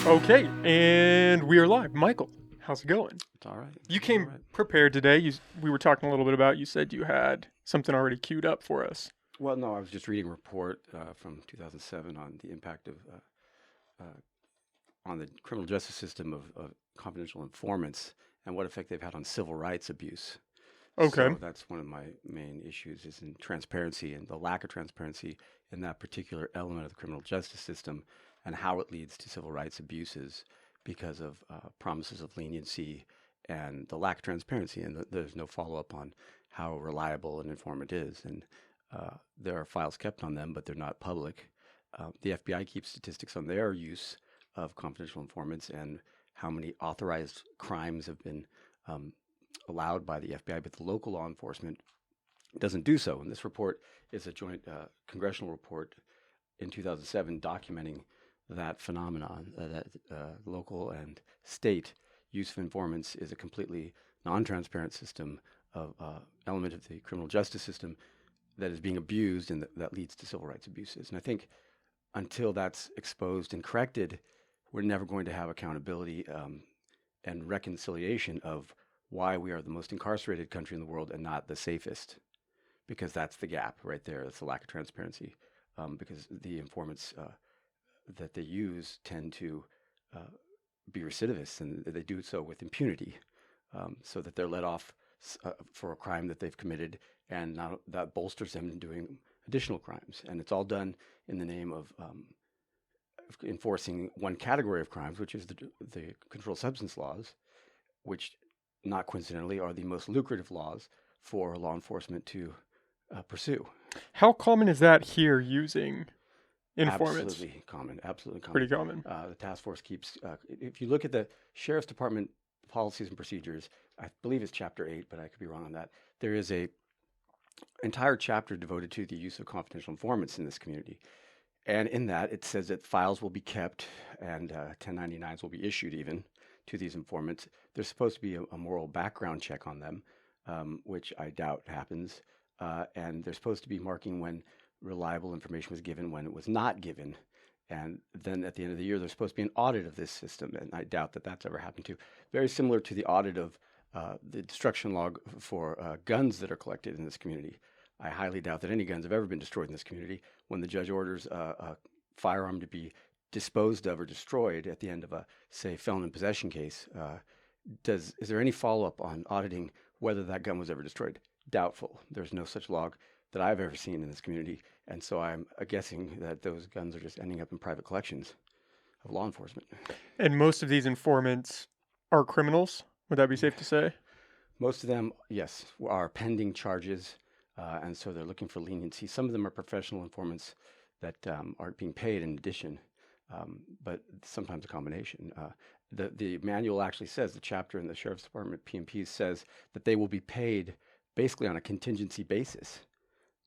Okay, and we are live. Michael, how's it going? It's all right. You It's came all right. prepared today. We were talking a little bit about. You said you had something already queued up for us. Well, no, I was just reading a report from 2007 on the impact of on the criminal justice system of confidential informants and what effect they've had on civil rights abuse. Okay. So that's one of my main issues is in transparency and the lack of transparency in that particular element of the criminal justice system and how it leads to civil rights abuses because of promises of leniency and the lack of transparency, and there's no follow-up on how reliable an informant is. And there are files kept on them, but they're not public. The FBI keeps statistics on their use of confidential informants and how many authorized crimes have been allowed by the FBI, but the local law enforcement doesn't do so. And this report is a joint congressional report in 2007 documenting that phenomenon, that local and state use of informants is a completely non-transparent system of element of the criminal justice system that is being abused and that leads to civil rights abuses. And I think until that's exposed and corrected, we're never going to have accountability and reconciliation of why we are the most incarcerated country in the world and not the safest, because that's the gap right there. That's the lack of transparency, because the informants that they use tend to be recidivists, and they do so with impunity, so that they're let off for a crime that they've committed, and now that bolsters them in doing additional crimes. And it's all done in the name of enforcing one category of crimes, which is the controlled substance laws, which not coincidentally are the most lucrative laws for law enforcement to pursue. How common is that here using informants? Absolutely common. Absolutely common. Pretty common. The task force keeps, if you look at the Sheriff's Department policies and procedures, I believe it's chapter 8, but I could be wrong on that. There is a entire chapter devoted to the use of confidential informants in this community. And in that, it says that files will be kept and 1099s will be issued even to these informants. There's supposed to be a moral background check on them, which I doubt happens. And they're supposed to be marking when reliable information was given, when it was not given. And then at the end of the year, there's supposed to be an audit of this system. And I doubt that that's ever happened too. Very similar to the audit of the destruction log for guns that are collected in this community. I highly doubt that any guns have ever been destroyed in this community. When the judge orders a firearm to be disposed of or destroyed at the end of a, say, felon in possession case, is there any follow-up on auditing whether that gun was ever destroyed? Doubtful. There's no such log that I've ever seen in this community. And so I'm guessing that those guns are just ending up in private collections of law enforcement. And most of these informants are criminals. Would that be safe to say? Most of them, yes, are pending charges. And so they're looking for leniency. Some of them are professional informants that aren't being paid in addition, but sometimes a combination. The manual actually says, the chapter in the Sheriff's Department PMP says that they will be paid basically on a contingency basis,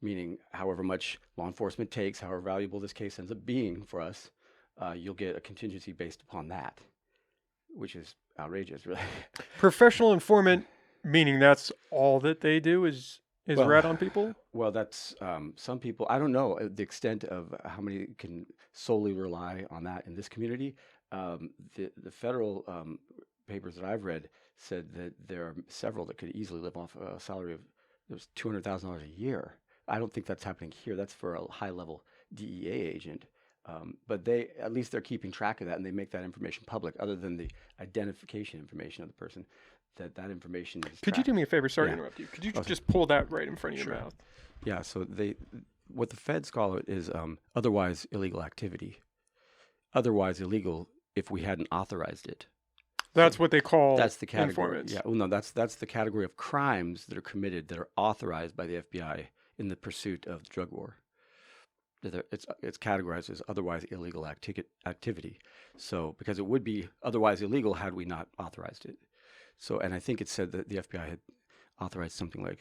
meaning however much law enforcement takes, however valuable this case ends up being for us, you'll get a contingency based upon that, which is outrageous, really. Professional informant, meaning that's all that they do is rat on people? Well, that's some people. I don't know the extent of how many can solely rely on that in this community. The federal papers that I've read said that there are several that could easily live off a salary of $200,000 a year. I don't think that's happening here. That's for a high-level DEA agent. But at least they're keeping track of that, and they make that information public, other than the identification information of the person. That information is Could tracked. you do me a favor? Sorry to interrupt you. Could you just pull that right in front of your mouth? Yeah, so what the feds call it is otherwise illegal activity. Otherwise illegal if we hadn't authorized it. That's what they call that's the category. informants. Yeah, well, no, that's the category of crimes that are committed that are authorized by the FBI in the pursuit of the drug war. It's categorized as otherwise illegal activity. So because it would be otherwise illegal had we not authorized it. So, and I think it said that the FBI had authorized something like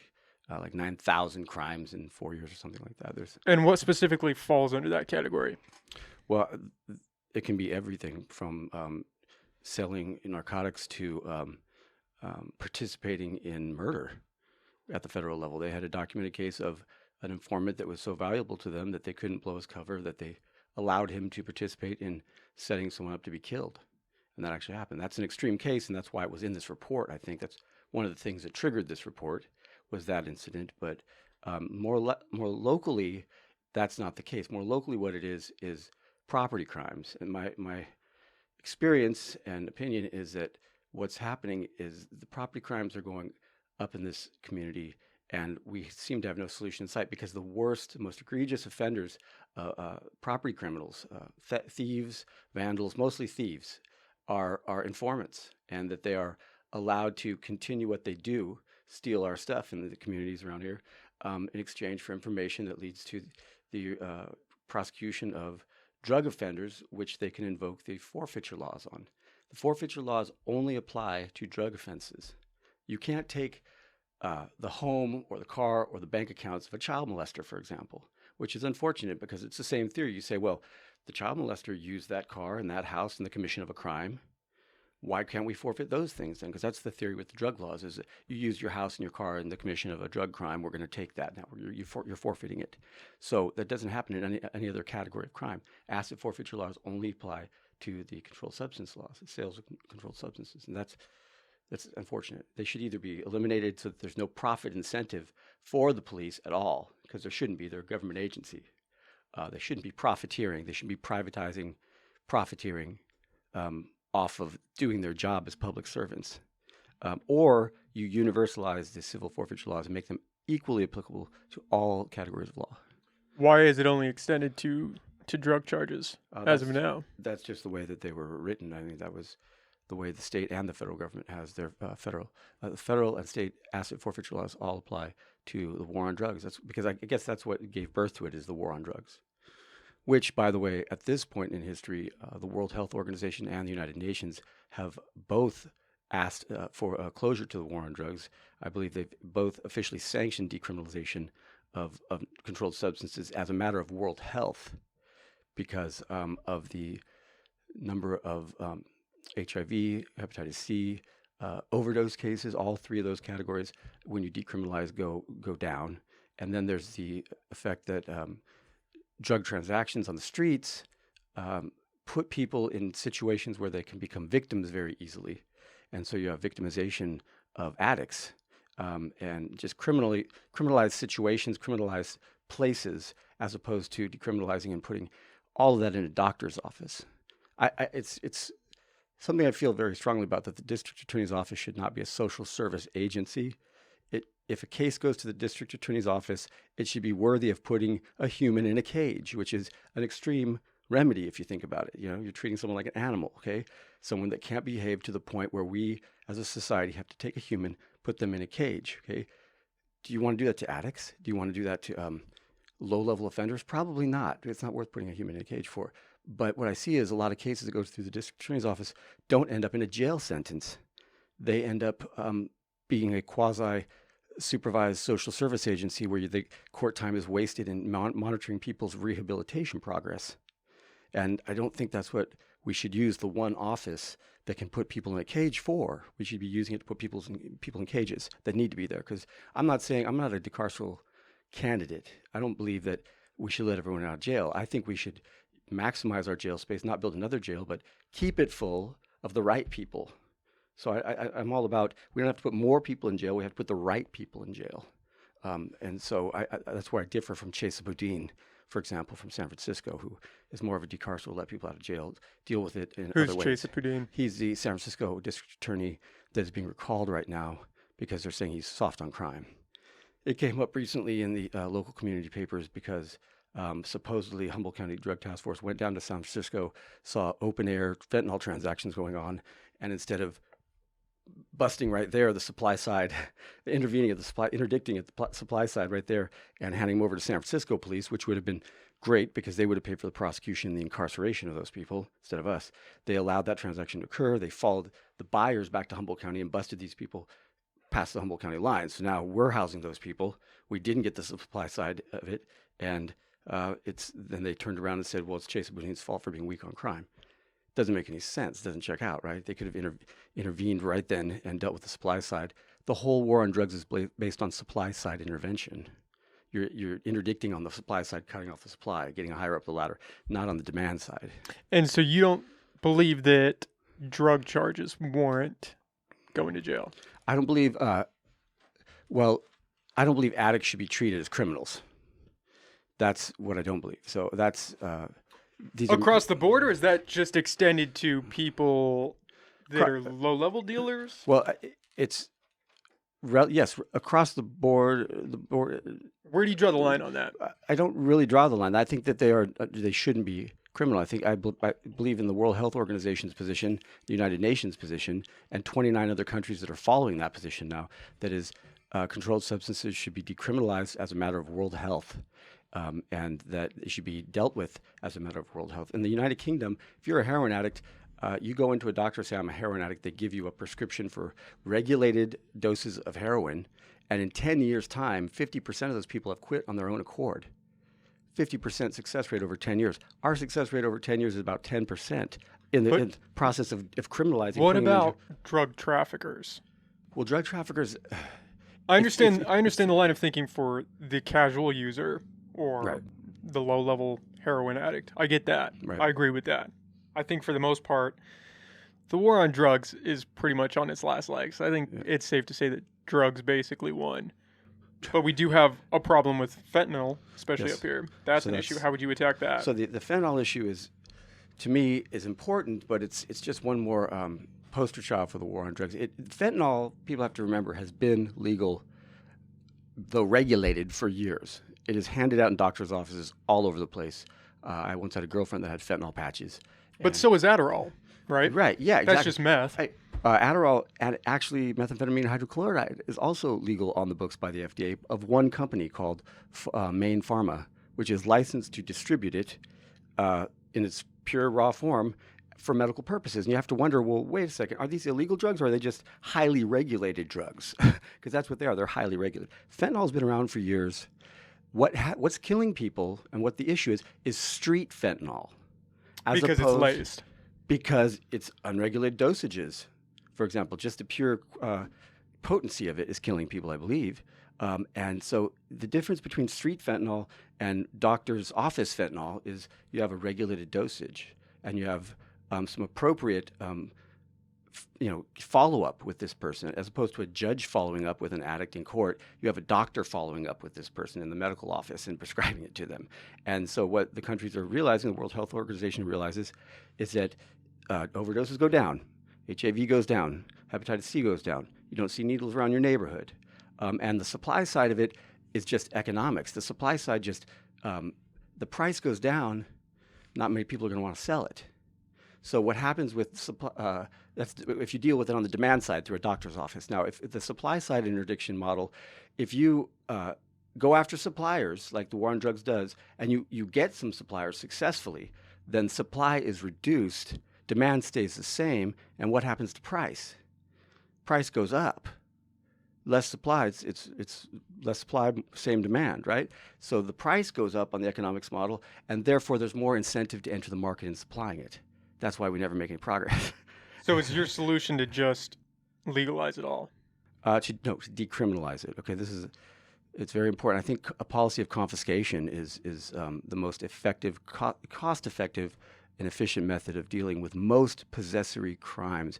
9,000 crimes in 4 years or something like that. And what specifically falls under that category? Well, it can be everything from selling narcotics to participating in murder at the federal level. They had a documented case of an informant that was so valuable to them that they couldn't blow his cover, that they allowed him to participate in setting someone up to be killed. And that actually happened. That's an extreme case, and that's why it was in this report. I think that's one of the things that triggered this report was that incident. But more locally, that's not the case. More locally, what it is property crimes. And my experience and opinion is that what's happening is the property crimes are going up in this community, and we seem to have no solution in sight because the worst, most egregious offenders, property criminals, thieves, vandals, mostly thieves, are informants, and that they are allowed to continue what they do, steal our stuff in the communities around here, in exchange for information that leads to the prosecution of drug offenders, which they can invoke the forfeiture laws on. The forfeiture laws only apply to drug offenses. You can't take the home or the car or the bank accounts of a child molester, for example, which is unfortunate because it's the same theory. You say, well, the child molester used that car and that house in the commission of a crime. Why can't we forfeit those things then? Because that's the theory with the drug laws, is that you used your house and your car in the commission of a drug crime. We're going to take that now. You're forfeiting it. So that doesn't happen in any other category of crime. Asset forfeiture laws only apply to the controlled substance laws, the sales of controlled substances. And that's unfortunate. They should either be eliminated so that there's no profit incentive for the police at all, because there shouldn't be. They're a government agency. They shouldn't be profiteering. They should be profiteering off of doing their job as public servants. Or you universalize the civil forfeiture laws and make them equally applicable to all categories of law. Why is it only extended to drug charges as of now? That's just the way that they were written. I think that was the way the state and the federal government has their federal and state asset forfeiture laws all apply to the war on drugs. That's because I guess that's what gave birth to it, is the war on drugs. Which, by the way, at this point in history, the World Health Organization and the United Nations have both asked for a closure to the war on drugs. I believe they've both officially sanctioned decriminalization of controlled substances as a matter of world health because of the number of HIV, hepatitis C, overdose cases. All three of those categories, when you decriminalize, go down. And then there's the effect that drug transactions on the streets put people in situations where they can become victims very easily. And so you have victimization of addicts and just criminalized situations, criminalized places, as opposed to decriminalizing and putting all of that in a doctor's office. It's something I feel very strongly about, that the district attorney's office should not be a social service agency. If a case goes to the district attorney's office, it should be worthy of putting a human in a cage, which is an extreme remedy if you think about it. You know, you're treating someone like an animal, okay? Someone that can't behave to the point where we as a society have to take a human, put them in a cage, okay? Do you want to do that to addicts? Do you want to do that to low-level offenders? Probably not. It's not worth putting a human in a cage for. But what I see is a lot of cases that go through the district attorney's office don't end up in a jail sentence. They end up being a quasi-supervised social service agency where the court time is wasted in monitoring people's rehabilitation progress. And I don't think that's what we should use the one office that can put people in a cage for. We should be using it to put people in cages that need to be there. Because I'm not a decarceral candidate. I don't believe that we should let everyone out of jail. I think we should maximize our jail space, not build another jail, but keep it full of the right people. So I'm all about, we don't have to put more people in jail, we have to put the right people in jail. And so that's where I differ from Chesa Boudin, for example, from San Francisco, who is more of a decarceral, let people out of jail, deal with it in other ways. Who's Chesa Boudin? He's the San Francisco district attorney that is being recalled right now because they're saying he's soft on crime. It came up recently in the local community papers because supposedly Humboldt County Drug Task Force went down to San Francisco, saw open-air fentanyl transactions going on, and instead of busting right there, the supply side, interdicting at the supply side right there and handing them over to San Francisco police, which would have been great because they would have paid for the prosecution and the incarceration of those people instead of us. They allowed that transaction to occur. They followed the buyers back to Humboldt County and busted these people past the Humboldt County line. So now we're housing those people. We didn't get the supply side of it. And then they turned around and said, well, it's Chesa Boudin's fault for being weak on crime. Doesn't make any sense. Doesn't check out, right? They could have intervened right then and dealt with the supply side. The whole war on drugs is based on supply side intervention. you're interdicting on the supply side, cutting off the supply, getting higher up the ladder, not on the demand side. And so you don't believe that drug charges warrant going to jail? I don't believe. Well, I don't believe addicts should be treated as criminals. That's what I don't believe. So that's these across the board, or is that just extended to people that are low-level dealers? Well, it's yes, across the board. Where do you draw the line on that? I don't really draw the line. I think that they shouldn't be criminal. I believe in the World Health Organization's position, the United Nations position, and 29 other countries that are following that position now. That is, controlled substances should be decriminalized as a matter of world health. And that it should be dealt with as a matter of world health. In the United Kingdom, if you're a heroin addict, you go into a doctor and say, I'm a heroin addict. They give you a prescription for regulated doses of heroin. And in 10 years' time, 50% of those people have quit on their own accord. 50% success rate over 10 years. Our success rate over 10 years is about 10% in the process of criminalizing. What about drug traffickers? Well, drug traffickers... I understand the line of thinking for the casual user or the low-level heroin addict. I get that. Right. I agree with that. I think for the most part, the war on drugs is pretty much on its last legs. I think it's safe to say that drugs basically won. But we do have a problem with fentanyl, especially up here. That's an issue. How would you attack that? So the fentanyl issue is, to me, is important, but it's just one more poster child for the war on drugs. Fentanyl, people have to remember, has been legal, though regulated, for years. It is handed out in doctors' offices all over the place. I once had a girlfriend that had fentanyl patches. But so is Adderall, right? Right, yeah, exactly. That's just meth. Adderall, and actually methamphetamine hydrochloride, is also legal on the books by the FDA of one company called Maine Pharma, which is licensed to distribute it in its pure raw form for medical purposes. And you have to wonder, well, wait a second, are these illegal drugs or are they just highly regulated drugs? Because that's what they are. They're highly regulated. Fentanyl's been around for years. What's killing people and what the issue is street fentanyl. Because it's laced. Because it's unregulated dosages. For example, just the pure potency of it is killing people, I believe. And so the difference between street fentanyl and doctor's office fentanyl is you have a regulated dosage and you have some appropriate follow-up with this person, as opposed to a judge following up with an addict in court. You have a doctor following up with this person in the medical office and prescribing it to them. And so what the countries are realizing, the World Health Organization realizes, is that overdoses go down, HIV goes down, hepatitis C goes down. You don't see needles around your neighborhood. And the supply side of it is just economics. The supply side just, the price goes down, not many people are going to want to sell it. So what happens with supply, that's if you deal with it on the demand side through a doctor's office. Now, if the supply side interdiction model, if you go after suppliers like the war on drugs does, and you get some suppliers successfully, then supply is reduced, demand stays the same, and what happens to price? Price goes up. Less supply, it's less supply, same demand, right? So the price goes up on the economics model, and therefore there's more incentive to enter the market in supplying it. That's why we never make any progress. So is your solution to just legalize it all? To decriminalize it. Okay, it's very important. I think a policy of confiscation is the most effective, cost-effective, and efficient method of dealing with most possessory crimes.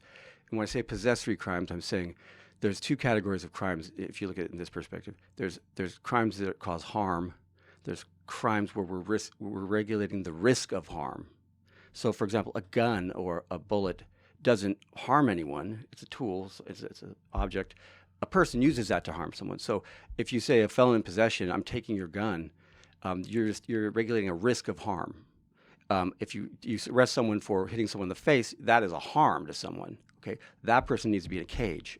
And when I say possessory crimes, I'm saying there's two categories of crimes. If you look at it in this perspective, there's crimes that cause harm. There's crimes where we're regulating the risk of harm. So, for example, a gun or a bullet doesn't harm anyone. It's a tool. It's an object. A person uses that to harm someone. So, if you say a felon in possession, I'm taking your gun, you're regulating a risk of harm. If you arrest someone for hitting someone in the face, that is a harm to someone. Okay, that person needs to be in a cage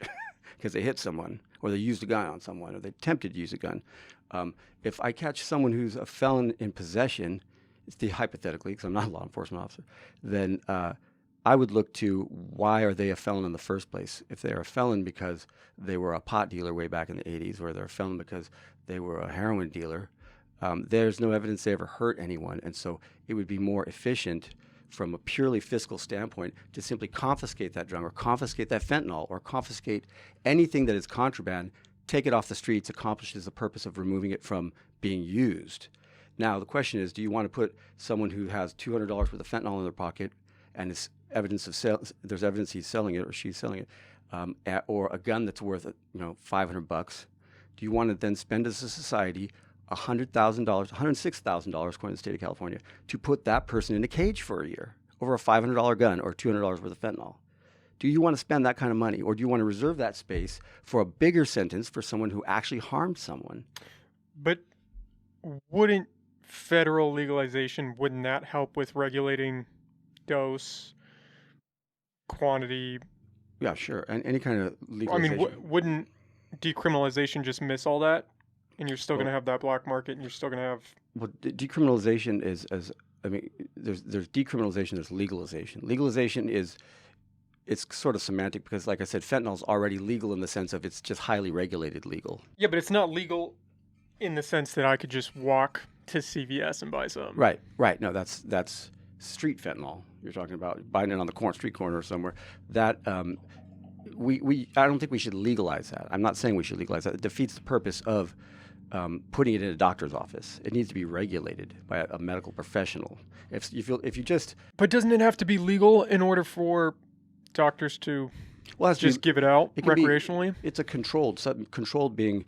because they hit someone, or they used a gun on someone, or they attempted to use a gun. If I catch someone who's a felon in possession, hypothetically, because I'm not a law enforcement officer, then I would look to why are they a felon in the first place. If they're a felon because they were a pot dealer way back in the 80s, or they're a felon because they were a heroin dealer, there's no evidence they ever hurt anyone. And so it would be more efficient from a purely fiscal standpoint to simply confiscate that drug or confiscate that fentanyl or confiscate anything that is contraband take it off the streets accomplishes the purpose of removing it from being used. Now, the question is, do you want to put someone who has $200 worth of fentanyl in their pocket and is evidence of sale, there's evidence he's selling it or she's selling it, or a gun that's worth, $500? Do you want to then spend as a society $100,000, $106,000 according to the state of California, to put that person in a cage for a year over a $500 gun or $200 worth of fentanyl? Do you want to spend that kind of money, or do you want to reserve that space for a bigger sentence for someone who actually harmed someone? But wouldn't federal legalization, wouldn't that help with regulating dose, quantity? Yeah, sure. And any kind of legalization. I mean, wouldn't decriminalization just miss all that? And you're still going to have that black market, and you're still going to have... Well, decriminalization there's decriminalization, there's legalization. Legalization it's sort of semantic because, like I said, fentanyl is already legal in the sense of it's just highly regulated legal. Yeah, but it's not legal in the sense that I could just walk to CVS and buy some. Right. No, that's street fentanyl. You're talking about buying it on the street corner or somewhere. That I don't think we should legalize that. I'm not saying we should legalize that. It defeats the purpose of putting it in a doctor's office. It needs to be regulated by a medical professional. If you just... But doesn't it have to be legal in order for doctors to just give it out recreationally? It's a controlled being,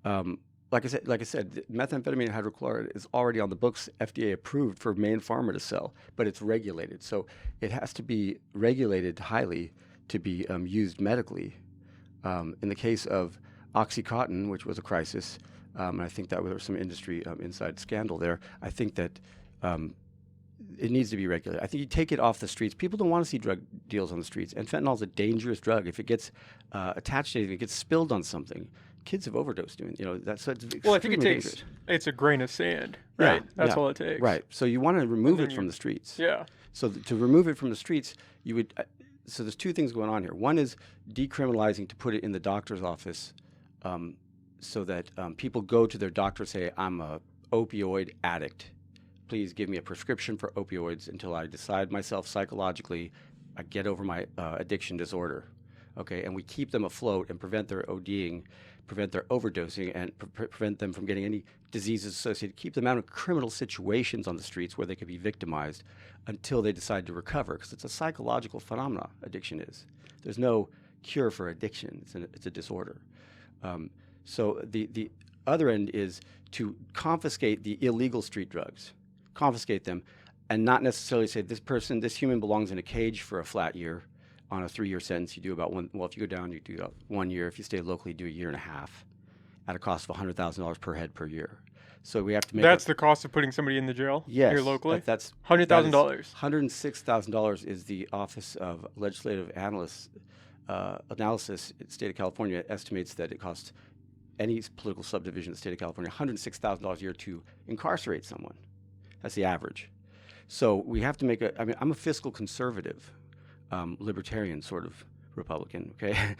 like I said, methamphetamine hydrochloride is already on the books, FDA approved for Maine Pharma to sell, but it's regulated. So it has to be regulated highly to be used medically. In the case of OxyContin, which was a crisis, and I think that there was some industry inside scandal there, I think that it needs to be regulated. I think you take it off the streets. People don't want to see drug deals on the streets. And fentanyl is a dangerous drug. If it gets attached to anything, it gets spilled on something. Kids have overdosed doing, that's well, I think it's a grain of sand, right? That's all it takes. Right. So you want to remove it from the streets. Yeah. So to remove it from the streets, you would, so there's two things going on here. One is decriminalizing to put it in the doctor's office so that people go to their doctor and say, I'm a opioid addict. Please give me a prescription for opioids until I decide myself psychologically I get over my addiction disorder. Okay, and we keep them afloat and prevent their ODing, prevent their overdosing, and prevent them from getting any diseases associated. Keep them out of criminal situations on the streets where they could be victimized until they decide to recover, because it's a psychological phenomenon, addiction is. There's no cure for addiction. It's a disorder. So the other end is to confiscate the illegal street drugs. Confiscate them, and not necessarily say this human belongs in a cage for a flat year. On a 3-year sentence, you do about if you go down, you do 1 year. If you stay locally, you do 1.5 years at a cost of $100,000 per head per year. So we have to make that's the cost of putting somebody in the jail here locally? That's $100,000. $106,000 is the Office of Legislative Analysis in the state of California estimates that it costs any political subdivision in the state of California $106,000 a year to incarcerate someone. That's the average. So we have to I'm a fiscal conservative, libertarian sort of Republican, okay?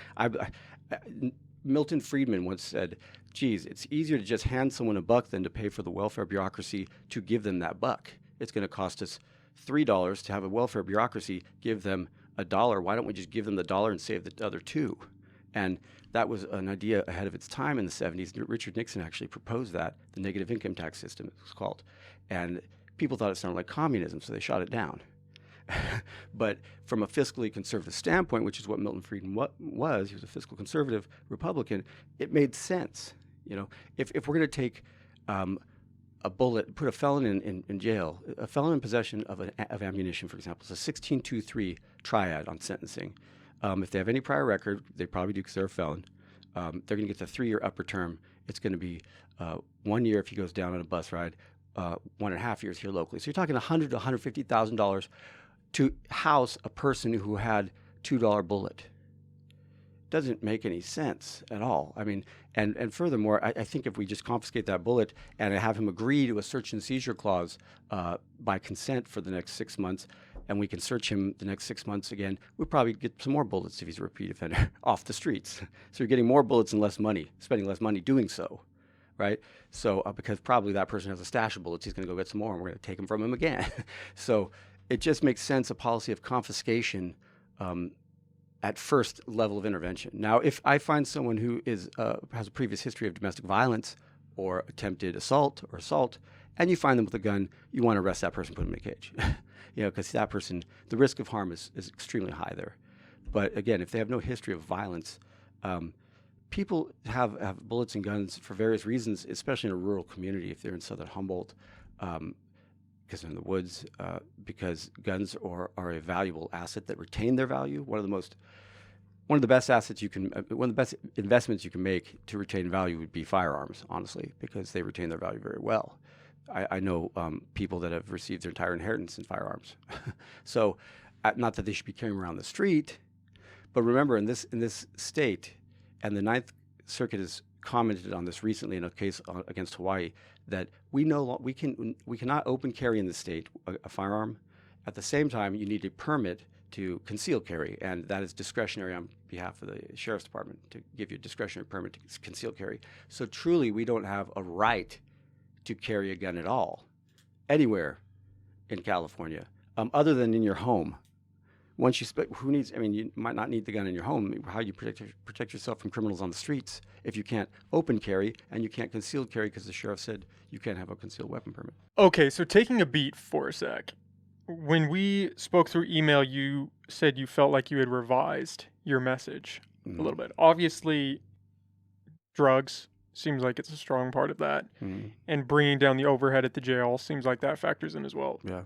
Milton Friedman once said, geez, it's easier to just hand someone a buck than to pay for the welfare bureaucracy to give them that buck. It's going to cost us $3 to have a welfare bureaucracy give them $1. Why don't we just give them the $1 and save the other $2? And that was an idea ahead of its time in the 70s. Richard Nixon actually proposed that, the negative income tax system, it was called. And people thought it sounded like communism, so they shot it down. But from a fiscally conservative standpoint, which is what Milton Friedman was, he was a fiscal conservative Republican, it made sense. If we're going to take a bullet, put a felon in jail, a felon in possession of ammunition, for example, it's a 16-2-3 triad on sentencing. If they have any prior record, they probably do because they're a felon. They're going to get the 3-year upper term. It's going to be 1 year if he goes down on a bus ride, 1.5 years here locally. So you're talking $100,000 to $150,000 to house a person who had $2 bullet. Doesn't make any sense at all. I mean, and furthermore, I think if we just confiscate that bullet and have him agree to a search and seizure clause by consent for the next 6 months, and we can search him the next 6 months again, we'll probably get some more bullets if he's a repeat offender off the streets. So you're getting more bullets and less money, spending less money doing so, right? So because probably that person has a stash of bullets, he's going to go get some more, and we're going to take them from him again. So it just makes sense, a policy of confiscation at first level of intervention. Now, if I find someone who is has a previous history of domestic violence or attempted assault, and you find them with a gun, you want to arrest that person, put them in a cage, because that person, the risk of harm is extremely high there. But again, if they have no history of violence, people have bullets and guns for various reasons, especially in a rural community. If they're in southern Humboldt, because they're in the woods, because guns are a valuable asset that retain their value. One of the best assets one of the best investments you can make to retain value would be firearms, honestly, because they retain their value very well. I know people that have received their entire inheritance in firearms. So, not that they should be carrying around the street, but remember, in this state, and the Ninth Circuit has commented on this recently in a case against Hawaii, that we cannot open carry in the state a firearm. At the same time, you need a permit to conceal carry, and that is discretionary on behalf of the sheriff's department to give you a discretionary permit to conceal carry. So truly, we don't have a right to carry a gun at all anywhere in California, other than in your home. Once you you might not need the gun in your home. How you protect yourself from criminals on the streets if you can't open carry and you can't conceal carry because the sheriff said you can't have a concealed weapon permit. Okay, so taking a beat for a sec. When we spoke through email, you said you felt like you had revised your message a little bit. Obviously, drugs seems like it's a strong part of that. And bringing down the overhead at the jail seems like that factors in as well. Yeah.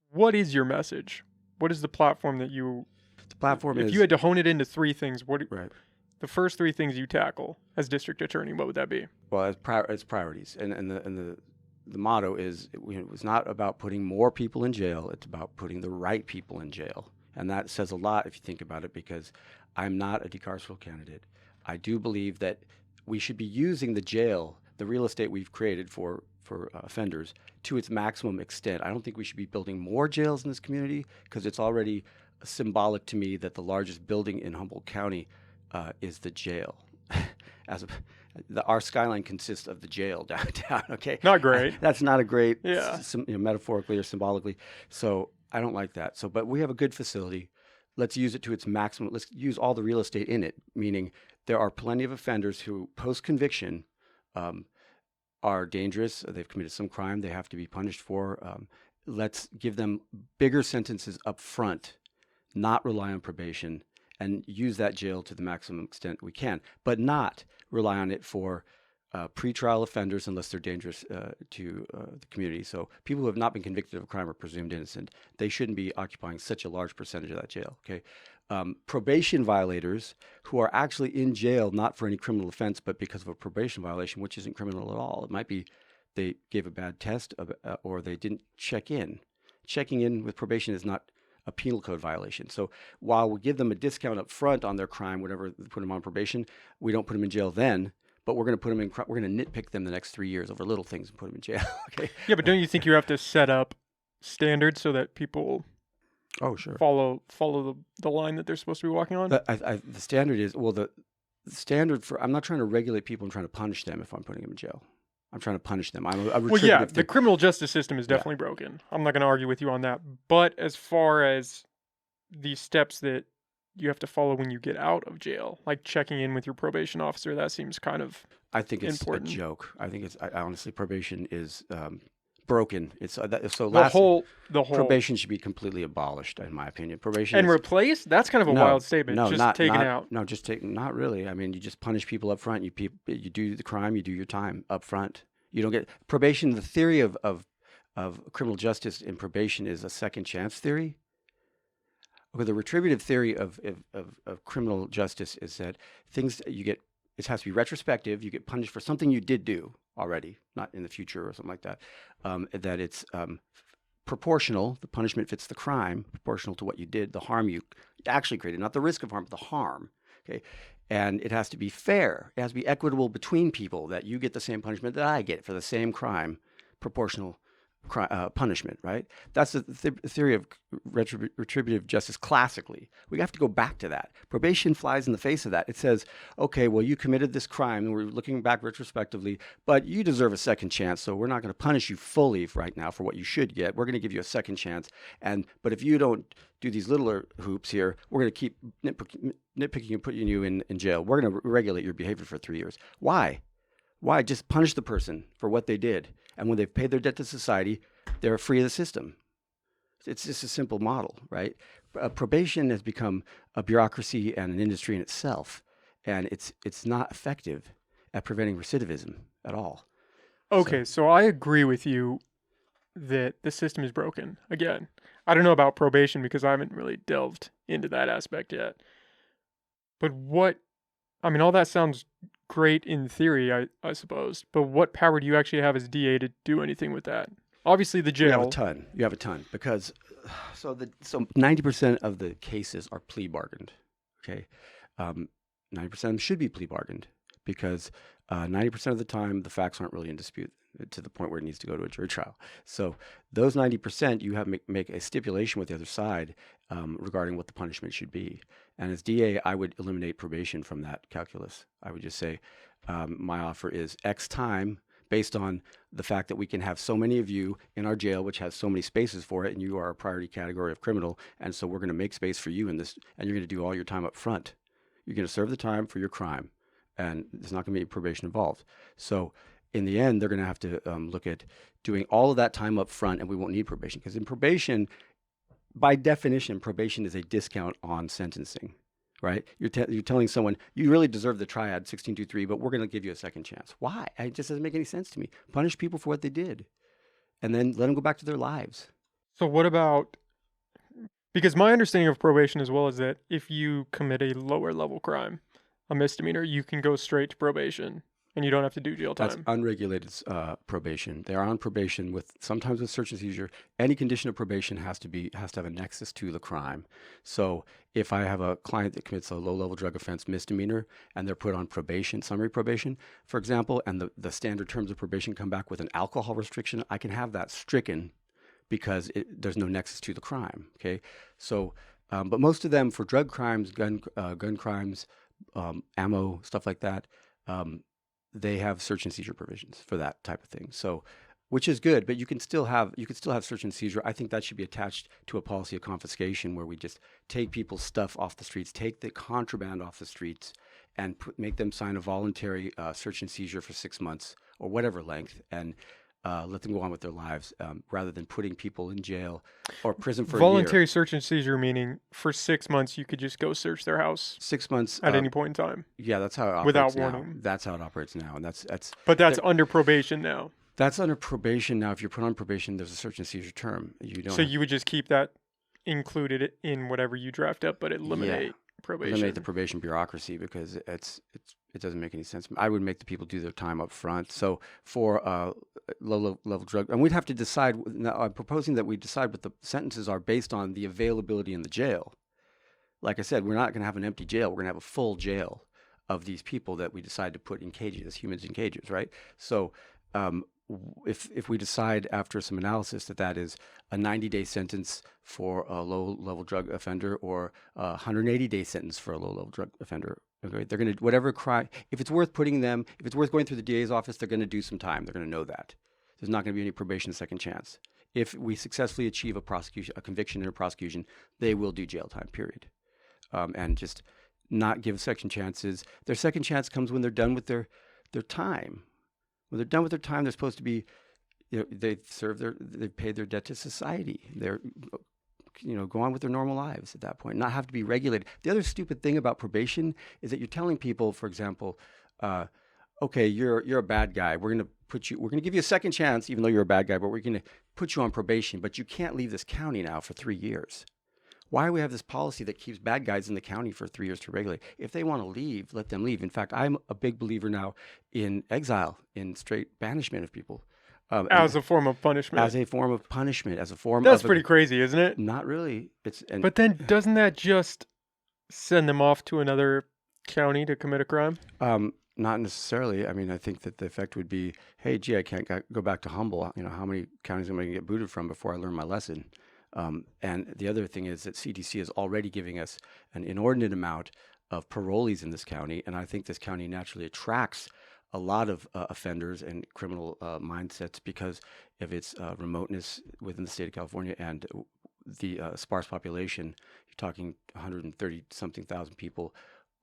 What is your message? What is the platform that you... The platform if you had to hone it into three things, right. The first three things you tackle as district attorney, what would that be? Well, it's priorities. And the motto is, it's not about putting more people in jail, it's about putting the right people in jail. And that says a lot if you think about it, because I'm not a decarceral candidate. I do believe that we should be using the jail, the real estate we've created for offenders, to its maximum extent. I don't think we should be building more jails in this community, because it's already symbolic to me that the largest building in Humboldt County is the jail. Our skyline consists of the jail downtown. Okay, not great. That's not a great, yeah, metaphorically or symbolically. So I don't like that. So, but we have a good facility. Let's use it to its maximum. Let's use all the real estate in it. Meaning, there are plenty of offenders who, post-conviction, are dangerous. They've committed some crime they have to be punished for. Let's give them bigger sentences up front, not rely on probation, and use that jail to the maximum extent we can, but not rely on it for pretrial offenders unless they're dangerous to the community. So people who have not been convicted of a crime are presumed innocent. They shouldn't be occupying such a large percentage of that jail. Okay, probation violators who are actually in jail not for any criminal offense, but because of a probation violation, which isn't criminal at all. It might be they gave a bad test or they didn't check in. Checking in with probation is not a penal code violation. So while we give them a discount up front on their crime, whatever, put them on probation, we don't put them in jail then, but we're going to put them in, we're going to nitpick them the next 3 years over little things and put them in jail. Okay. Yeah, but don't you think you have to set up standards so that people follow the line that they're supposed to be walking on? The standard is, the standard for, I'm not trying to regulate people, I'm trying to punish them if I'm putting them in jail. I'm trying to punish them. The criminal justice system is definitely broken. I'm not going to argue with you on that. But as far as the steps that you have to follow when you get out of jail, like checking in with your probation officer, that seems kind of I think it's important. A joke. I think honestly, probation is broken. It's the whole probation should be completely abolished, in my opinion. Probation and replaced. That's kind of a wild statement. No, just taken out. No, not really. I mean, you just punish people up front. You do the crime, you do your time up front. You don't get probation. The theory of criminal justice in probation is a second chance theory. The retributive theory of criminal justice is that things that you get, it has to be retrospective. You get punished for something you did do already, not in the future or something like that. That it's proportional. The punishment fits the crime, proportional to what you did, the harm you actually created, not the risk of harm, but the harm. Okay, and it has to be fair. It has to be equitable between people, that you get the same punishment that I get for the same crime, proportional punishment, right? That's the theory of retributive justice classically. We have to go back to that. Probation flies in the face of that. It says, okay, well, you committed this crime, and we're looking back retrospectively, but you deserve a second chance, so we're not going to punish you fully right now for what you should get. We're going to give you a second chance, but if you don't do these littler hoops here, we're going to keep nitpicking and putting you in jail. We're going to regulate your behavior for 3 years. Why? Why? Just punish the person for what they did. And when they've paid their debt to society, they're free of the system. It's just a simple model, right? Probation has become a bureaucracy and an industry in itself. And it's not effective at preventing recidivism at all. Okay, so I agree with you that the system is broken. Again, I don't know about probation because I haven't really delved into that aspect yet. But all that sounds great in theory, I suppose. But what power do you actually have as DA to do anything with that? Obviously, the jail. You have a ton because so 90% of the cases are plea bargained. Okay, 90% of them should be plea bargained because 90% of the time the facts aren't really in dispute to the point where it needs to go to a jury trial. So those 90%, you have to make a stipulation with the other side regarding what the punishment should be. And as DA, I would eliminate probation from that calculus. I would just say my offer is X time based on the fact that we can have so many of you in our jail, which has so many spaces for it, and you are a priority category of criminal. And so we're going to make space for you in this, and you're going to do all your time up front. You're going to serve the time for your crime, and there's not going to be probation involved. So in the end, they're going to have to look at doing all of that time up front, and we won't need probation. Because in probation, by definition, probation is a discount on sentencing, right? You're telling someone, you really deserve the triad 1623, but we're going to give you a second chance. Why? It just doesn't make any sense to me. Punish people for what they did, and then let them go back to their lives. So what about, because my understanding of probation as well is that if you commit a lower level crime, a misdemeanor, you can go straight to probation. And you don't have to do jail time. That's unregulated probation. They are on probation sometimes with search and seizure. Any condition of probation has to have a nexus to the crime. So if I have a client that commits a low-level drug offense misdemeanor and they're put on probation, summary probation, for example, and the standard terms of probation come back with an alcohol restriction, I can have that stricken because there's no nexus to the crime. Okay, so but most of them for drug crimes, gun crimes, ammo, stuff like that. They have search and seizure provisions for that type of thing. So, which is good, but you can still have search and seizure. I think that should be attached to a policy of confiscation where we just take people's stuff off the streets, take the contraband off the streets, and make them sign a voluntary search and seizure for 6 months or whatever length, and let them go on with their lives rather than putting people in jail or prison for voluntary a year. Search and seizure meaning for 6 months you could just go search their house 6 months at any point in time. Yeah, that's how it operates without now. warning. That's how it operates now, and that's. But that's under probation now. That's under probation now. If you're put on probation, there's a search and seizure term. You would just keep that included in whatever you draft up, but eliminate probation. Eliminate the probation bureaucracy because it doesn't make any sense. I would make the people do their time up front. So for low-level drug, and we'd have to decide. Now, I'm proposing that we decide what the sentences are based on the availability in the jail. Like I said, we're not going to have an empty jail. We're going to have a full jail of these people that we decide to put in cages, humans in cages, right? So if we decide after some analysis that is a 90-day sentence for a low-level drug offender or a 180-day sentence for a low-level drug offender, okay, they're going to, whatever crime, if it's worth going through the DA's office, they're going to do some time. They're going to know that. There's not going to be any probation second chance. If we successfully achieve a conviction and a prosecution, they will do jail time, period. And just not give second chances. Their second chance comes when they're done with their time. When they're done with their time, they're supposed to be, they've paid their debt to society. They're, go on with their normal lives at that point, not have to be regulated. The other stupid thing about probation is that you're telling people, for example, okay, you're a bad guy. We're going to give you a second chance, even though you're a bad guy, but we're going to put you on probation, but you can't leave this county now for 3 years. Why do we have this policy that keeps bad guys in the county for 3 years to regulate? If they want to leave, let them leave. In fact, I'm a big believer now in exile, in straight banishment of people. As a form of punishment. As a form of punishment, as a form That's pretty crazy, isn't it? Not really. But then doesn't that just send them off to another county to commit a crime? Not necessarily. I mean, I think that the effect would be, hey, gee, I can't go back to Humboldt. How many counties am I going to get booted from before I learn my lesson? And the other thing is that CDC is already giving us an inordinate amount of parolees in this county, and I think this county naturally attracts a lot of offenders and criminal mindsets because of its remoteness within the state of California and the sparse population. You're talking 130 something thousand people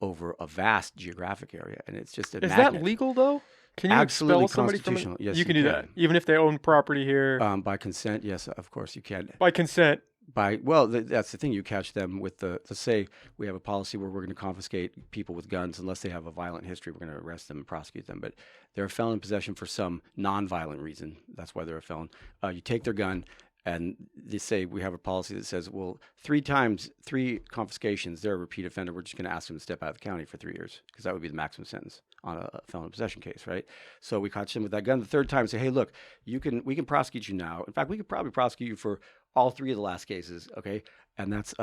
over a vast geographic area, and it's just a Is magnet. that legal though? Can you Absolutely expel somebody from constitutional. it? Yes, you can do that, even if they own property here by consent. Yes, of course you can. by consent. That's the thing. You catch them with let's say we have a policy where we're going to confiscate people with guns unless they have a violent history. We're going to arrest them and prosecute them, but they're a felon in possession for some non-violent reason. That's why they're a felon. You take their gun, and they say we have a policy that says, well, 3 confiscations, they're a repeat offender. We're just going to ask them to step out of the county for 3 years because that would be the maximum sentence on a felon in possession case, right? So we catch them with that gun the 3rd time, say, hey, look, we can prosecute you now. In fact, we could probably prosecute you for all 3 of the last cases, okay? And that's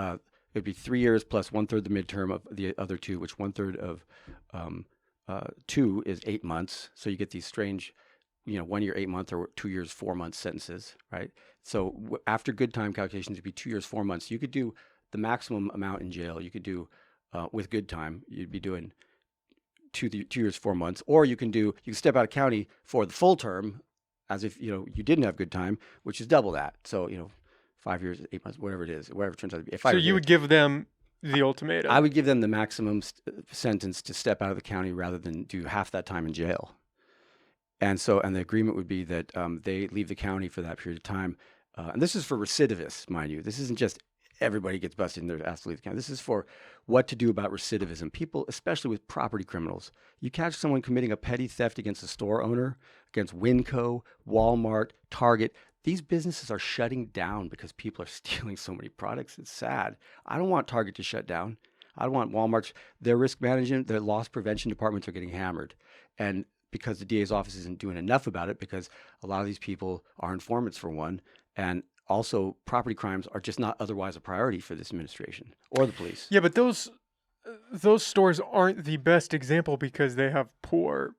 it'd be 3 years plus 1/3 the midterm of the other 2, which 1/3 of 2 is 8 months. So you get these strange, 1 year, 8 month, or 2 years, 4 month sentences, right? So after good time calculations, it'd be 2 years, 4 months. You could do the maximum amount in jail. You could do with good time, you'd be doing 2 years, 4 months, or you can step out of county for the full term, as if you didn't have good time, which is double that. So 5 years, 8 months, whatever it is, whatever it turns out to be. So you would give them the ultimatum. I would give them the maximum sentence to step out of the county rather than do half that time in jail. And the agreement would be that they leave the county for that period of time. And this is for recidivists, mind you. This isn't just everybody gets busted and they're asked to leave the county. This is for what to do about recidivism. People, especially with property criminals. You catch someone committing a petty theft against a store owner, against Winco, Walmart, Target. These businesses are shutting down because people are stealing so many products. It's sad. I don't want Target to shut down. I don't want Walmart's. Their risk management, their loss prevention departments are getting hammered. And because the DA's office isn't doing enough about it, because a lot of these people are informants for one, and also property crimes are just not otherwise a priority for this administration or the police. Yeah, but those stores aren't the best example because they have poor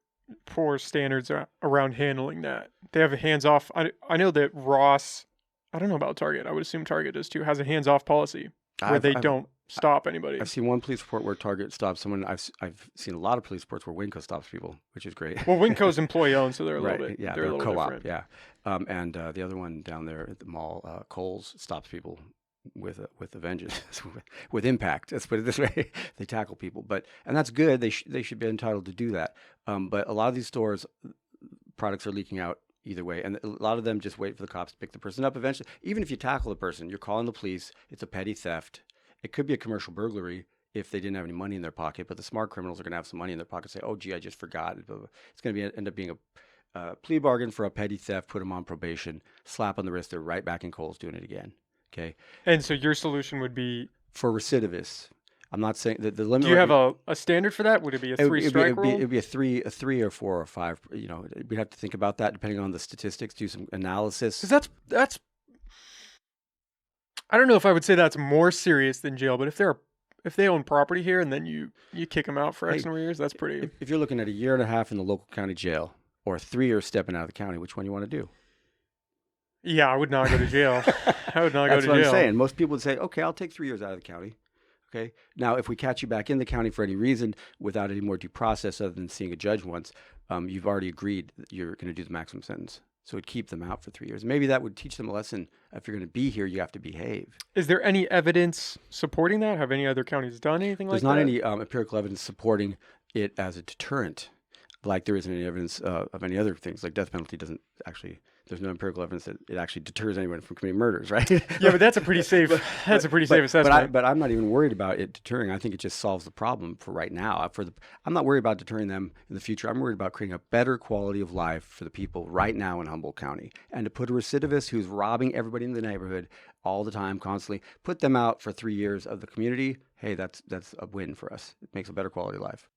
standards around handling that. They have a hands-off. I know that Ross, I don't know about Target. I would assume Target does too, has a hands-off policy where they don't stop anybody. I've seen one police report where Target stops someone. I've seen a lot of police reports where Winco stops people, which is great. Well, Winco's employee-owned, so they're a right. little bit. Yeah, they're a little co-op. different. Yeah, and the other one down there at the mall, Kohl's, stops people with a vengeance, with impact. Let's put it this way: they tackle people, and that's good. They should be entitled to do that. But a lot of these stores, products are leaking out either way, and a lot of them just wait for the cops to pick the person up. Eventually, even if you tackle the person, you're calling the police. It's a petty theft. It could be a commercial burglary if they didn't have any money in their pocket, but the smart criminals are going to have some money in their pocket. Say, "Oh, gee, I just forgot." It's going to end up being a plea bargain for a petty theft. Put them on probation, slap on the wrist. They're right back in Kohl's doing it again. Okay. And so your solution would be for recidivists. I'm not saying that the limit. Do you have a standard for that? Would it be a 3-strike rule? It'd be a 3 or 4 or 5. We'd have to think about that depending on the statistics. Do some analysis. Because that's. I don't know if I would say that's more serious than jail, but if they own property here and then you kick them out for X number of years, that's pretty. If you're looking at a year and a half in the local county jail or 3 years stepping out of the county, which one do you want to do? Yeah, I would not go to jail. I would not go to jail. That's what I'm saying. Most people would say, okay, I'll take 3 years out of the county. Okay. Now, if we catch you back in the county for any reason without any more due process other than seeing a judge once, you've already agreed that you're going to do the maximum sentence. So it'd keep them out for 3 years. Maybe that would teach them a lesson. If you're going to be here, you have to behave. Is there any evidence supporting that? Have any other counties done anything like that? There's not any empirical evidence supporting it as a deterrent, like there isn't any evidence of any other things. Like death penalty doesn't actually. There's no empirical evidence that it actually deters anyone from committing murders, right? Yeah, but that's a pretty safe. Safe assessment. But I'm not even worried about it deterring. I think it just solves the problem for right now. I'm not worried about deterring them in the future. I'm worried about creating a better quality of life for the people right now in Humboldt County, and to put a recidivist who's robbing everybody in the neighborhood all the time, constantly, put them out for 3 years of the community. Hey, that's a win for us. It makes a better quality of life.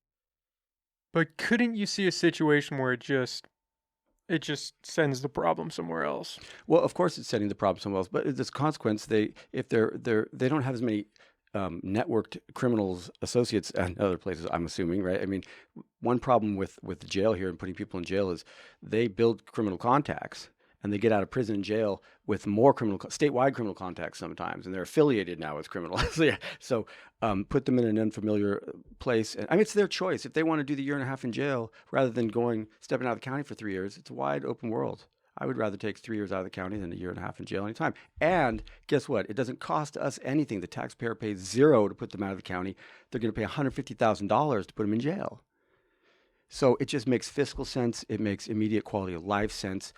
But couldn't you see a situation where it just sends the problem somewhere else? Well, of course, it's sending the problem somewhere else. But as a consequence, they don't have as many networked criminals, associates, and other places, I'm assuming, right? I mean, one problem with the jail here and putting people in jail is they build criminal contacts and they get out of prison and jail with more statewide criminal contacts sometimes, and they're affiliated now with criminals. So put them in an unfamiliar place. And, I mean, it's their choice. If they want to do the year and a half in jail rather than stepping out of the county for 3 years, it's a wide open world. I would rather take 3 years out of the county than a year and a half in jail anytime. And guess what? It doesn't cost us anything. The taxpayer pays $0 to put them out of the county. They're going to pay $150,000 to put them in jail. So it just makes fiscal sense. It makes immediate quality of life sense.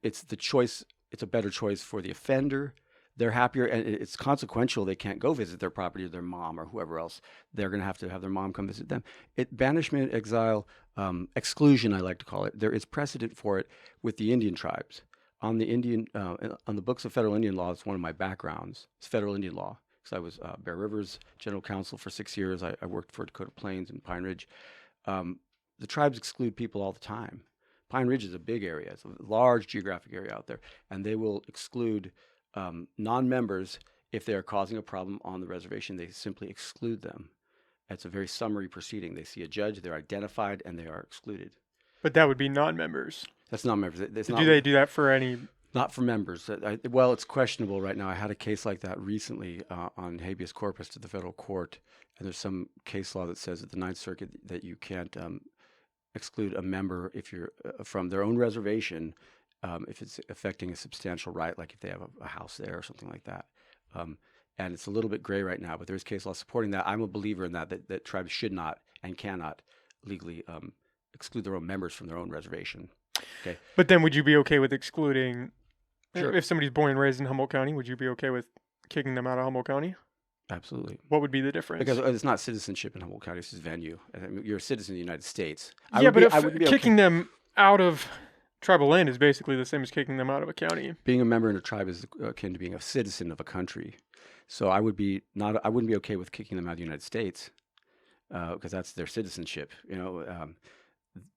It's the choice. It's a better choice for the offender. They're happier, and it's consequential. They can't go visit their property or their mom or whoever else. They're going to have their mom come visit them. Banishment, exile, exclusion, I like to call it. There is precedent for it with the Indian tribes. On the books of federal Indian law, it's one of my backgrounds. It's federal Indian law. Because I was Bear River's general counsel for 6 years. I worked for Dakota Plains and Pine Ridge. The tribes exclude people all the time. Pine Ridge is a big area. It's a large geographic area out there. And they will exclude non-members if they are causing a problem on the reservation. They simply exclude them. It's a very summary proceeding. They see a judge, they're identified, and they are excluded. But that would be non-members. That's non-members. Do they do that for any? Not for members. Well, it's questionable right now. I had a case like that recently on habeas corpus to the federal court, and there's some case law that says at the Ninth Circuit that you can't exclude a member if you're from their own reservation if it's affecting a substantial right, like if they have a house there or something like that. And it's a little bit gray right now, but there's case law supporting that. I'm a believer in that tribes should not and cannot legally exclude their own members from their own reservation. Okay. But then would you be okay with excluding, Sure. if somebody's born and raised in Humboldt County, would you be okay with kicking them out of Humboldt County? Absolutely. What would be the difference? Because it's not citizenship in Humboldt County, it's just venue. I mean, you're a citizen of the United States. Kicking them out of tribal land is basically the same as kicking them out of a county. Being a member in a tribe is akin to being a citizen of a country. So I wouldn't be okay with kicking them out of the United States because that's their citizenship,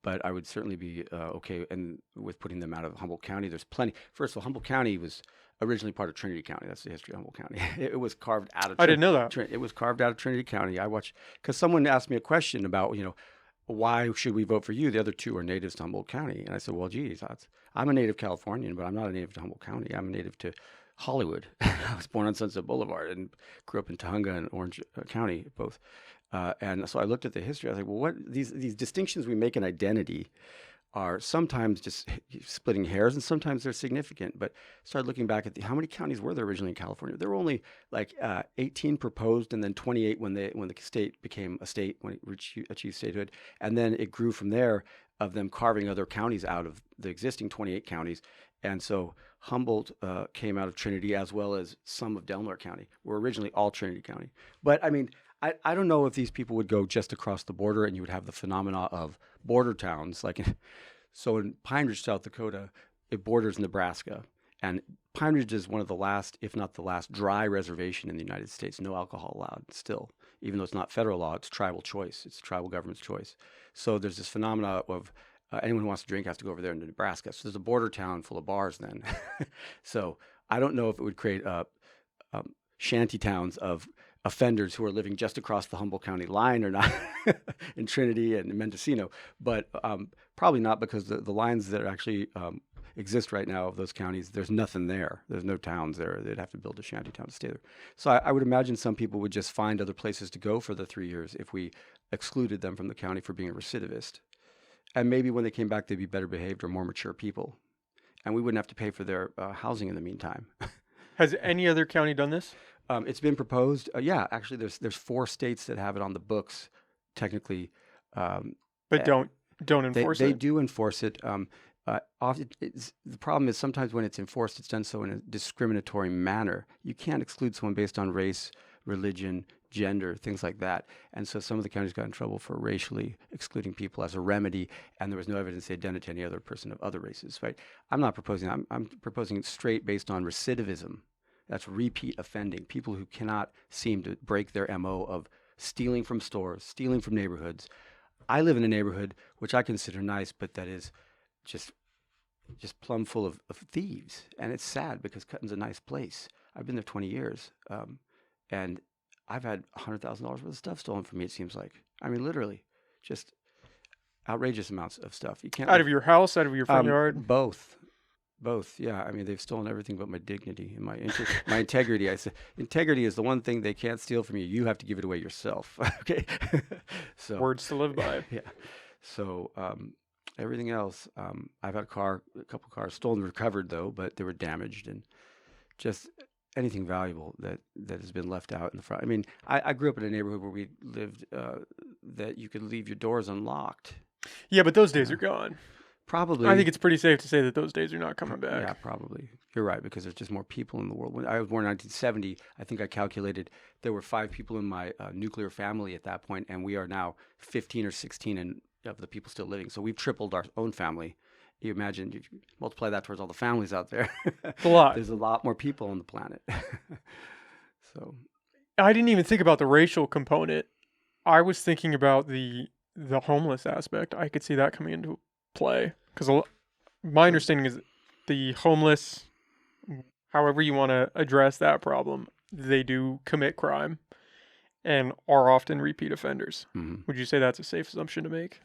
but I would certainly be okay with putting them out of Humboldt County. There's plenty. First of all, Humboldt County was originally part of Trinity County. That's the history of Humboldt County. It was carved out of. I didn't know that. It was carved out of Trinity County. Because someone asked me a question about why should we vote for you? The other two are natives to Humboldt County, and I said, well, geez, I'm a native Californian, but I'm not a native to Humboldt County. I'm a native to Hollywood. I was born on Sunset Boulevard and grew up in Tujunga and Orange County, both. And so I looked at the history. I was like, well, what these distinctions we make in identity are sometimes just splitting hairs, and sometimes they're significant. But started looking back at how many counties were there originally in California? There were only like 18 proposed, and then 28 when the state became a state, when it achieved statehood, and then it grew from there of them carving other counties out of the existing 28 counties. And so Humboldt came out of Trinity, as well as some of Delaware County. Were originally all Trinity County. But I mean, I don't know if these people would go just across the border and you would have the phenomena of border towns. So in Pine Ridge, South Dakota, it borders Nebraska. And Pine Ridge is one of the last, if not the last, dry reservation in the United States. No alcohol allowed still. Even though it's not federal law, it's tribal choice. It's tribal government's choice. So there's this phenomena of anyone who wants to drink has to go over there into Nebraska. So there's a border town full of bars then. So I don't know if it would create shanty towns of offenders who are living just across the Humboldt County line or not in Trinity and Mendocino, but probably not, because the lines that actually exist right now of those counties, there's nothing there. There's no towns there. They'd have to build a shanty town to stay there. So I would imagine some people would just find other places to go for the 3 years if we excluded them from the county for being a recidivist. And maybe when they came back, they'd be better behaved or more mature people. And we wouldn't have to pay for their housing in the meantime. Has any other county done this? It's been proposed. Yeah, actually, there's 4 states that have it on the books, technically. But don't enforce it. They do enforce it. Often the problem is sometimes when it's enforced, it's done so in a discriminatory manner. You can't exclude someone based on race, religion, gender, things like that. And so some of the counties got in trouble for racially excluding people as a remedy, and there was no evidence they'd done it to any other person of other races. Right? I'm not proposing that. I'm proposing it straight based on recidivism. That's repeat offending, people who cannot seem to break their MO of stealing from stores, stealing from neighborhoods. I live in a neighborhood which I consider nice, but that is just plumb full of thieves. And it's sad because Cutton's a nice place. I've been there 20 years. And I've had $100,000 worth of stuff stolen from me. It seems like. I mean, literally, just outrageous amounts of stuff. You can't Out of your house, out of your front yard? Both. Yeah. I mean, they've stolen everything but my dignity and my integrity. I said, integrity is the one thing they can't steal from you. You have to give it away yourself. Okay. So Words to live by. yeah. So everything else, I've had a couple cars stolen, recovered though, but they were damaged, and just anything valuable that has been left out in the front. I mean, I grew up in a neighborhood where we lived that you could leave your doors unlocked. Yeah, but those days are gone. Probably. I think it's pretty safe to say that those days are not coming back. Yeah, probably. You're right, because there's just more people in the world. When I was born in 1970, I think I calculated there were 5 people in my nuclear family at that point, and we are now 15 or 16 of the people still living. So we've tripled our own family. You imagine, you multiply that towards all the families out there. It's a lot. There's a lot more people on the planet. So I didn't even think about the racial component. I was thinking about the homeless aspect. I could see that coming into play, because my understanding is the homeless, however you want to address that problem, they do commit crime and are often repeat offenders. Mm-hmm. Would you say that's a safe assumption to make?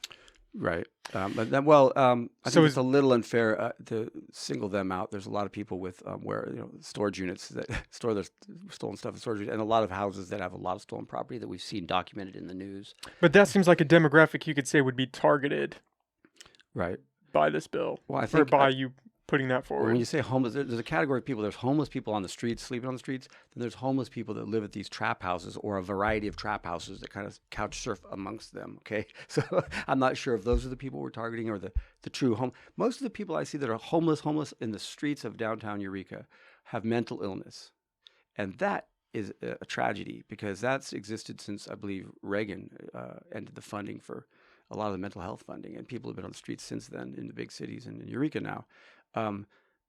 Right. But then, I think it's a little unfair to single them out. There's a lot of people with where storage units that store their stolen stuff in storage units, and a lot of houses that have a lot of stolen property that we've seen documented in the news. But that seems like a demographic you could say would be targeted, right, by this bill, well, I think, or by you putting that forward. When you say homeless, there's a category of people. There's homeless people on the streets, sleeping on the streets. Then there's homeless people that live at these trap houses, or a variety of trap houses that kind of couch surf amongst them. Okay, so I'm not sure if those are the people we're targeting or the true home. Most of the people I see that are homeless in the streets of downtown Eureka have mental illness, and that is a tragedy, because that's existed since, I believe, Reagan ended the funding for a lot of the mental health funding, and people have been on the streets since then in the big cities and in Eureka now.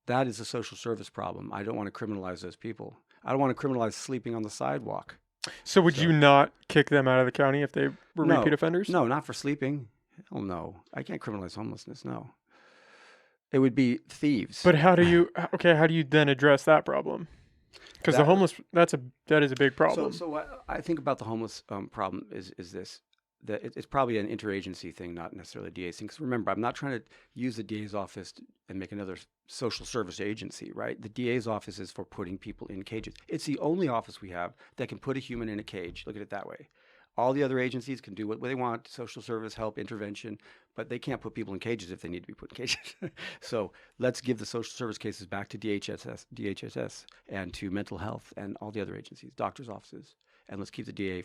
That is a social service problem. I don't want to criminalize those people. I don't want to criminalize sleeping on the sidewalk. So would you not kick them out of the county if they were repeat offenders? No, not for sleeping. Hell no. I can't criminalize homelessness, no. It would be thieves. But how do you then address that problem? Because the homeless, that is a big problem. So what I think about the homeless problem is this. That it's probably an interagency thing, not necessarily a DA's thing. Because remember, I'm not trying to use the DA's office and make another social service agency, right? The DA's office is for putting people in cages. It's the only office we have that can put a human in a cage. Look at it that way. All the other agencies can do what they want, social service, help, intervention, but they can't put people in cages if they need to be put in cages. So let's give the social service cases back to DHSS and to mental health and all the other agencies, doctors' offices. And let's keep the DA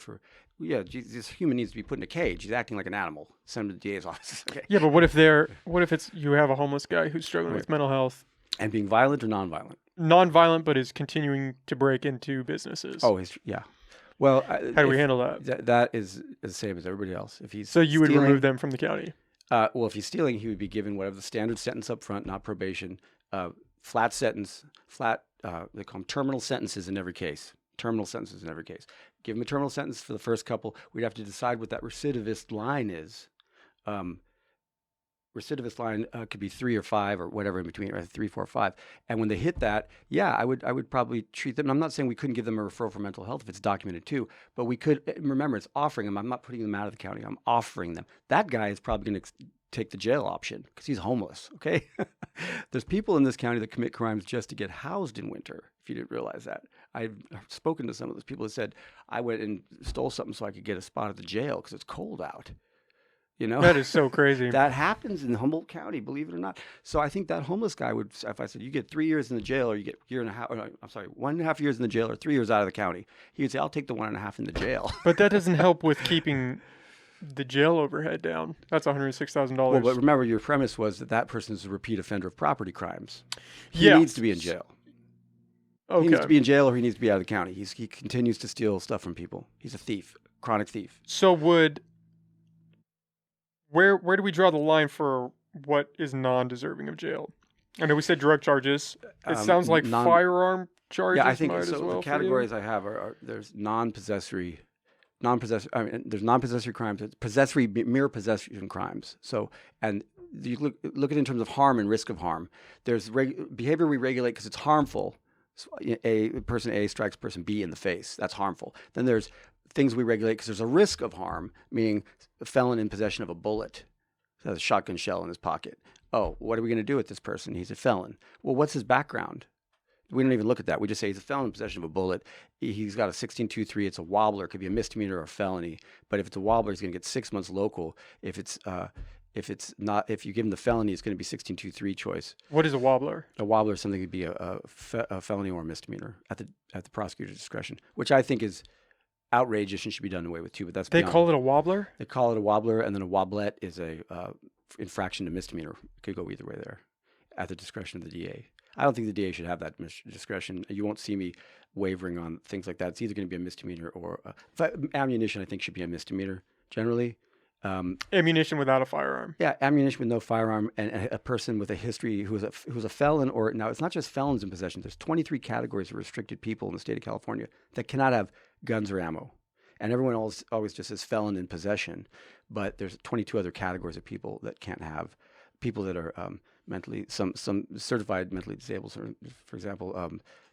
this human needs to be put in a cage. He's acting like an animal. Send him to the DA's office. Okay. Yeah, but what if it's you have a homeless guy who's struggling with mental health and being violent or nonviolent? Nonviolent, but is continuing to break into businesses. Oh, yeah. Well, how do we handle that? That is the same as everybody else. If he's so you would remove them from the county. Well, if he's stealing, he would be given whatever the standard sentence up front, not probation. Flat sentence. They call them terminal sentences in every case. Terminal sentences in every case. Give him a terminal sentence for the first couple. We'd have to decide what that recidivist line is. Recidivist line could be 3 or 5 or whatever in between, or 3, 4, 5. And when they hit that, I would probably treat them. I'm not saying we couldn't give them a referral for mental health if it's documented too, but we could. Remember, it's offering them. I'm not putting them out of the county. I'm offering them. That guy is probably going to take the jail option because he's homeless. Okay, there's people in this county that commit crimes just to get housed in winter. If you didn't realize that, I've spoken to some of those people that said I went and stole something so I could get a spot at the jail because it's cold out. That is so crazy. That happens in Humboldt County, believe it or not. So I think that homeless guy would, if I said you get 3 years in the jail, or you get 1.5 years in the jail, or 3 years out of the county, he would say, I'll take the 1.5 in the jail. But that doesn't help with keeping the jail overhead down. That's $106,000. Well, but remember, your premise was that person is a repeat offender of property crimes. He Yeah. needs to be in jail. Okay. He needs to be in jail, or he needs to be out of the county. He continues to steal stuff from people. He's a thief, chronic thief. So where do we draw the line for what is non-deserving of jail? I know we said drug charges. It sounds like firearm charges. Yeah, I think might so. as well The categories I have are there's non-possessory. There's non-possessory crimes, mere possession crimes. So, and you look at it in terms of harm and risk of harm. There's behavior we regulate because it's harmful. Person A strikes person B in the face. That's harmful. Then there's things we regulate because there's a risk of harm, meaning a felon in possession of a bullet, has a shotgun shell in his pocket. Oh, what are we going to do with this person? He's a felon. Well, what's his background? We don't even look at that. We just say he's a felon in possession of a bullet. He's got a 1623. It's a wobbler. It could be a misdemeanor or a felony. But if it's a wobbler, he's going to get 6 months local. If you give him the felony, it's going to be 1623 choice. What is a wobbler? A wobbler is something that could be a felony or a misdemeanor at the prosecutor's discretion, which I think is outrageous and should be done away with too. But they call it a wobbler. They call it a wobbler, and then a wobblet is a infraction to misdemeanor. It could go either way there, at the discretion of the DA. I don't think the DA should have that discretion. You won't see me wavering on things like that. It's either going to be a misdemeanor or ammunition. I think should be a misdemeanor generally. Ammunition without a firearm. Yeah, ammunition with no firearm, and a person with a history who's a felon, or now it's not just felons in possession. There's 23 categories of restricted people in the state of California that cannot have guns or ammo, and everyone always just says felon in possession, but there's 22 other categories of people that can't have. People that are some certified mentally disabled, for example.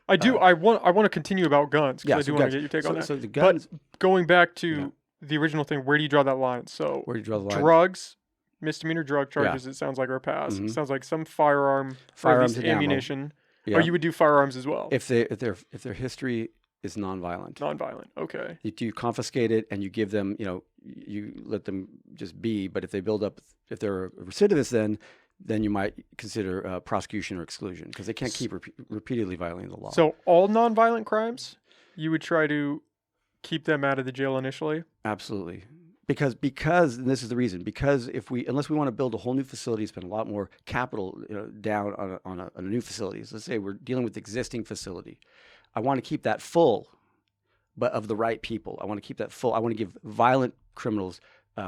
I want to continue about guns because I do want to get your take on that. So the guns, but going back to the original thing, where do you draw that line? So where do you draw the line? Drugs, misdemeanor drug charges. It sounds like are passed. Mm-hmm. It sounds like some firearms or at least ammunition. Or you would do firearms as well if their history is nonviolent. Nonviolent. Okay. You confiscate it and you give them, you let them just be. But if they build up, if they're a recidivist, then you might consider prosecution or exclusion because they can't keep repeatedly violating the law. So all nonviolent crimes, you would try to keep them out of the jail initially? Absolutely. Because and this is the reason, because unless we want to build a whole new facility, spend a lot more capital down on a new facility. So let's say we're dealing with existing facility. I want to keep that full, but of the right people. I want to keep that full. I want to give violent criminals,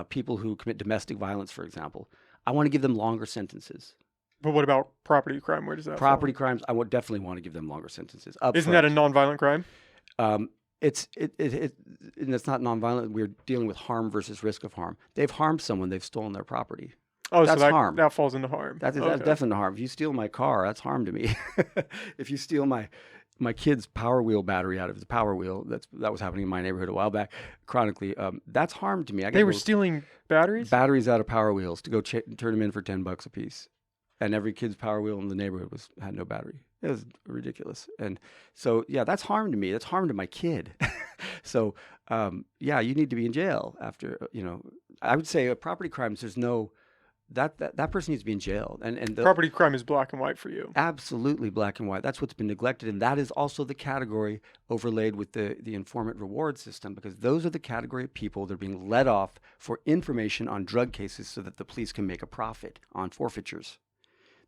people who commit domestic violence, for example, I want to give them longer sentences. But what about property crime? Where does that Property fall? crimes, I would definitely want to give them longer sentences. Isn't that a nonviolent crime? It's not nonviolent. We're dealing with harm versus risk of harm. They've harmed someone. They've stolen their property. Oh, that's so harm. That falls into harm. That's definitely harm. If you steal my car, that's harm to me. If you steal my kid's Power Wheel battery out of the Power Wheel, that was happening in my neighborhood a while back, chronically. That's harm to me. They were stealing batteries? Batteries out of Power Wheels to go turn them in for $10 a piece. And every kid's Power Wheel in the neighborhood had no battery. It was ridiculous. And so, yeah, that's harm to me. That's harm to my kid. So, you need to be in jail after, I would say property crimes, there's no, that person needs to be in jail. And property crime is black and white for you. Absolutely black and white. That's what's been neglected. And that is also the category overlaid with the informant reward system, because those are the category of people that are being let off for information on drug cases so that the police can make a profit on forfeitures.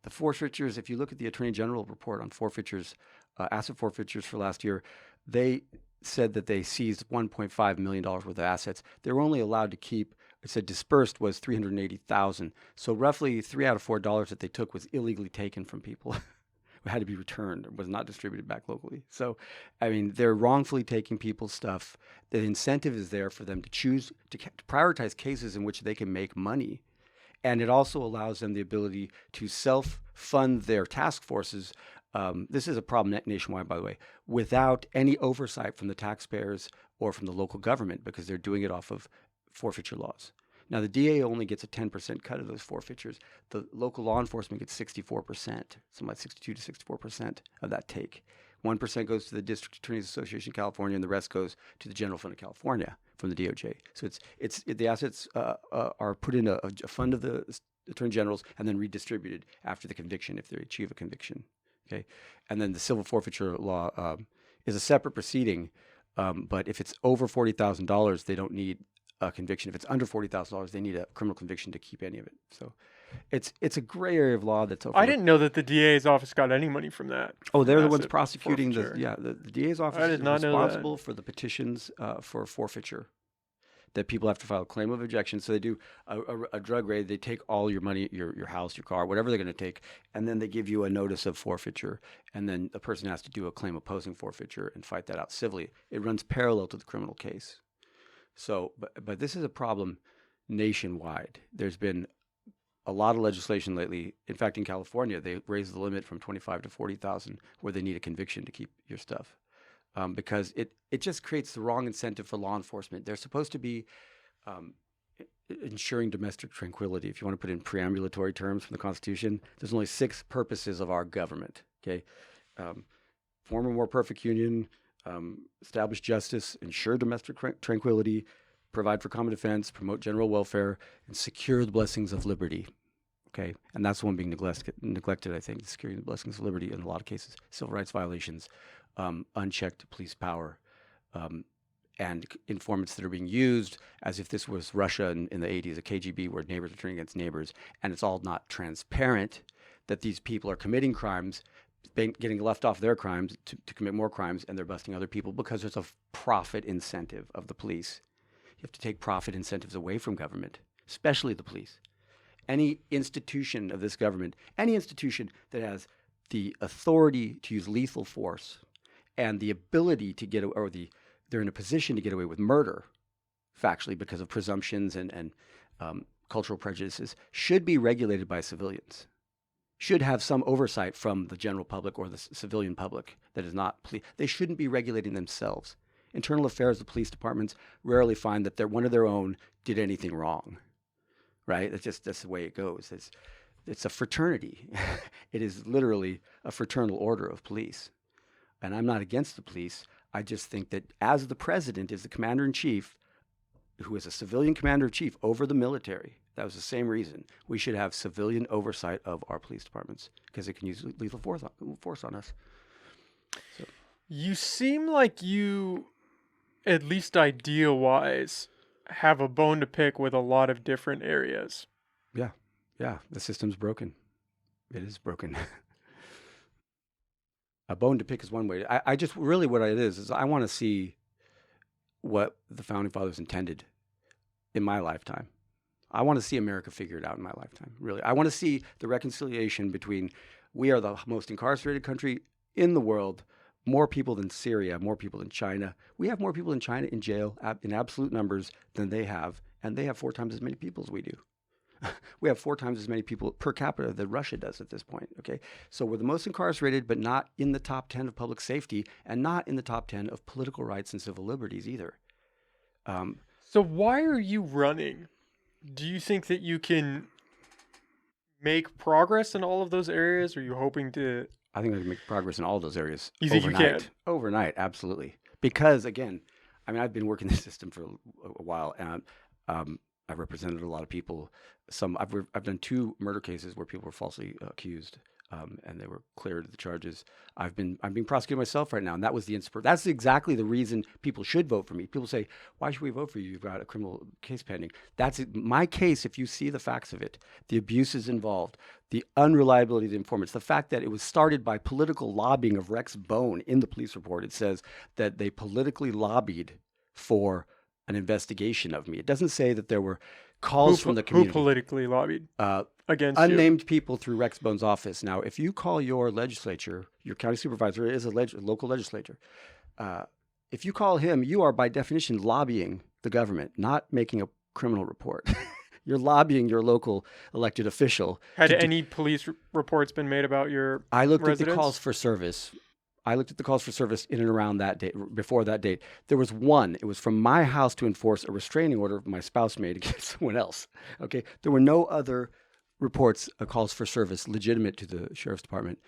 The forfeitures, if you look at the Attorney General report on forfeitures, asset forfeitures for last year, they said that they seized $1.5 million worth of assets. They were only allowed to keep, it said dispersed was $380,000. So roughly $3 out of $4 that they took was illegally taken from people. It had to be returned. It was not distributed back locally. So, I mean, they're wrongfully taking people's stuff. The incentive is there for them to choose to prioritize cases in which they can make money. And it also allows them the ability to self-fund their task forces. This is a problem nationwide, by the way, without any oversight from the taxpayers or from the local government, because they're doing it off of forfeiture laws. Now, the DA only gets a 10% cut of those forfeitures. The local law enforcement gets 64%, something like 62 to 64% of that take. 1% goes to the District Attorneys Association of California, and the rest goes to the General Fund of California from the DOJ. So the assets are put in a fund of the Attorney Generals and then redistributed after the conviction if they achieve a conviction. Okay, and then the civil forfeiture law is a separate proceeding, but if it's over $40,000, they don't need a conviction. If it's under $40,000, they need a criminal conviction to keep any of it. So it's a gray area of law that's over. I didn't know that the DA's office got any money from that. Oh, they're the ones prosecuting forfeiture. the DA's office is responsible for the petitions for forfeiture that people have to file a claim of objection. So they do a drug raid. They take all your money, your house, your car, whatever they're going to take, and then they give you a notice of forfeiture. And then the person has to do a claim opposing forfeiture and fight that out civilly. It runs parallel to the criminal case. So, but this is a problem nationwide. There's been a lot of legislation lately. In fact, in California, they raised the limit from 25 to 40,000, where they need a conviction to keep your stuff, because it just creates the wrong incentive for law enforcement. They're supposed to be um, ensuring domestic tranquility. If you want to put it in preambulatory terms from the Constitution, there's only 6 purposes of our government. Okay, form a more perfect union, establish justice, ensure domestic tranquility, provide for common defense, promote general welfare, and secure the blessings of liberty. Okay, and that's the one being neglected, I think, securing the blessings of liberty in a lot of cases. Civil rights violations, unchecked police power, and informants that are being used as if this was Russia in the 80s, a KGB where neighbors are turning against neighbors, and it's all not transparent that these people are committing crimes, getting left off their crimes to commit more crimes, and they're busting other people because there's a profit incentive of the police. You have to take profit incentives away from government, especially the police. Any institution of this government, any institution that has the authority to use lethal force and the ability to get, or they're in a position to get away with murder, factually, because of presumptions and cultural prejudices, should be regulated by civilians. Should have some oversight from the general public or the civilian public that is not police. They shouldn't be regulating themselves. Internal affairs of police departments rarely find that one of their own did anything wrong, right? That's the way it goes. It's a fraternity. It is literally a fraternal order of police. And I'm not against the police. I just think that as the president is the commander-in-chief, who is a civilian commander-in-chief over the military, that was the same reason. We should have civilian oversight of our police departments because it can use lethal force on us. So. You seem like you, at least idea-wise, have a bone to pick with a lot of different areas. Yeah, the system's broken. It is broken. A bone to pick is one way. I just really what it is I want to see what the Founding Fathers intended in my lifetime. I want to see America figured out in my lifetime, really. I want to see the reconciliation between we are the most incarcerated country in the world, more people than Syria, more people than China. We have more people in China in jail in absolute numbers than they have, and they have 4 times as many people as we do. We have 4 times as many people per capita than Russia does at this point, okay? So we're the most incarcerated, but not in the top 10 of public safety and not in the top 10 of political rights and civil liberties either. So why are you running? Do you think that you can make progress in all of those areas? Or are you hoping to... I think I can make progress in all those areas. You think overnight. you can? Overnight, absolutely. Because, again, I mean, I've been working this system for a while, and I've represented a lot of people. I've done 2 murder cases where people were falsely accused, and they were cleared of the charges. I'm being prosecuted myself right now, and that was the inspiration. That's exactly the reason people should vote for me. People say, "Why should we vote for you? You've got a criminal case pending." That's my case. If you see the facts of it, the abuses involved, the unreliability of the informants, the fact that it was started by political lobbying of Rex Bone in the police report. It says that they politically lobbied for an investigation of me. It doesn't say that there were calls from the community. Who politically lobbied against unnamed you? People through Rex Bone's office. Now, if you call your legislature, your county supervisor is a local legislature. If you call him, you are by definition lobbying the government, not making a criminal report. You're lobbying your local elected official. Had any police reports been made about your I looked residence? at the calls for service. I looked at the calls for service in and around that date, before that date. There was one. It was from my house to enforce a restraining order my spouse made against someone else. Okay. There were no other reports, calls for service legitimate to the sheriff's department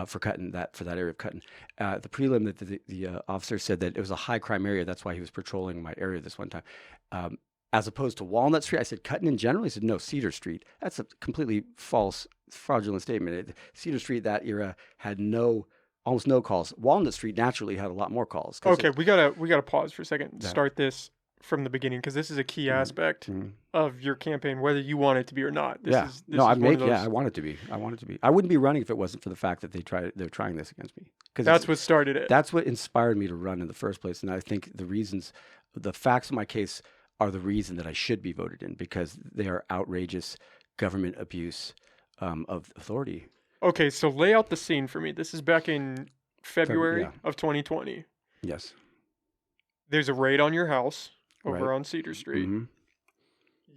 for that area of Cutton. The prelim that the officer said that it was a high crime area. That's why he was patrolling my area this one time. As opposed to Walnut Street, I said Cutton in general. He said no, Cedar Street. That's a completely false, fraudulent statement. Cedar Street that era had almost no calls. Walnut Street naturally had a lot more calls. Okay, we gotta pause for a second. Start this from the beginning because this is a key aspect of your campaign, whether you want it to be or not. I want it to be. I want it to be. I wouldn't be running if it wasn't for the fact that they're trying this against me. That's what started it. That's what inspired me to run in the first place. And I think the facts of my case are the reason that I should be voted in, because they are outrageous government abuse of authority. Okay, so lay out the scene for me. This is back in February of 2020. Yes. There's a raid on your house over on Cedar Street. Mm-hmm.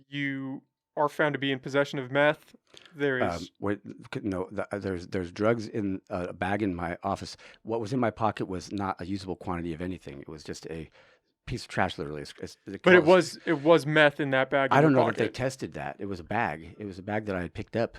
You are found to be in possession of meth. There is there's drugs in a bag in my office. What was in my pocket was not a usable quantity of anything. It was just a piece of trash, literally. but it was meth in that bag. I in don't your know that they pocket. tested that. It was a bag. It was a bag that I had picked up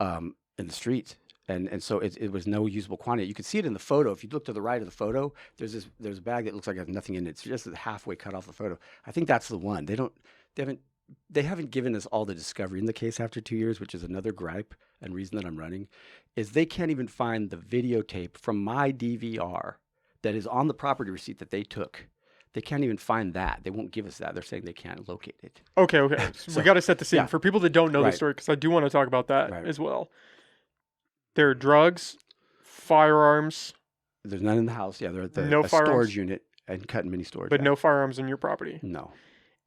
in the street. And so it was no usable quantity. You could see it in the photo. If you look to the right of the photo, there's a bag that looks like it has nothing in it. It's just halfway cut off the photo. I think that's the one. They haven't given us all the discovery in the case after 2 years, which is another gripe and reason that I'm running, is they can't even find the videotape from my DVR that is on the property receipt that they took. They can't even find that. They won't give us that. They're saying they can't locate it. Okay. So we got to set the scene for people that don't know the Right. story, because I do want to talk about that Right. as well. There are drugs, firearms, There's none in the house. Yeah, they're at No a firearms. storage unit and cut and mini storage. but yeah. no firearms on your property. No.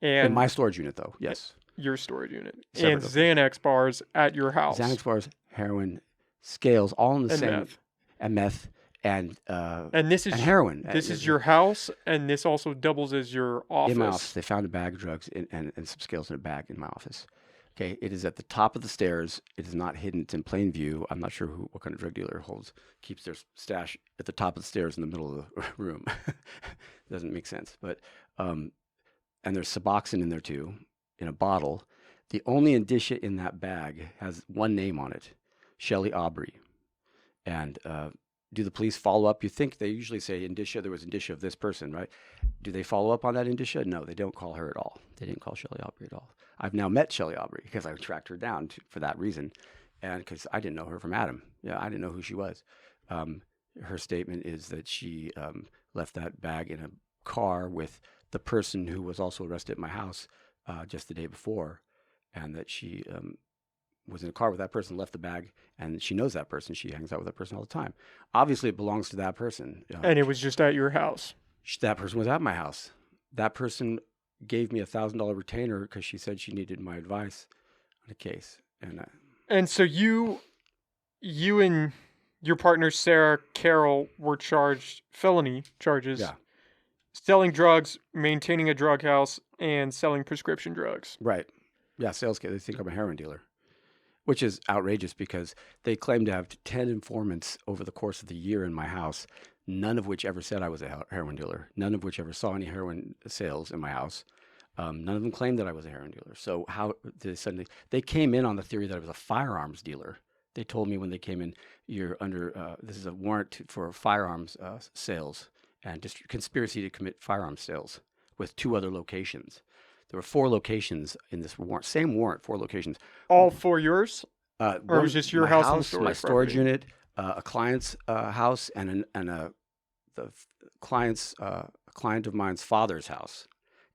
And In my storage unit, though, yes. your storage unit. Separate And location. Xanax bars at your house. Xanax bars, heroin, scales, all in the and same. meth. And meth. And And heroin. This is your house, and this also doubles as your office. In my office. They found a bag of drugs and some scales in a bag in my office. Okay, it is at the top of the stairs. It is not hidden. It's in plain view. I'm not sure what kind of drug dealer keeps their stash at the top of the stairs in the middle of the room. Doesn't make sense. But and there's Suboxone in there too, in a bottle. The only indicia in that bag has one name on it, Shelley Aubrey. And do the police follow up? You think they usually say indicia, there was indicia of this person, right? Do they follow up on that indicia? No, they don't call her at all. They didn't call Shelley Aubrey at all. I've now met Shelley Aubrey because I tracked her down for that reason. And because I didn't know her from Adam. Yeah, I didn't know who she was. Her statement is that she left that bag in a car with the person who was also arrested at my house just the day before, and that she was in a car with that person, left the bag, and she knows that person. She hangs out with that person all the time. Obviously, it belongs to that person. And it was just at your house. That person was at my house. That person gave me $1,000 retainer because she said she needed my advice on a case. And so you and your partner, Sarah Carroll, were charged felony charges. Yeah. Selling drugs, maintaining a drug house, and selling prescription drugs. Right. Yeah, sales kit. They think I'm a heroin dealer, which is outrageous because they claim to have 10 informants over the course of the year in my house, none of which ever said I was a heroin dealer, none of which ever saw any heroin sales in my house. None of them claimed that I was a heroin dealer. So how did they came in on the theory that I was a firearms dealer. They told me when they came in, you're under, this is a warrant for firearms sales and conspiracy to commit firearms sales with 2 other locations. There were 4 locations in this warrant, same warrant, 4 locations. All 4 yours? Or it was just your house and storage my storage property? unit, a client's house, and the client's a client of mine's father's house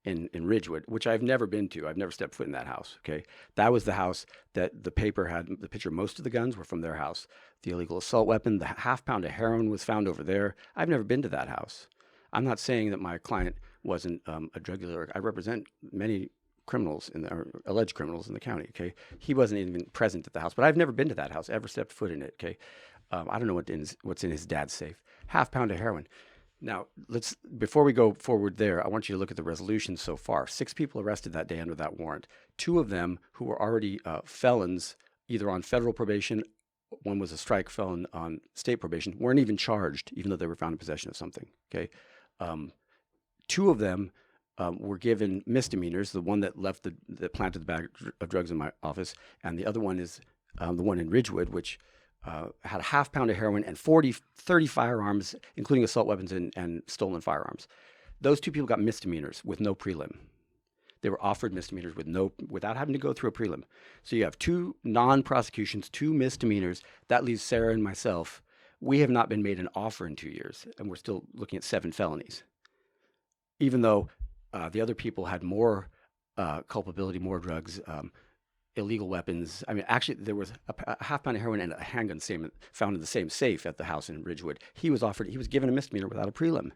in Ridgewood, which I've never been to. I've never stepped foot in that house. Okay, that was the house that the paper had the picture. Most of the guns were from their house. The illegal assault weapon, the half-pound of heroin was found over there. I've never been to that house. I'm not saying that my client wasn't a drug dealer. I represent many criminals or alleged criminals in the county. Okay, he wasn't even present at the house, but I've never been to that house, ever stepped foot in it. Okay, I don't know what's in his dad's safe. Half-pound of heroin. Now, before we go forward there, I want you to look at the resolution so far. 6 people arrested that day under that warrant. 2 of them who were already felons, either on federal probation, one was a strike felon on state probation, weren't even charged, even though they were found in possession of something. Okay, 2 of them were given misdemeanors. The one that that planted the bag of drugs in my office, and the other one is the one in Ridgewood, which had a half-pound of heroin and 30 firearms, including assault weapons and stolen firearms. Those 2 people got misdemeanors with no prelim. They were offered misdemeanors without having to go through a prelim. So you have 2 non-prosecutions, 2 misdemeanors. That leaves Sarah and myself. We have not been made an offer in 2 years, and we're still looking at 7 felonies. Even though the other people had more culpability, more drugs, illegal weapons. I mean, actually, there was a half-pound of heroin and a handgun found in the same safe at the house in Ridgewood. He was given a misdemeanor without a prelim.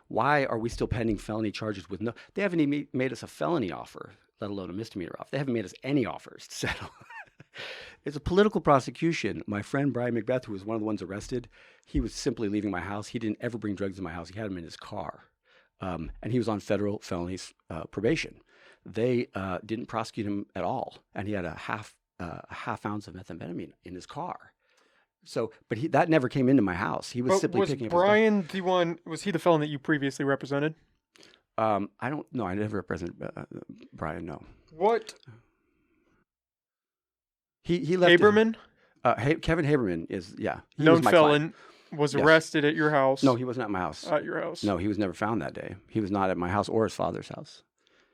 Why are we still pending felony charges with no? They haven't even made us a felony offer, let alone a misdemeanor offer. They haven't made us any offers to settle. It's a political prosecution. My friend Brian Macbeth, who was one of the ones arrested, he was simply leaving my house. He didn't ever bring drugs in my house. He had them in his car. And he was on federal felonies probation. they didn't prosecute him at all, and he had a half ounce of methamphetamine in his car. So, but that never came into my house. He was But simply was picking up Brian the one? Was he the felon that you previously represented? I don't know. I never represented Brian. No. What? He left. Haberman? Kevin Haberman is he known was my felon. client. Was Yes. arrested at your house. No, he was not at my house. At your house. No, he was never found that day. He was not at my house or his father's house.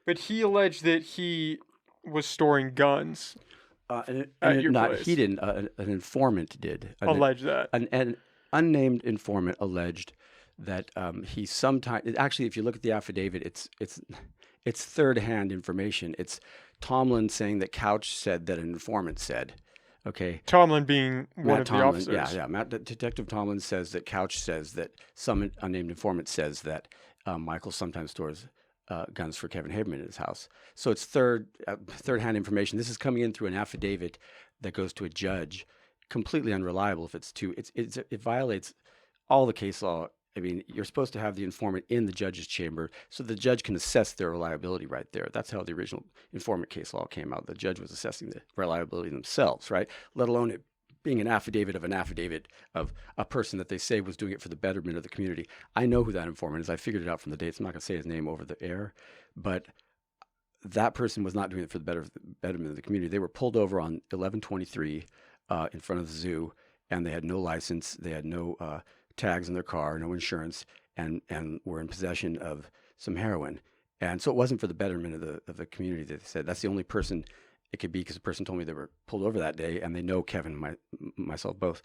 But he alleged that he was storing guns. At your place. He didn't. An informant did. Allege that. An unnamed informant alleged that he sometimes. Actually, if you look at the affidavit, it's third-hand information. It's Tomlin saying that Couch said that an informant said. Okay. Tomlin being one of the officers. Detective Tomlin says that Couch says that some unnamed informant says that Michael sometimes stores guns for Kevin Haberman in his house. So it's third-hand information. This is coming in through an affidavit that goes to a judge, completely unreliable. If it's it violates all the case law. I mean, you're supposed to have the informant in the judge's chamber so the judge can assess their reliability right there. That's how the original informant case law came out. The judge was assessing the reliability themselves, right? Let alone it being an affidavit of a person that they say was doing it for the betterment of the community. I know who that informant is. I figured it out from the dates. I'm not going to say his name over the air, but that person was not doing it for the betterment of the community. They were pulled over on 11/23 in front of the zoo, and they had no license. They had no tags in their car, no insurance, and were in possession of some heroin. And so it wasn't for the betterment of the community. That they said that's the only person it could be, because the person told me they were pulled over that day, and they know Kevin and myself both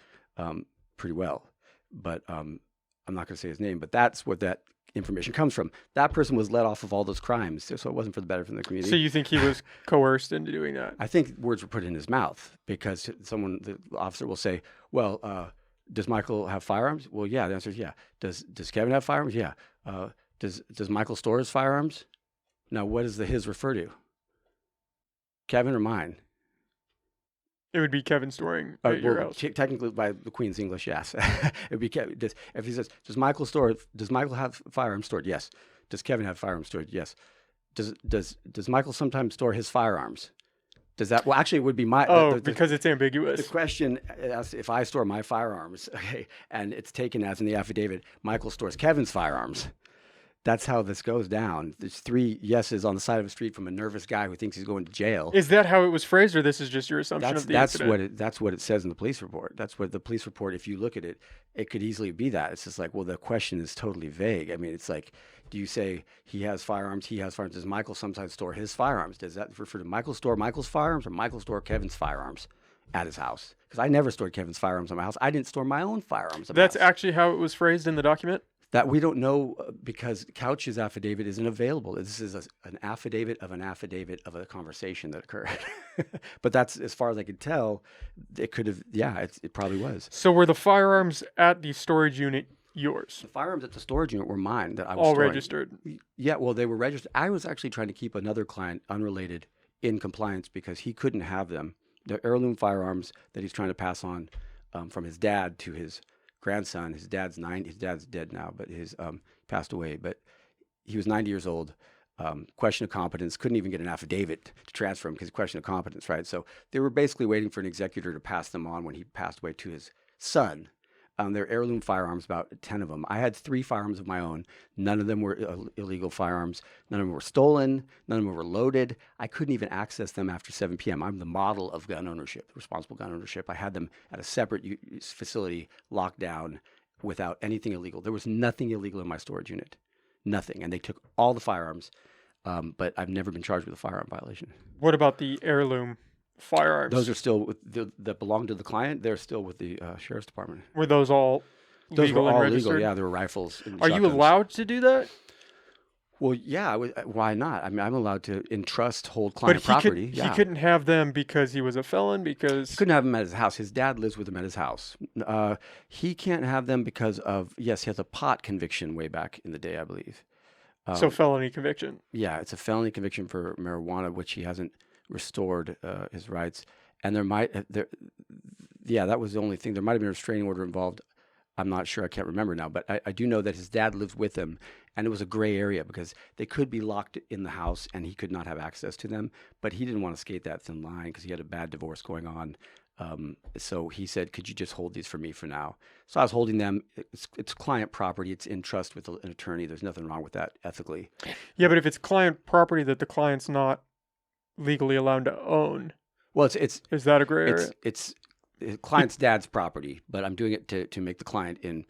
pretty well. But I'm not going to say his name, but that's what that information comes from. That person was let off of all those crimes, so it wasn't for the betterment of the community. So you think he was coerced into doing that? I think words were put in his mouth, because the officer will say, well, does Michael have firearms? Well, yeah. The answer is yeah. Does Kevin have firearms? Yeah. Does Michael store his firearms? Now, what does the his refer to? Kevin or mine? It would be Kevin storing at your house. Technically, by the Queen's English, yes. It would be Kevin. If he says, does Michael have firearms stored? Yes. Does Kevin have firearms stored? Yes. Does Michael sometimes store his firearms? Does that? Well, actually, it would be my. Because it's ambiguous. The question asks if I store my firearms, okay, and it's taken as in the affidavit, Michael stores Kevin's firearms. That's how this goes down. There's 3 yeses on the side of the street from a nervous guy who thinks he's going to jail. Is that how it was phrased, or this is just your assumption of the incident? That's what it says in the police report. That's what the police report. If you look at it, it could easily be that. It's just like, well, the question is totally vague. I mean, it's like, do you say he has firearms? He has firearms. Does Michael sometimes store his firearms? Does that refer to Michael store Michael's firearms, or Michael store Kevin's firearms at his house? Because I never stored Kevin's firearms at my house. I didn't store my own firearms at my house. That's actually how it was phrased in the document? That we don't know, because Couch's affidavit isn't available. This is an affidavit of a conversation that occurred. But that's, as far as I could tell, it could have, it probably was. So were the firearms at the storage unit yours? The firearms at the storage unit were mine that I was all storing. Registered? Yeah, well, they were registered. I was actually trying to keep another client, unrelated, in compliance, because he couldn't have them. The heirloom firearms that he's trying to pass on from his dad to his grandson. His dad's dead now, but his passed away. But he was 90 years old. Question of competence. Couldn't even get an affidavit to transfer him because question of competence, right? So they were basically waiting for an executor to pass them on when he passed away to his son. They're heirloom firearms, about 10 of them. I had 3 firearms of my own. None of them were illegal firearms. None of them were stolen. None of them were loaded. I couldn't even access them after 7 p.m. I'm the model of gun ownership, responsible gun ownership. I had them at a separate facility, locked down, without anything illegal. There was nothing illegal in my storage unit. Nothing. And they took all the firearms, but I've never been charged with a firearm violation. What about the heirloom firearms? Those are still that belong to the client. They're still with the sheriff's department. Were those all those legal were and all registered? legal. Yeah, they were rifles. And Are you shotguns. allowed to do that? Well, yeah. Why not? I mean, I'm allowed to hold client property. He couldn't have them because he was a felon. Because he couldn't have them at his house. His dad lives with him at his house. He can't have them because of he has a pot conviction way back in the day, I believe. So felony conviction. Yeah, it's a felony conviction for marijuana, which he hasn't restored his rights. And that was the only thing. There might have been a restraining order involved. I'm not sure. I can't remember now, but I do know that his dad lives with him, and it was a gray area because they could be locked in the house and he could not have access to them. But he didn't want to skate that thin line because he had a bad divorce going on. So he said, "Could you just hold these for me for now?" So I was holding them. It's client property. It's in trust with an attorney. There's nothing wrong with that ethically. Yeah, but if it's client property that the client's not legally allowed to own, Well, it's is that a gray area? it's the client's dad's property, but I'm doing it to make the client in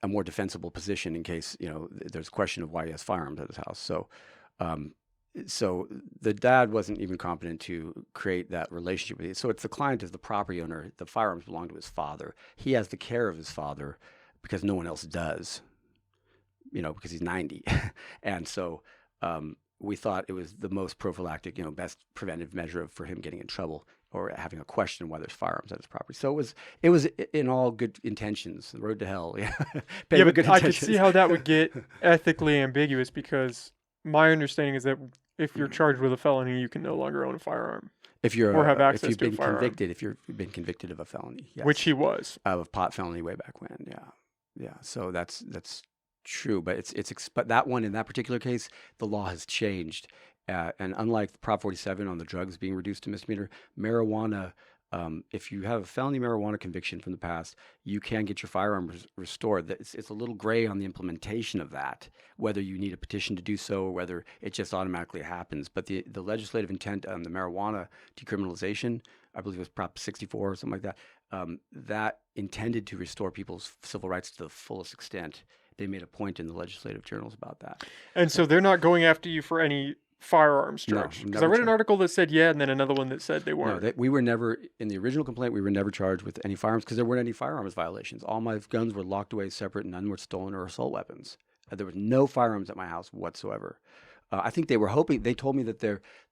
a more defensible position in case, there's a question of why he has firearms at his house. So the dad wasn't even competent to create that relationship with you. So it's the client is the property owner. The firearms belong to his father. He has the care of his father because no one else does, because he's 90. And so we thought it was the most prophylactic, best preventive measure for him getting in trouble or having a question why there's firearms at his property. So it was in all good intentions. The road to hell. Yeah, yeah, but I could see how that would get ethically ambiguous because my understanding is that if you're charged with a felony, you can no longer own a firearm. If you're or have access if you've to a been firearm. convicted, if you've been convicted of a felony, yes. Which he was. Of pot felony way back when, yeah. So that's true, but but that one in that particular case, the law has changed, and unlike Prop 47 on the drugs being reduced to misdemeanor, marijuana. If you have a felony marijuana conviction from the past, you can get your firearm restored. It's a little gray on the implementation of that, whether you need a petition to do so or whether it just automatically happens. But the legislative intent on the marijuana decriminalization, I believe it was Prop 64 or something like that, that intended to restore people's civil rights to the fullest extent. They made a point in the legislative journals about that. And so they're not going after you for any firearms charge? No, because I read an article that said yeah, and then another one that said they weren't. No, we were never, in the original complaint, we were never charged with any firearms because there weren't any firearms violations. All my guns were locked away separate and none were stolen or assault weapons. There was no firearms at my house whatsoever. I think they were hoping, they told me that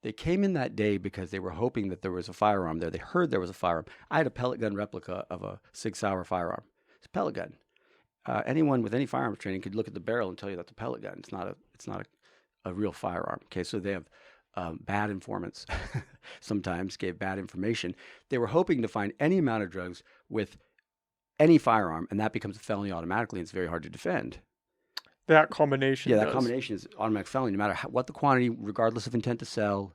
they came in that day because they were hoping that there was a firearm there. They heard there was a firearm. I had a pellet gun replica of a Sig Sauer firearm. It's a pellet gun. Anyone with any firearms training could look at the barrel and tell you that's a pellet gun. It's not a real firearm. Okay, so they have bad informants sometimes gave bad information. They were hoping to find any amount of drugs with any firearm, and that becomes a felony automatically, and it's very hard to defend. That combination. Yeah, that combination is automatic felony, no matter what the quantity, regardless of intent to sell.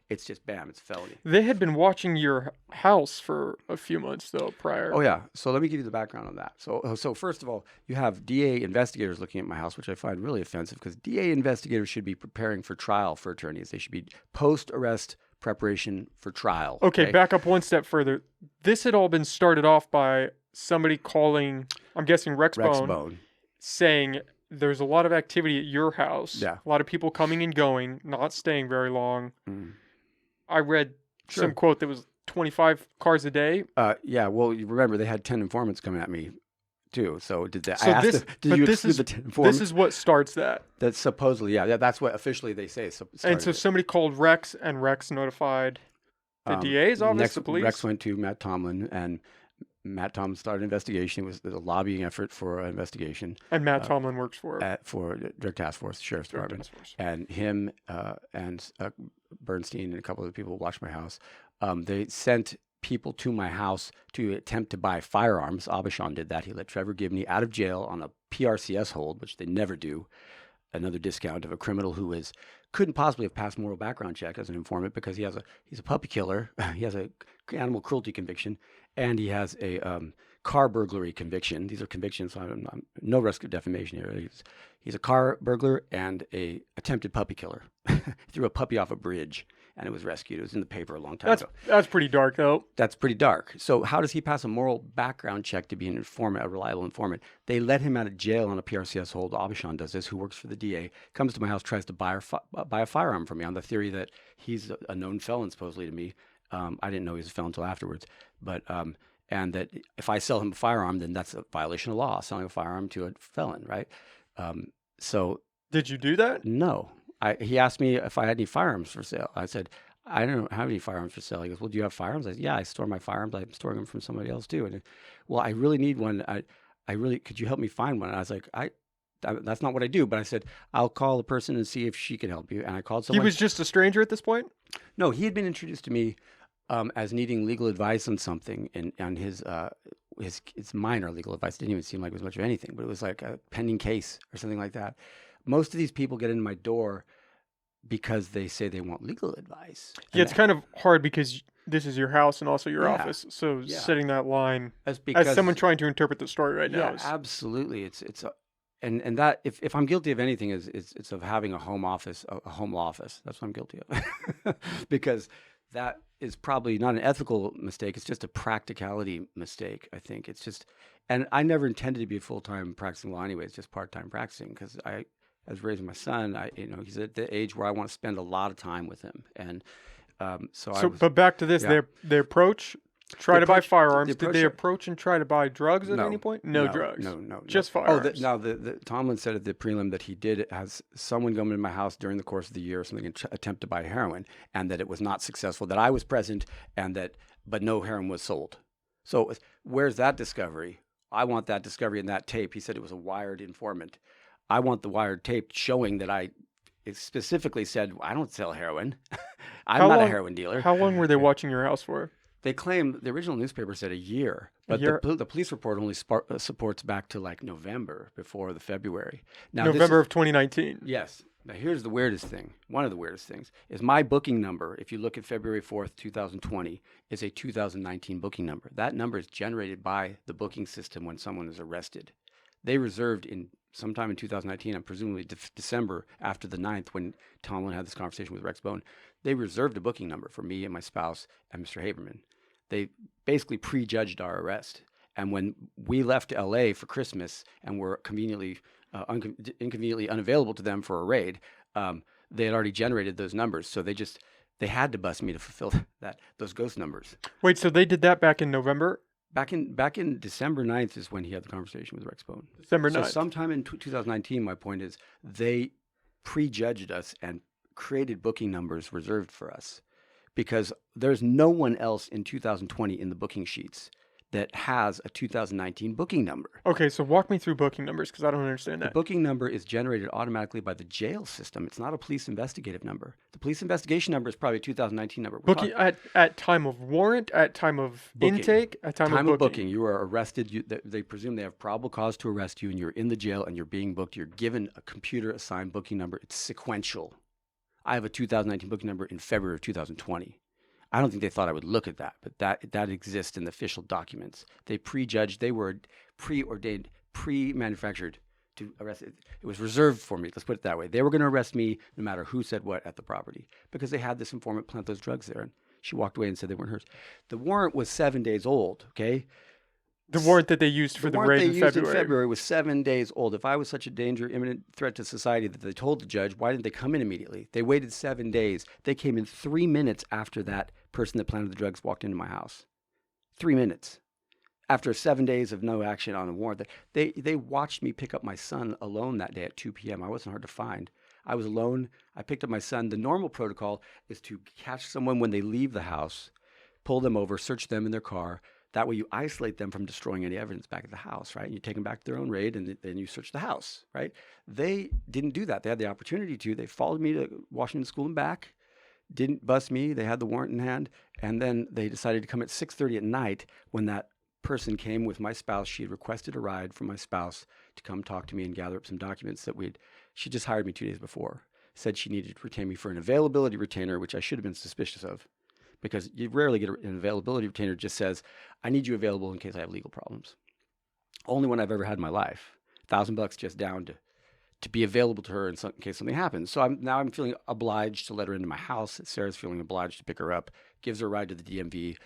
It's just bam, it's a felony. They had been watching your house for a few months though prior. Oh yeah. So let me give you the background on that. So first of all, you have DA investigators looking at my house, which I find really offensive because DA investigators should be preparing for trial for attorneys. They should be post-arrest preparation for trial. Okay, back up one step further. This had all been started off by somebody calling, I'm guessing Rex Bone, saying there's a lot of activity at your house. Yeah. A lot of people coming and going, not staying very long. Mm. I read some quote that was 25 cars a day. Yeah. Well, you remember they had 10 informants coming at me, too. So did that? So this is what starts that. That's supposedly, yeah. That's what officially they say. And so somebody called Rex, and Rex notified the DA's office, the police. Rex went to Matt Tomlin, and Matt Tomlin started an investigation. It was a lobbying effort for an investigation. And Matt Tomlin works for Drug Task Force, Sheriff's Department. And him and Bernstein and a couple of people who watched my house, they sent people to my house to attempt to buy firearms. Abishan did that. He let Trevor Gibney out of jail on a PRCS hold, which they never do. Another discount of a criminal who couldn't possibly have passed moral background check as an informant because he's a puppy killer. He has a animal cruelty conviction, and he has a car burglary conviction. These are convictions. So I'm no risk of defamation here. He's a car burglar and a attempted puppy killer. He threw a puppy off a bridge, and it was rescued. It was in the paper a long time ago. That's pretty dark, though. That's pretty dark. So how does he pass a moral background check to be an informant, a reliable informant? They let him out of jail on a PRCS hold. Abishan does this, who works for the DA, comes to my house, tries to buy a firearm from me on the theory that he's a known felon, supposedly to me. I didn't know he was a felon until afterwards. But and that if I sell him a firearm, then that's a violation of law, selling a firearm to a felon, right? So did you do that? No. He asked me if I had any firearms for sale. I said, I don't have any firearms for sale. He goes, well, do you have firearms? I said, yeah, I store my firearms. I'm storing them from somebody else too. And well, I really need one. Could you help me find one? And I was like, that's not what I do. But I said, I'll call the person and see if she can help you. And I called someone. He was just a stranger at this point? No, he had been introduced to me as needing legal advice on something, and his it's minor legal advice. It didn't even seem like it was much of anything, but it was like a pending case or something like that. Most of these people get into my door because they say they want legal advice. Yeah, it's kind of hard because this is your house and also your Yeah, office. So yeah. setting that line As as someone trying to interpret the story right now yeah, is absolutely. And that if I'm guilty of anything is it's of having a home office, a home law office. That's what I'm guilty of. Because that is probably not an ethical mistake. It's just a practicality mistake. I think it's just, and I never intended to be a full-time practicing law anyway. It's just part-time practicing because I was raising my son. He's at the age where I want to spend a lot of time with him. And but back to this, yeah. their approach, try to buy firearms. Did they approach- approach and try to buy drugs at No, any point? No drugs. No. Just Oh, firearms. now the Tomlin said at the prelim that he did has someone come into my house during the course of the year or something and attempt to buy heroin, and that it was not successful. That I was present, but no heroin was sold. So where's that discovery? I want that discovery in that tape. He said it was a wired informant. I want the wired tape showing that I specifically said I don't sell heroin. I'm not a heroin dealer. How long were they watching your house for? They claim the original newspaper said a year, but the police report only supports back to like November before the February. Now, November of 2019. Yes. Now, here's the weirdest thing. One of the weirdest things is my booking number. If you look at February 4th, 2020, is a 2019 booking number. That number is generated by the booking system when someone is arrested. They reserved sometime in 2019, and presumably December after the 9th, when Tomlin had this conversation with Rex Bone, they reserved a booking number for me and my spouse and Mr. Haberman. They basically prejudged our arrest. And when we left LA for Christmas and were conveniently, inconveniently unavailable to them for a raid, they had already generated those numbers. So they had to bust me to fulfill those ghost numbers. Wait, so they did that back in November? Back in December 9th is when he had the conversation with Rex Bone. December 9th. So sometime in 2019, my point is, they prejudged us and created booking numbers reserved for us, because there's no one else in 2020 in the booking sheets that has a 2019 booking number. Okay, so walk me through booking numbers, because I don't understand that. The booking number is generated automatically by the jail system. It's not a police investigative number. The police investigation number is probably a 2019 number. Booking at time of warrant, at time of intake, at time of booking. You are arrested. They presume they have probable cause to arrest you, and you're in the jail and you're being booked. You're given a computer-assigned booking number. It's sequential. I have a 2019 booking number in February of 2020. I don't think they thought I would look at that, but that exists in the official documents. They prejudged. They were preordained, pre-manufactured to arrest. It was reserved for me. Let's put it that way. They were going to arrest me no matter who said what at the property, because they had this informant plant those drugs there. And she walked away and said they weren't hers. The warrant was 7 days old. Okay. The warrant that they used for the raid in February was 7 days old. If I was such a danger, imminent threat to society that they told the judge, why didn't they come in immediately? They waited 7 days. They came in 3 minutes after that person that planted the drugs walked into my house. 3 minutes. After 7 days of no action on a warrant. They watched me pick up my son alone that day at 2 p.m. I wasn't hard to find. I was alone. I picked up my son. The normal protocol is to catch someone when they leave the house, pull them over, search them in their car. That way you isolate them from destroying any evidence back at the house, right? And you take them back to their own raid, and then you search the house, right? They didn't do that. They had the opportunity to. They followed me to Washington School and back, didn't bust me. They had the warrant in hand, and then they decided to come at 6:30 at night when that person came with my spouse. She had requested a ride from my spouse to come talk to me and gather up some documents that she just hired me 2 days before. Said she needed to retain me for an availability retainer, which I should have been suspicious of, because you rarely get an availability retainer that just says, I need you available in case I have legal problems. Only one I've ever had in my life. $1,000 just down to be available to her in case something happens. So I'm feeling obliged to let her into my house. Sarah's feeling obliged to pick her up, gives her a ride to the DMV.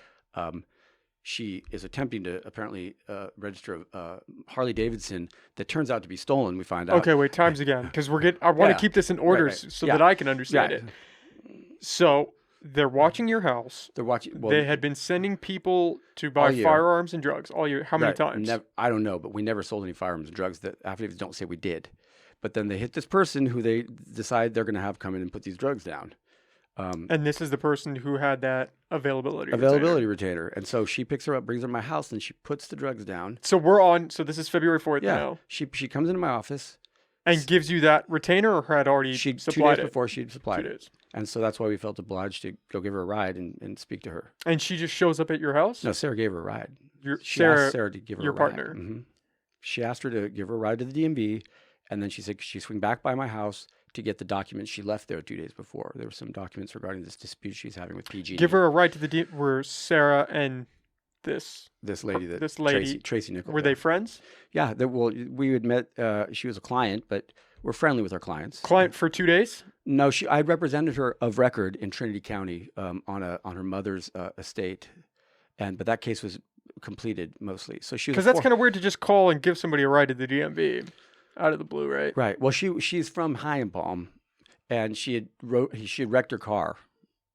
She is attempting to apparently register a Harley Davidson that turns out to be stolen, we find out. Okay, wait, times again, because I want to keep this in order so that I can understand it. So they're watching your house. They're watching. Well, they had been sending people to buy firearms and drugs all year. How many times? I don't know, but we never sold any firearms and drugs. That affidavits don't say we did. But then they hit this person who they decide they're going to have come in and put these drugs down. And this is the person who had that availability retainer. And so she picks her up, brings her to my house, and she puts the drugs down. So so this is February 4th now. She comes into my office. And gives you that retainer, or had already supplied 2 days before she supplied it. And so that's why we felt obliged to go give her a ride and speak to her. And she just shows up at your house? No, Sarah gave her a ride. She asked Sarah, Sarah to give her your a ride. partner. She asked her to give her a ride to the DMV, and then she said she'd swing back by my house to get the documents she left there 2 days before. There were some documents regarding this dispute she's having with PG. Give her a ride to the where Sarah and this lady, Tracy Nichols. Were they friends? Yeah. Well, we had met. She was a client, but we're friendly with our clients. Client for 2 days? No, I represented her of record in Trinity County on her mother's estate, but that case was completed mostly. So she was, because that's kind of weird to just call and give somebody a ride to the DMV out of the blue, right? Right. Well, she's from High and Palm, and she had wrecked her car.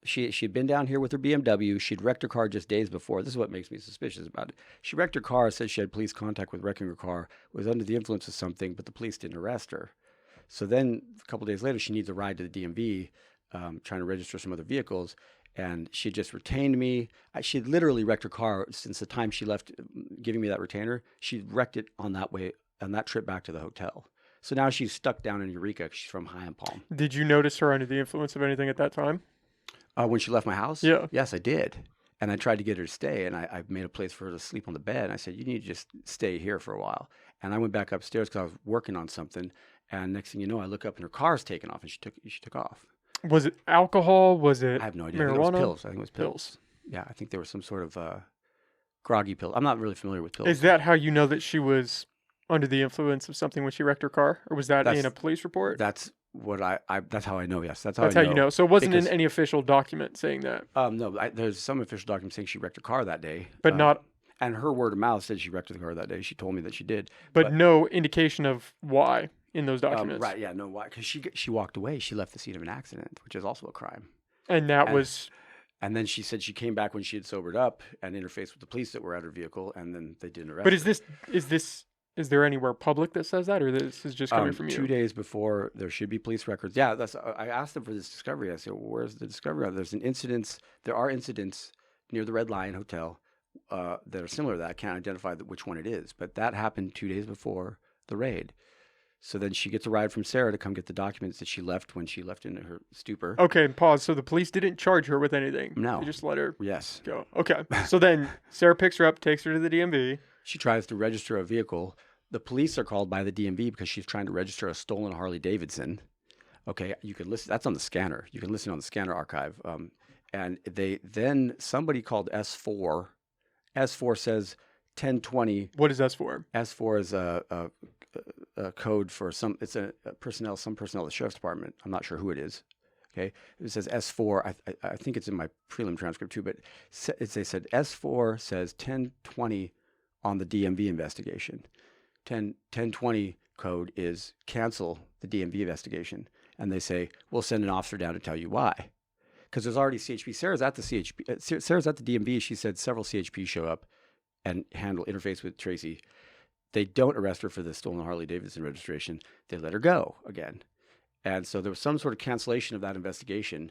She'd been down here with her BMW. She'd wrecked her car just days before. This is what makes me suspicious about it. She wrecked her car, said she had police contact with wrecking her car, was under the influence of something, but the police didn't arrest her. So then a couple days later, she needs a ride to the DMV, trying to register some other vehicles. And she just retained me. She'd literally wrecked her car since the time she left giving me that retainer. She wrecked it on that trip back to the hotel. So now she's stuck down in Eureka. She's from High and Palm. Did you notice her under the influence of anything at that time? When she left my house? Yeah. Yes, I did. And I tried to get her to stay, and I made a place for her to sleep on the bed. And I said, you need to just stay here for a while. And I went back upstairs because I was working on something. And next thing you know, I look up and her car's taken off, and she took off. Was it alcohol? Was it I have no idea. marijuana? I think it was pills. I think it was pills. Yeah, I think there was some sort of groggy pill. I'm not really familiar with pills. Is that how you know that she was under the influence of something when she wrecked her car? Or was that in a police report? That's what that's how I know, yes. That's how you know. So it wasn't in any official document saying that? No, there's some official document saying she wrecked her car that day. But not... And her word of mouth said she wrecked the car that day. She told me that she did. But no indication of why in those documents. Right, yeah, no, why? Because she walked away. She left the scene of an accident, which is also a crime. And that was... And then she said she came back when she had sobered up and interfaced with the police that were at her vehicle, and then they didn't arrest her. But is there anywhere public that says that, or this is just coming from you? 2 days before, there should be police records. Yeah, I asked them for this discovery. I said, well, where's the discovery? There are incidents near the Red Lion Hotel that are similar to that. I can't identify which one it is, but that happened 2 days before the raid. So then she gets a ride from Sarah to come get the documents that she left when she left in her stupor. Okay, pause. So the police didn't charge her with anything? No. They just let her go. Okay. So then Sarah picks her up, takes her to the DMV. She tries to register a vehicle. The police are called by the DMV because she's trying to register a stolen Harley Davidson. Okay, you can listen. That's on the scanner. You can listen on the scanner archive. And somebody called S4. S4 says 1020. What is S4? S4 is a code for some personnel of the sheriff's department. I'm not sure who it is. Okay, it says S4. I think it's in my prelim transcript too, but they said S4 says 1020 on the DMV investigation. 1020 code is cancel the DMV investigation, and they say we'll send an officer down to tell you why, because there's already CHP. Sarah's at the DMV. She said several CHP show up and interface with Tracy. They don't arrest her for the stolen Harley Davidson registration. They let her go again. And so there was some sort of cancellation of that investigation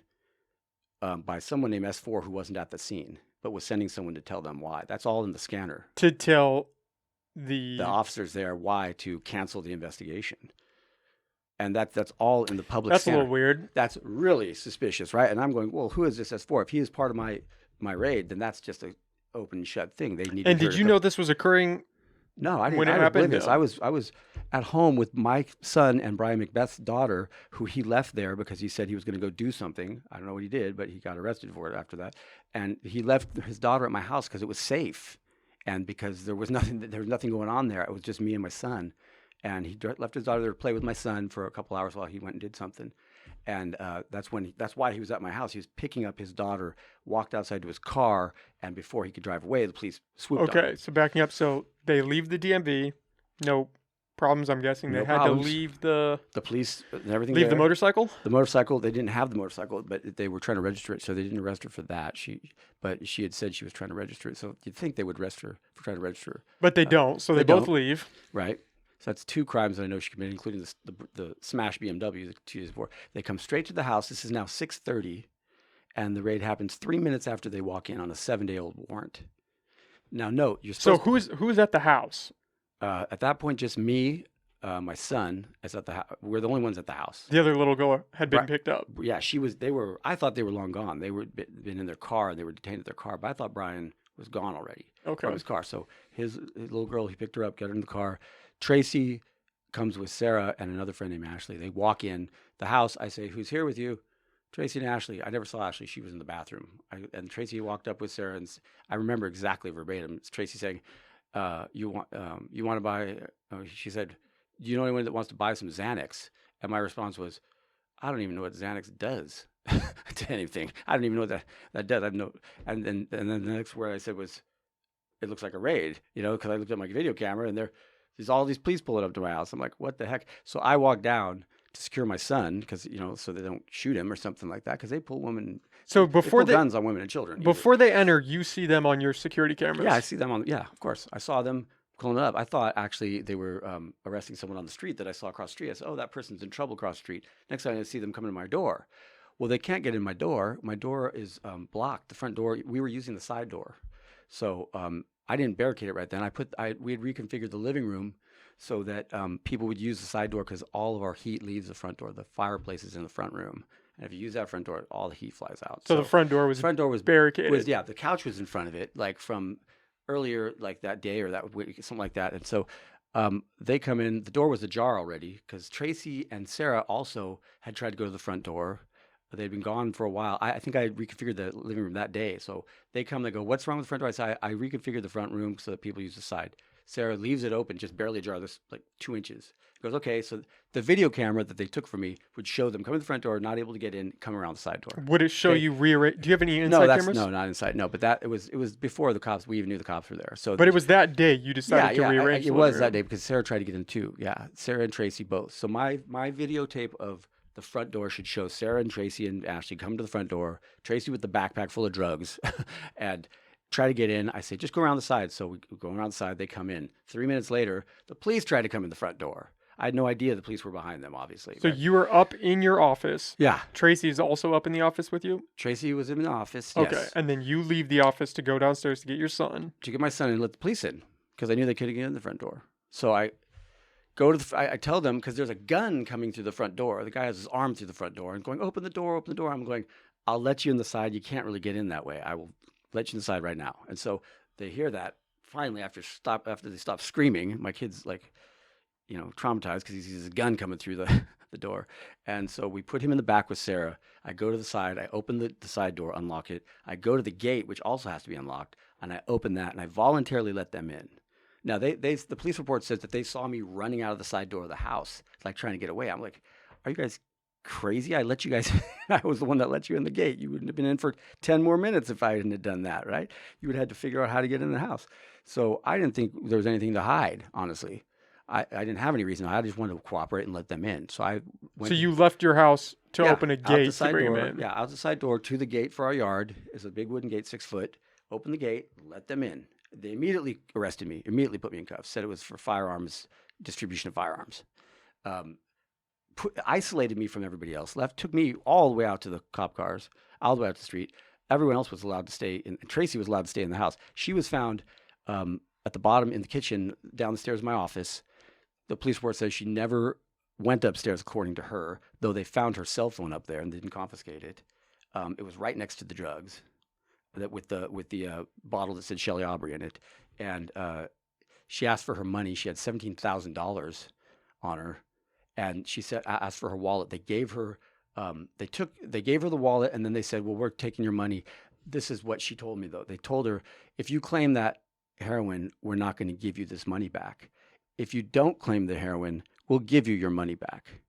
by someone named S4 who wasn't at the scene, but was sending someone to tell them why. That's all in the scanner. To tell the officers there why to cancel the investigation. And that's all in the public scanner. That's a little weird. That's really suspicious, right? And I'm going, well, who is this S4? If he is part of my raid, then that's just an open and shut thing. They need. And did you know this was occurring? No, I didn't. When it happened, happened, I was at home with my son and Brian Macbeth's daughter, who he left there because he said he was going to go do something. I don't know what he did, but he got arrested for it after that. And he left his daughter at my house because it was safe, and because there was nothing going on there. It was just me and my son, and he left his daughter there to play with my son for a couple hours while he went and did something. And that's why he was at my house. He was picking up his daughter, walked outside to his car, and before he could drive away, the police swooped on him. Okay, so backing up, so they leave the DMV, no problems. I'm guessing they had to leave the police and everything. Leave the motorcycle. The motorcycle. They didn't have the motorcycle, but they were trying to register it, so they didn't arrest her for that. But she had said she was trying to register it, so you'd think they would arrest her for trying to register. But they don't. So they both leave. Right. So that's two crimes that I know she committed, including the smash BMW the 2 days before. They come straight to the house. This is now 6:30, and the raid happens 3 minutes after they walk in on a 7-day-old warrant. Now, note, you're supposed who's at the house? At that point, just me, my son is at the house. We're the only ones at the house. The other little girl had been picked up. Yeah, she was. I thought they were long gone. They were been in their car and they were detained at their car. But I thought Brian was gone already Okay. from his car. So his little girl, he picked her up, got her in the car. Tracy comes with Sarah and another friend named Ashley. They walk in the house. I say, "Who's here with you?" Tracy and Ashley. I never saw Ashley. She was in the bathroom. And Tracy walked up with Sarah, and I remember exactly verbatim. It's Tracy saying, you want to buy?" She said, "Do you know anyone that wants to buy some Xanax?" And my response was, "I don't even know what Xanax does to anything. I don't even know what that does. I have no." And then the next word I said was, "It looks like a raid," because I looked at my video camera and there's all these police pulling up to my house. I'm like, "What the heck?" So I walked down to secure my son because so they don't shoot him or something like that, because they pull women. So They before pull they guns on women and children. before they enter, you see them on your security cameras. Yeah, I see them on. Yeah, of course, I saw them pulling up. I thought actually they were arresting someone on the street that I saw across the street. I said, "Oh, that person's in trouble across the street." Next time I see them coming to my door. Well, they can't get in my door. My door is blocked. The front door. We were using the side door, so I didn't barricade it right then. We had reconfigured the living room so that people would use the side door, because all of our heat leaves the front door. The fireplace is in the front room, and if you use that front door, all the heat flies out. So the front door was barricaded. The couch was in front of it, like from earlier, like that day or that week, something like that. And so they come in. The door was ajar already because Tracy and Sarah also had tried to go to the front door. They'd been gone for a while. I think I reconfigured the living room that day. So they come, they go, "What's wrong with the front door?" I say, I reconfigured the front room so that people use the side. Sarah leaves it open, just barely ajar, this like 2 inches. Goes, "Okay." So the video camera that they took from me would show them coming to the front door, not able to get in, come around the side door. Would it show Okay. you rearrange? Do you have any inside cameras? No, not inside. No, but it was before the cops. We even knew the cops were there. So, But it was that day you decided to rearrange. It was that day because Sarah tried to get in too. Yeah, Sarah and Tracy both. So my videotape of the front door should show Sarah and Tracy and Ashley come to the front door. Tracy with the backpack full of drugs, and try to get in. I say, "Just go around the side." So we go around the side. They come in. 3 minutes later, the police try to come in the front door. I had no idea the police were behind them, obviously. So you were up in your office. Yeah. Tracy's also up in the office with you? Tracy was in the office, Okay. yes. And then you leave the office to go downstairs to get your son. To get my son and let the police in, because I knew they couldn't get in the front door. So I tell them, because there's a gun coming through the front door. The guy has his arm through the front door and going, "Open the door, open the door." I'm going, "I'll let you in the side. You can't really get in that way. I will let you in the side right now." And so they hear that. Finally, after they stop screaming, my kid's like, traumatized because he sees a gun coming through the door. And so we put him in the back with Sarah. I go to the side. I open the side door, unlock it. I go to the gate, which also has to be unlocked, and I open that, and I voluntarily let them in. Now, the police report says that they saw me running out of the side door of the house, like trying to get away. I'm like, "Are you guys crazy? I let you guys, I was the one that let you in the gate. You wouldn't have been in for 10 more minutes if I hadn't have done that, right? You would have had to figure out how to get in the house." So I didn't think there was anything to hide, honestly. I didn't have any reason. I just wanted to cooperate and let them in. So I went. So you left your house to open a gate to bring him in? Yeah, out the side door to the gate for our yard. It's a big wooden gate, 6 foot. Open the gate, let them in. They immediately arrested me, immediately put me in cuffs, said it was for firearms, distribution of firearms. Isolated me from everybody else, took me all the way out to the cop cars, all the way out to the street. Everyone else was allowed to stay, and Tracy was allowed to stay in the house. She was found at the bottom in the kitchen, down the stairs of my office. The police report says she never went upstairs, according to her, though they found her cell phone up there and didn't confiscate it. It was right next to the drugs, with the bottle that said Shelly Aubrey in it. And she asked for her money. She had $17,000 on her, and she asked for her wallet. They gave her they gave her the wallet, and then they said, "Well, we're taking your money." This is what she told me, though. They told her, "If you claim that heroin, we're not going to give you this money back. If you don't claim the heroin, we'll give you your money back."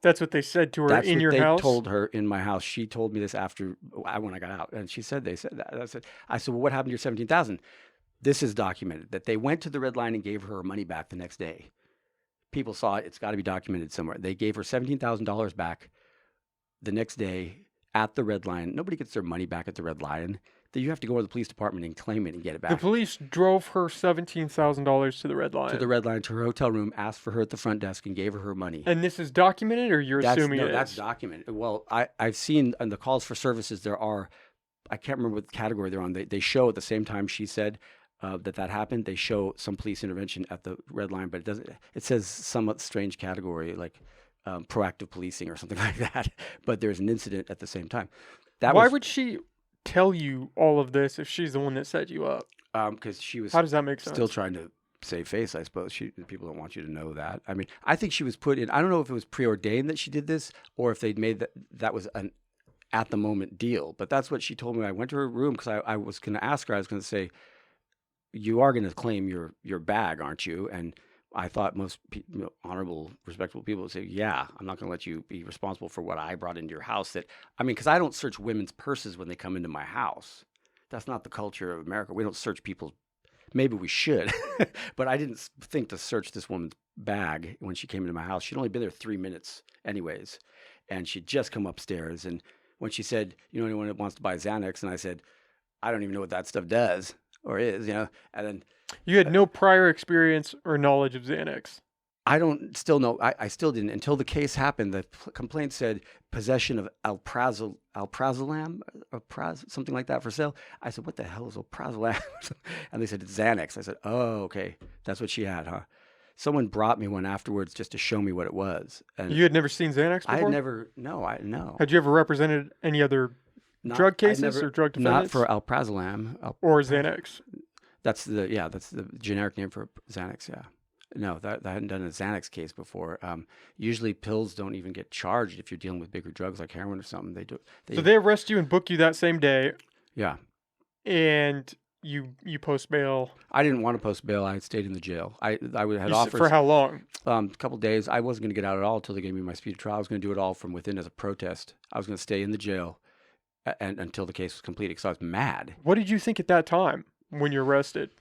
That's what they said to her in your house? That's what they told her in my house. She told me this when I got out, and they said that. I said, "Well, what happened to your $17,000?" This is documented, that they went to the red line and gave her money back the next day. People saw it. It's got to be documented somewhere. They gave her $17,000 back the next day at the red line. Nobody gets their money back at the red line. You have to go to the police department and claim it and get it back. The police drove her $17,000 to the red line. To the red line, to her hotel room, asked for her at the front desk, and gave her money. And this is documented, or you're assuming it is? That's documented. Well, I've seen on the calls for services, there are, I can't remember what category they're on. They show at the same time she said that happened, they show some police intervention at the red line, but it says somewhat strange category, like proactive policing or something like that. But there's an incident at the same time. Why would she tell you all of this if she's the one that set you up? Because she was How does that make still sense? trying to save face, I suppose. People don't want you to know that. I mean, I think she was put in. I don't know if it was preordained that she did this, or if they'd made that was an at the moment deal. But that's what she told me. I went to her room because I was going to ask her. I was going to say, "You are going to claim your bag, aren't you?" And I thought most honorable, respectable people would say, "Yeah, I'm not going to let you be responsible for what I brought into your house." Because I don't search women's purses when they come into my house. That's not the culture of America. We don't search people's. Maybe we should, but I didn't think to search this woman's bag when she came into my house. She'd only been there 3 minutes, anyways, and she'd just come upstairs. And when she said, anyone that wants to buy Xanax, and I said, I don't even know what that stuff does or is, and then You had no prior experience or knowledge of Xanax. I don't still know. I still didn't until the case happened. The complaint said possession of alprazolam, something like that for sale. I said, "What the hell is alprazolam?" And they said it's Xanax. I said, "Oh, okay, that's what she had, huh?" Someone brought me one afterwards just to show me what it was. And You had never seen Xanax before? I had never. No. Had you ever represented any other drug cases or drug defendants? Not for alprazolam or Xanax. That's the generic name for Xanax. Yeah. No, I hadn't done a Xanax case before. Usually pills don't even get charged if you're dealing with bigger drugs like heroin or something. They do. So they arrest you and book you that same day. Yeah. And you post bail. I didn't want to post bail. I stayed in the jail. I had offers. For how long? A couple days. I wasn't going to get out at all until they gave me my speedy trial. I was going to do it all from within as a protest. I was going to stay in the jail and until the case was completed because I was mad. What did you think at that time when you're arrested?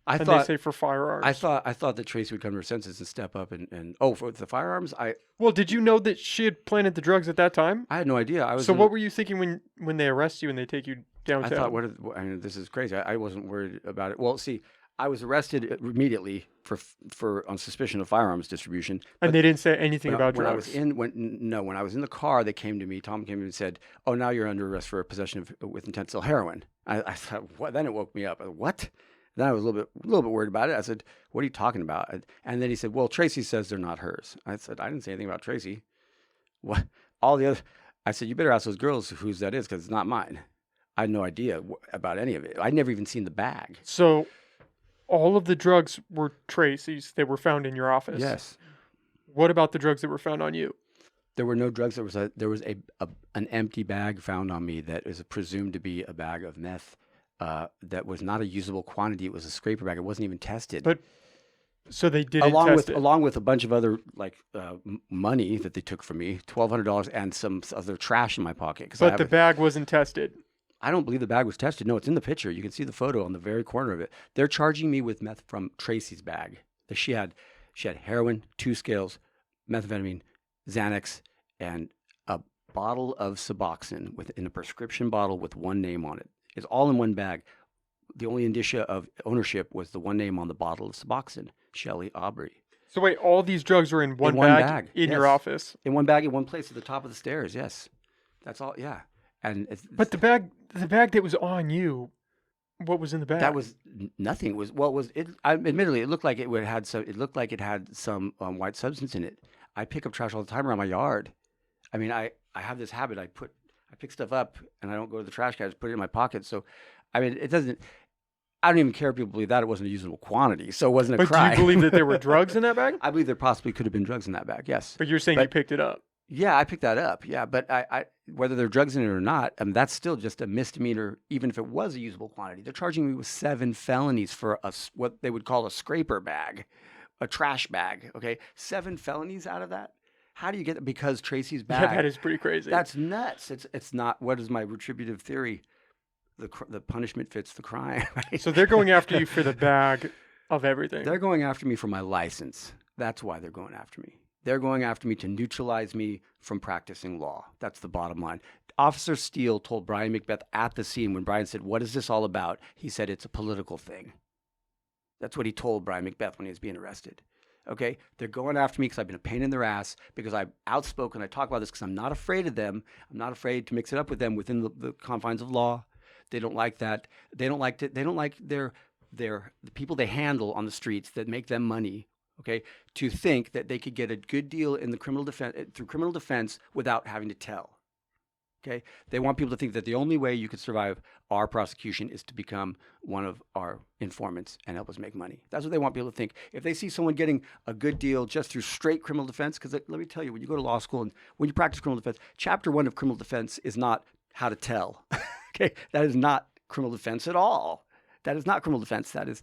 They say for firearms. I thought that Tracy would come to her senses and step up and for the firearms. Well, did you know that she had planted the drugs at that time? I had no idea. What were you thinking when they arrest you and they take you downtown? I thought, this is crazy. I wasn't worried about it. Well, see, I was arrested immediately for on suspicion of firearms distribution. And they didn't say anything about drugs. When I was in the car, they came to me. Tom came to me and said, "Oh, now you're under arrest for possession with intent to sell heroin." I thought, what? Then it woke me up. What? Then I was a little bit worried about it. I said, "What are you talking about?" And then he said, "Well, Tracy says they're not hers." I said, "I didn't say anything about Tracy." What? All the other. I said, "You better ask those girls whose that is, because it's not mine." I had no idea about any of it. I'd never even seen the bag. So, all of the drugs were Tracy's. They were found in your office. Yes. What about the drugs that were found on you? There were no drugs. There was an empty bag found on me that is presumed to be a bag of meth. That was not a usable quantity. It was a scraper bag. It wasn't even tested. But so they didn't test it. Along with a bunch of other money that they took from me, $1,200, and some other trash in my pocket. But the bag wasn't tested. I don't believe the bag was tested. No, it's in the picture. You can see the photo on the very corner of it. They're charging me with meth from Tracy's bag. She had heroin, 2 scales, methamphetamine, Xanax, and a bottle of Suboxone in a prescription bottle with one name on it. It's all in one bag. The only indicia of ownership was the one name on the bottle of Suboxone, Shelley Aubrey. So wait, all these drugs were in one bag in your office? In one bag, in one place at the top of the stairs, yes. That's all, yeah. But the bag that was on you, what was in the bag? That was nothing. Admittedly, it looked like it had some white substance in it. I pick up trash all the time around my yard. I mean, I have this habit. I pick stuff up and I don't go to the trash can. I just put it in my pocket. So, I mean, it doesn't. I don't even care if people believe that it wasn't a usable quantity. So it wasn't a crime. But do you believe that there were drugs in that bag? I believe there possibly could have been drugs in that bag. Yes. But you're saying you picked it up. Yeah, I picked that up. Yeah, but I whether there are drugs in it or not, that's still just a misdemeanor. Even if it was a usable quantity, they're charging me with 7 felonies for what they would call a scraper bag, a trash bag. Okay, 7 felonies out of that. How do you get it? Because Tracy's bag. Yeah, that is pretty crazy. That's nuts. It's not. What is my retributive theory? The punishment fits the crime. Right? So they're going after you for the bag of everything. They're going after me for my license. That's why they're going after me. They're going after me to neutralize me from practicing law. That's the bottom line. Officer Steele told Brian Macbeth at the scene when Brian said, "What is this all about?" He said, "It's a political thing." That's what he told Brian Macbeth when he was being arrested. Okay? They're going after me because I've been a pain in their ass, because I'm outspoken. I talk about this because I'm not afraid of them. I'm not afraid to mix it up with them within the confines of law. They don't like that. They don't like the people they handle on the streets that make them money. Okay, to think that they could get a good deal in the criminal defense through criminal defense without having to tell. Okay, they want people to think that the only way you could survive our prosecution is to become one of our informants and help us make money. That's what they want people to think. If they see someone getting a good deal just through straight criminal defense, because let me tell you, when you go to law school and when you practice criminal defense, chapter 1 of criminal defense is not how to tell. Okay, that is not criminal defense at all. That is not criminal defense. That is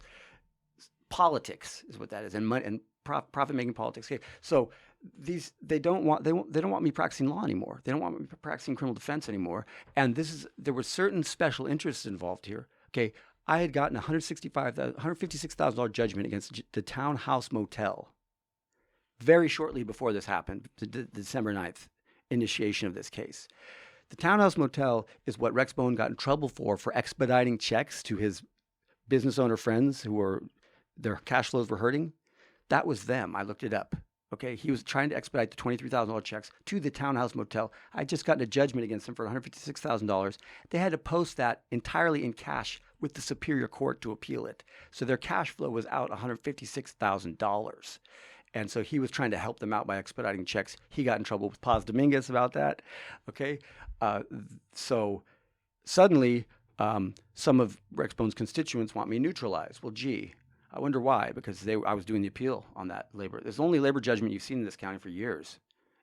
politics, is what that is, and money and profit-making politics. Okay, so they don't want me practicing law anymore. They don't want me practicing criminal defense anymore. And there were certain special interests involved here. Okay, I had gotten a $156,000 judgment against the Townhouse Motel very shortly before this happened, the December 9th initiation of this case. The Townhouse Motel is what Rex Bone got in trouble for expediting checks to his business owner friends their cash flows were hurting. That was them. I looked it up. Okay, he was trying to expedite the $23,000 checks to the Townhouse Motel. I just gotten a judgment against him for $156,000. They had to post that entirely in cash with the Superior Court to appeal it. So their cash flow was out $156,000. And so he was trying to help them out by expediting checks. He got in trouble with Paz Dominguez about that. Okay, so suddenly some of Rex Bone's constituents want me neutralized. Well, gee. I wonder why, because I was doing the appeal on that labor. There's the only labor judgment you've seen in this county for years.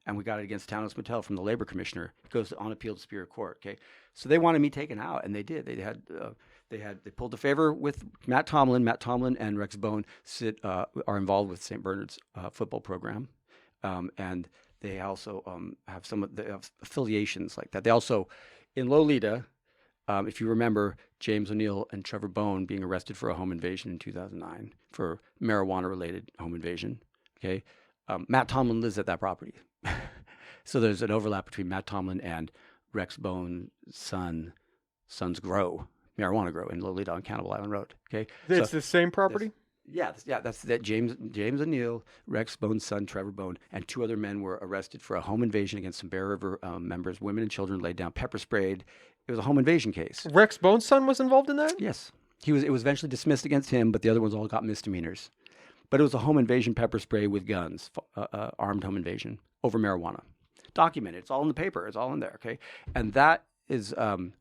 And we got it against Townhouse Motel from the labor commissioner. It goes on appeal to Superior Court. Okay, so they wanted me taken out, and they did. They pulled the favor with Matt Tomlin. Matt Tomlin and Rex Bone are involved with St. Bernard's football program, and they also have some of the affiliations like that. They also, in Lolita, if you remember, James O'Neill and Trevor Bone being arrested for a home invasion in 2009 for marijuana-related home invasion. Okay, Matt Tomlin lives at that property, so there's an overlap between Matt Tomlin and Rex Bone's sons marijuana grow in Lolita on Cannibal Island Road. Okay, it's the same property. That's that. James O'Neill, Rex Bone's son, Trevor Bone, and 2 other men were arrested for a home invasion against some Bear River members. Women and children laid down pepper sprayed. It was a home invasion case. Rex Bone's son was involved in that? Yes. It was eventually dismissed against him, but the other ones all got misdemeanors. But it was a home invasion pepper spray with guns, armed home invasion over marijuana. Documented. It's all in the paper. It's all in there, okay? And that is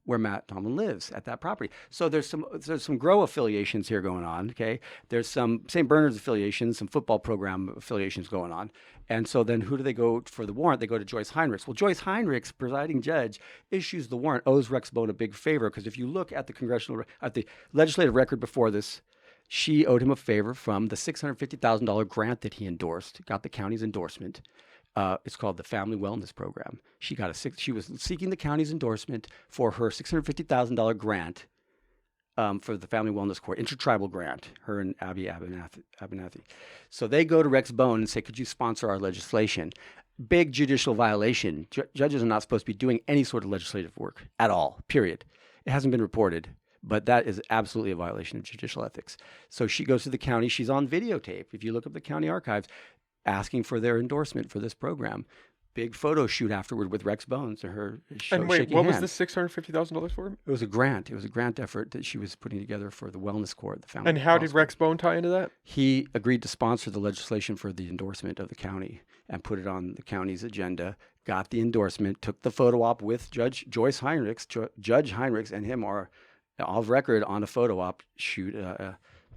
where Matt Tomlin lives, at that property. So there's some grow affiliations here going on, okay? There's some St. Bernard's affiliations, some football program affiliations going on. And so then who do they go for the warrant? They go to Joyce Heinrichs. Well, Joyce Heinrichs, presiding judge, issues the warrant, owes Rex Bone a big favor, because if you look at the legislative record before this, she owed him a favor from the $650,000 grant that he endorsed, got the county's endorsement. It's called the Family Wellness Program. She was seeking the county's endorsement for her $650,000 grant for the Family Wellness Court, intertribal grant, her and Abby Abernathy. So they go to Rex Bone and say, could you sponsor our legislation? Big judicial violation. Judges are not supposed to be doing any sort of legislative work at all, period. It hasn't been reported, but that is absolutely a violation of judicial ethics. So she goes to the county. She's on videotape. If you look up the county archives, asking for their endorsement for this program. Big photo shoot afterward with Rex Bones and her And wait, what was the $650,000 for? It was a grant. It was a grant effort that she was putting together for the Wellness Court, the Family. And how did Rex Bone tie into that? He agreed to sponsor the legislation for the endorsement of the county and put it on the county's agenda, got the endorsement, took the photo op with Judge Joyce Heinrichs. Judge Heinrichs and him are off record on a photo op shoot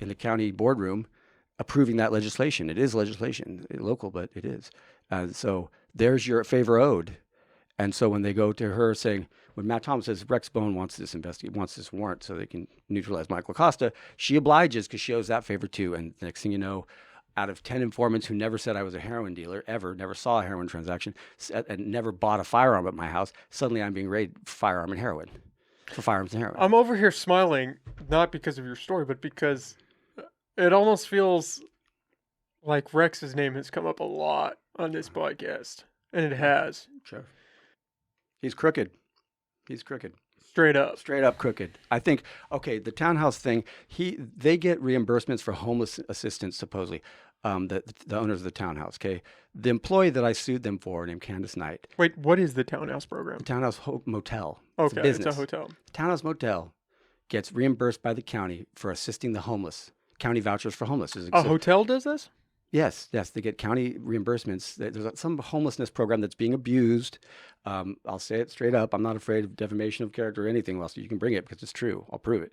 in the county boardroom approving that legislation. It is legislation, local, but it is. So there's your favor owed. And so when they go to her saying, when Matt Thomas says Rex Bone wants this warrant so they can neutralize Michael Acosta, she obliges because she owes that favor too. And the next thing you know, out of 10 informants who never said I was a heroin dealer, ever, never saw a heroin transaction, and never bought a firearm at my house, suddenly I'm being raided for firearms and heroin. I'm over here smiling, not because of your story, but because it almost feels like Rex's name has come up a lot on this podcast, and it has. Sure. He's crooked. Straight up crooked. I think, okay, the townhouse thing, they get reimbursements for homeless assistance, supposedly, the owners of the townhouse, okay? The employee that I sued them for, named Candace Knight. Wait, what is the townhouse program? The townhouse motel. Okay, it's a hotel. The townhouse motel gets reimbursed by the county for assisting the homeless. County vouchers for homeless. A hotel does this? Yes, they get county reimbursements. There's some homelessness program that's being abused. I'll say it straight up. I'm not afraid of defamation of character or anything else. You can bring it because it's true. I'll prove it.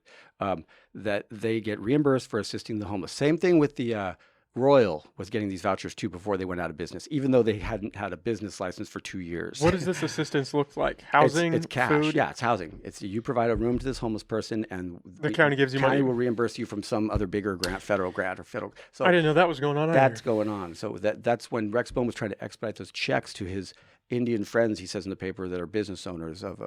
That they get reimbursed for assisting the homeless. Same thing with the Royal was getting these vouchers too before they went out of business, even though they hadn't had a business license for 2 years. What does this assistance look like? Housing, it's cash. food? Yeah, it's housing. It's you provide a room to this homeless person, and the county gives you money. money. Will reimburse you from some other bigger grant, federal grant or federal. So I didn't know that was going on. That's going on. So that's when Rex Bone was trying to expedite those checks to his Indian friends. He says in the paper that are business owners of.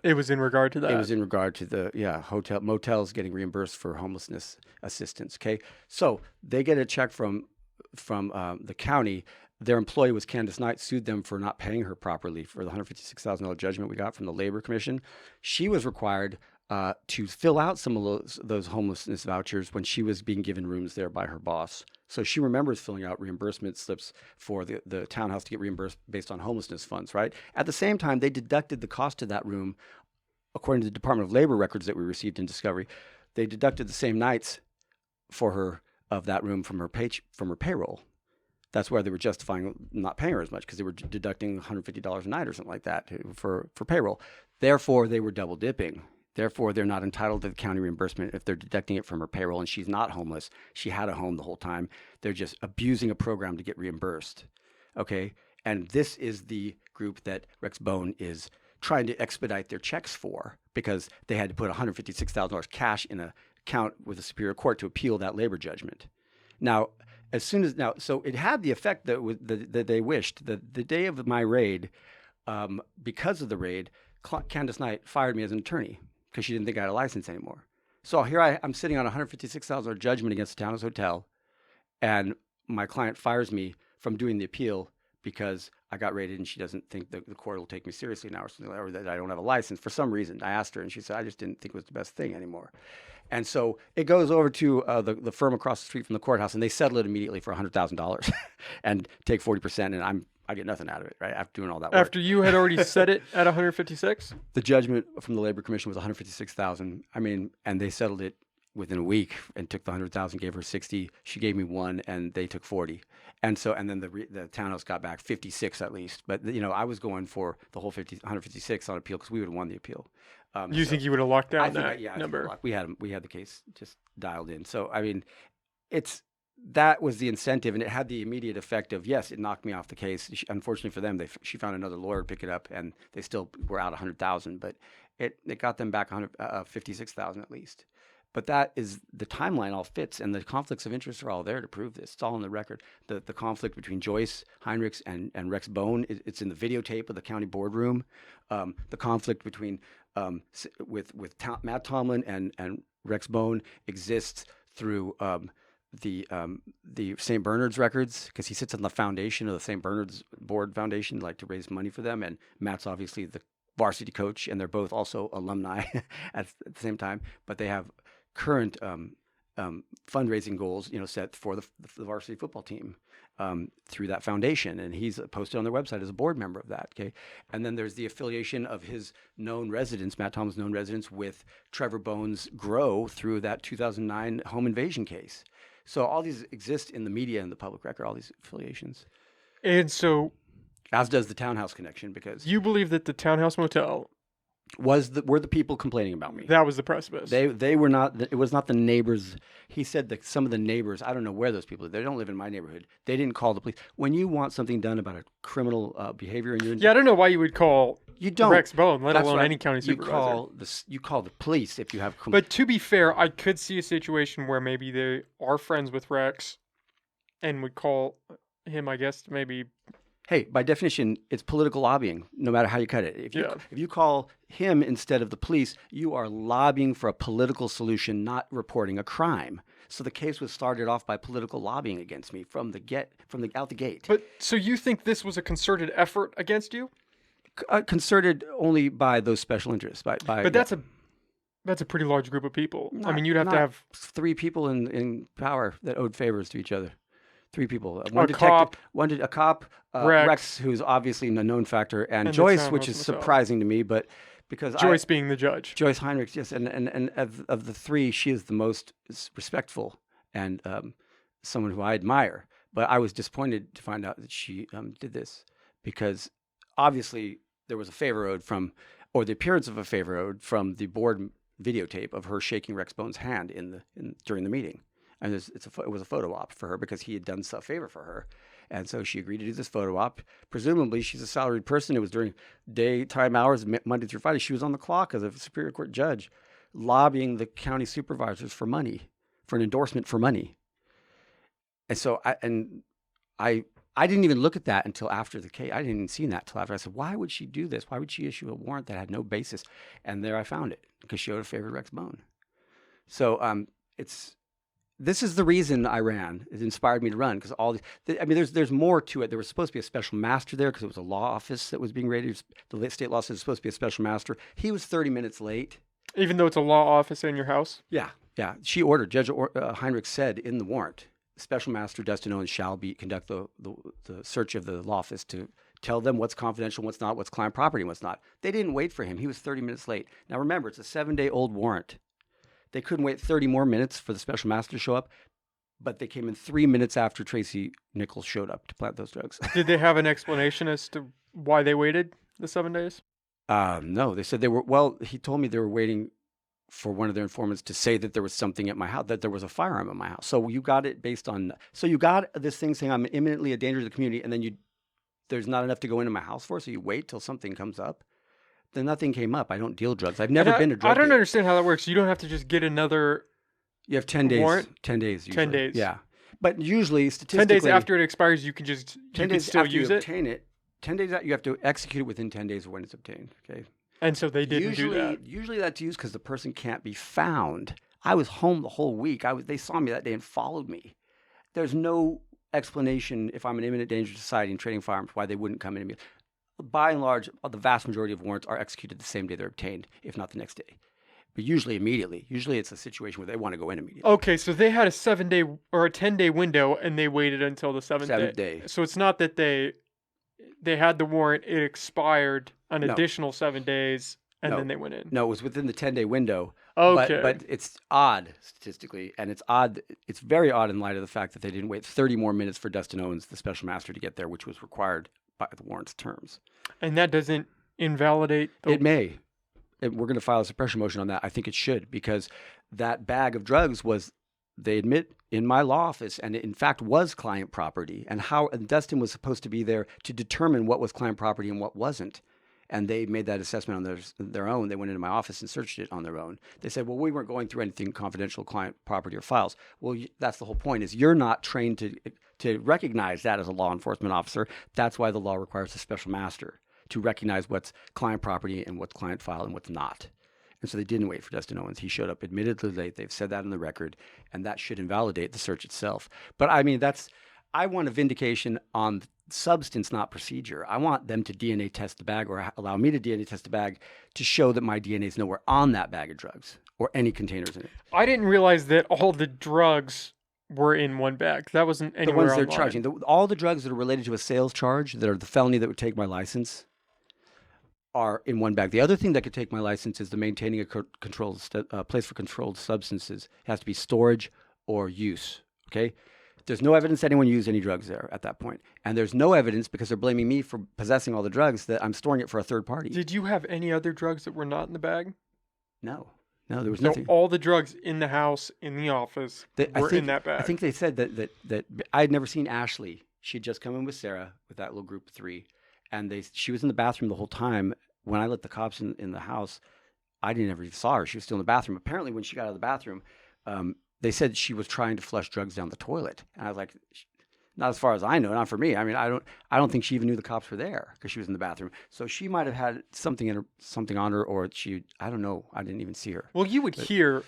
It was in regard to that. It was in regard to the motels getting reimbursed for homelessness assistance. Okay, so they get a check from the county. Their employee was Candace Knight, sued them for not paying her properly for the $156,000 judgment we got from the Labor Commission. She was required to fill out some of those homelessness vouchers when she was being given rooms there by her boss. So she remembers filling out reimbursement slips for the townhouse to get reimbursed based on homelessness funds, right? At the same time, they deducted the cost of that room, according to the Department of Labor records that we received in discovery. They deducted the same nights for her of that room from her payroll. That's where they were justifying not paying her as much, because they were deducting $150 a night or something like that for payroll. Therefore, they were double dipping. Therefore, they're not entitled to the county reimbursement if they're deducting it from her payroll and she's not homeless. She had a home the whole time. They're just abusing a program to get reimbursed. Okay? And this is the group that Rex Bone is trying to expedite their checks for, because they had to put $156,000 cash in a account with the Superior Court to appeal that labor judgment. Now, so it had the effect that they wished. The day of my raid, because of the raid, Candace Knight fired me as an attorney because she didn't think I had a license anymore. So here I'm sitting on a $156,000 judgment against the Townhouse Hotel, and my client fires me from doing the appeal because I got raided and she doesn't think the court will take me seriously now, or that I don't have a license for some reason. I asked her and she said, I just didn't think it was the best thing anymore. And so it goes over to the firm across the street from the courthouse, and they settle it immediately for $100,000 and take 40%, and I get nothing out of it, right? After doing all that work. After you had already set it at 156? The judgment from the Labor Commission was $156,000. I mean, and they settled it within a week and took the $100,000, gave her 60. She gave me 1, and they took 40. And so, and then the townhouse got back 56 at least. But I was going for the whole 156 on appeal because we would have won the appeal. You think you would have locked down that number? We had the case just dialed in. So I mean, that was the incentive, and it had the immediate effect of, yes, it knocked me off the case. Unfortunately for them, she found another lawyer to pick it up, and they still were out $100,000, but it got them back $56,000 at least. But that is, the timeline all fits, and the conflicts of interest are all there to prove this. It's all on the record. The conflict between Joyce Heinrichs and Rex Bone, it's in the videotape of the county boardroom. The conflict between with Matt Tomlin and Rex Bone exists through the St. Bernard's records, because he sits on the foundation of the St. Bernard's Board Foundation, like to raise money for them. And Matt's obviously the varsity coach, and they're both also alumni at the same time. But they have current fundraising goals, set for the varsity football team through that foundation, and he's posted on their website as a board member of that. Okay, and then there's the affiliation of his known residents, Matt Tomlin's known residents, with Trevor Bone's Grow through that 2009 home invasion case. So all these exist in the media and the public record, all these affiliations. And so, as does the Townhouse connection, because you believe that the Townhouse Motel were the people complaining about me. That was the precipice. They were not. It was not the neighbors. He said that some of the neighbors, I don't know where those people live. They don't live in my neighborhood. They didn't call the police. When you want something done about a criminal behavior, and I don't know why you would call Rex Bone, let That's alone right. any county supervisor. You call the police if you have. But to be fair, I could see a situation where maybe they are friends with Rex, and would call him, I guess, maybe. Hey, by definition, it's political lobbying, no matter how you cut it. If you call him instead of the police, you are lobbying for a political solution, not reporting a crime. So the case was started off by political lobbying against me out the gate. But so you think this was a concerted effort against you? Concerted only by those special interests. But that's a pretty large group of people. You'd have to have 3 people in power that owed favors to each other. 3 people. A cop, Rex, who's obviously a known factor, and Joyce, which is surprising to me, but because Joyce being the judge. Joyce Heinrich, yes, and of the 3, she is the most respectful and someone who I admire. But I was disappointed to find out that she did this because obviously there was a favor owed from, or the appearance of a favor owed from the board videotape of her shaking Rex Bone's hand during the meeting. And it was a photo op for her because he had done a favor for her. And so she agreed to do this photo op. Presumably, she's a salaried person. It was during daytime hours, Monday through Friday. She was on the clock as a Superior Court judge, lobbying the county supervisors for money, for an endorsement for money. And so I didn't even look at that until after the case. I didn't even see that until after. I said, why would she do this? Why would she issue a warrant that had no basis? And there I found it, because she owed a favor to Rex Bone. So this is the reason I ran. It inspired me to run, because there's more to it. There was supposed to be a special master there because it was a law office that was being raided. The state law says it's supposed to be a special master. He was 30 minutes late. Even though it's a law office in your house? Yeah. She ordered, Judge Heinrich said in the warrant, Special Master Dustin Owens shall conduct the search of the law office to tell them what's confidential, what's not, what's client property, and what's not. They didn't wait for him. He was 30 minutes late. Now remember, it's a 7-day-old warrant. They couldn't wait 30 more minutes for the special master to show up, but they came in 3 minutes after Tracy Nichols showed up to plant those drugs. Did they have an explanation as to why they waited the 7 days? No, they said he told me they were waiting for one of their informants to say that there was something at my house, that there was a firearm at my house. So you got it you got this thing saying I'm imminently a danger to the community, and then there's not enough to go into my house for, so you wait till something comes up. Then nothing came up. I don't deal drugs. I've never been a drug dealer. Understand how that works. You don't have to just get another. You have 10 days. Warrant? 10 days. Usually. 10 days. Yeah, but usually statistically, 10 days after it expires, you can just 10 days still after use you it. obtain it. 10 days out, you have to execute it within 10 days of when it's obtained. Okay. And so they didn't do that. Usually that's used because the person can't be found. I was home the whole week. They saw me that day and followed me. There's no explanation if I'm an imminent danger to society and trading firearms why they wouldn't come in immediately. By and large, the vast majority of warrants are executed the same day they're obtained, if not the next day. But usually immediately. Usually it's a situation where they want to go in immediately. Okay, so they had a 7-day or a 10-day window, and they waited until the 7th day. So it's not that they had the warrant, it expired an additional 7 days, and then they went in. No, it was within the 10-day window. Okay. But it's odd statistically, and it's odd. It's very odd in light of the fact that they didn't wait 30 more minutes for Dustin Owens, the special master, to get there, which was required by the warrant's terms. And that doesn't invalidate It may. We're going to file a suppression motion on that. I think it should, because that bag of drugs was, they admit, in my law office, and it in fact was client property. And Dustin was supposed to be there to determine what was client property and what wasn't. And they made that assessment on their own. They went into my office and searched it on their own. They said, well, we weren't going through anything confidential, client property or files. Well, that's the whole point, is you're not trained to recognize that as a law enforcement officer. That's why the law requires a special master to recognize what's client property and what's client file and what's not. And so they didn't wait for Dustin Owens. He showed up admittedly late. They've said that in the record, and that should invalidate the search itself. But I mean, I want a vindication on substance, not procedure. I want them to DNA test the bag, or allow me to DNA test the bag to show that my DNA is nowhere on that bag of drugs or any containers in it. I didn't realize that all the drugs were in one bag. That wasn't anywhere The ones online. they're charging. All the drugs that are related to a sales charge, that are the felony that would take my license, are in one bag. The other thing that could take my license is the maintaining a place for controlled substances. It has to be storage or use. Okay. There's no evidence anyone used any drugs there at that point. And there's no evidence, because they're blaming me for possessing all the drugs, that I'm storing it for a third party. Did you have any other drugs that were not in the bag? No, there was So nothing. all the drugs in the house, in the office, were in that bag. I think they said that I had never seen Ashley. She had just come in with Sarah, with that little group of 3. And she was in the bathroom the whole time. When I let the cops in the house, I didn't ever even saw her. She was still in the bathroom. Apparently, when she got out of the bathroom, they said she was trying to flush drugs down the toilet. And I was like, not as far as I know, not for me. I mean, I don't think she even knew the cops were there, because she was in the bathroom. So she might have had something on her, or I don't know. I didn't even see her. Well, you would hear,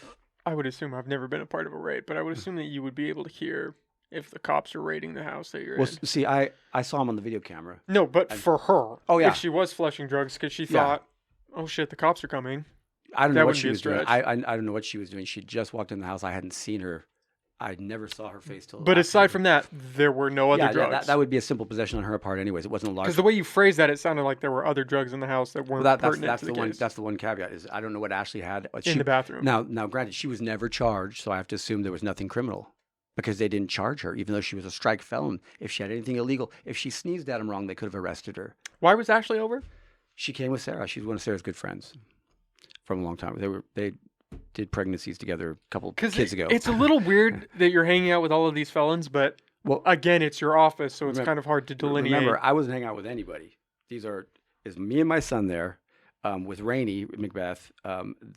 I would assume, I've never been a part of a raid, but I would assume that you would be able to hear if the cops are raiding the house that you're in. See, I saw him on the video camera. No, but for her, oh yeah, if she was flushing drugs because she thought, oh shit, the cops are coming. I don't know what she was doing. I don't know what she was doing. She just walked in the house. I hadn't seen her. I never saw her face till. But aside from that, there were no other drugs. Yeah, that would be a simple possession on her part, anyways. It wasn't a large. Because the way you phrased that, it sounded like there were other drugs in the house that weren't pertinent to the case. That's the one caveat. Is I don't know what Ashley had in the bathroom. Now, granted, she was never charged, so I have to assume there was nothing criminal because they didn't charge her, even though she was a strike felon. If she had anything illegal, if she sneezed at him wrong, they could have arrested her. Why was Ashley over? She came with Sarah. She's one of Sarah's good friends from a long time. They did pregnancies together a couple kids ago. It's a little weird that you're hanging out with all of these felons, but again, it's your office, so it's kind of hard to delineate. Remember, I wasn't hanging out with anybody. Is me and my son there. With Rainey Macbeth,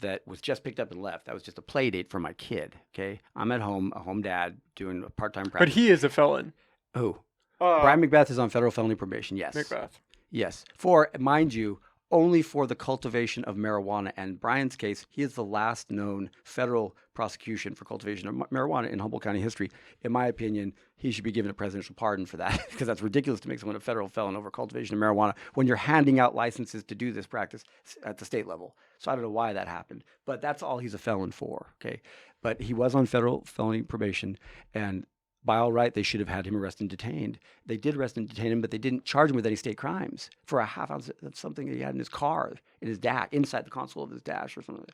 that was just picked up and left. That was just a play date for my kid. Okay, I'm at home, a home dad, doing a part-time practice. But he is a felon. Who? Brian Macbeth is on federal felony probation. Yes. Macbeth. Yes. For, mind you, only for the cultivation of marijuana. And Brian's case, he is the last known federal prosecution for cultivation of marijuana in Humboldt County history. In my opinion, he should be given a presidential pardon for that, because that's ridiculous to make someone a federal felon over cultivation of marijuana when you're handing out licenses to do this practice at the state level. So I don't know why that happened, but that's all he's a felon for. Okay. But he was on federal felony probation, and by all right, they should have had him arrested and detained. They did arrest and detain him, but they didn't charge him with any state crimes for a half ounce of something that he had in his car, in his dash, inside the console of his dash or something.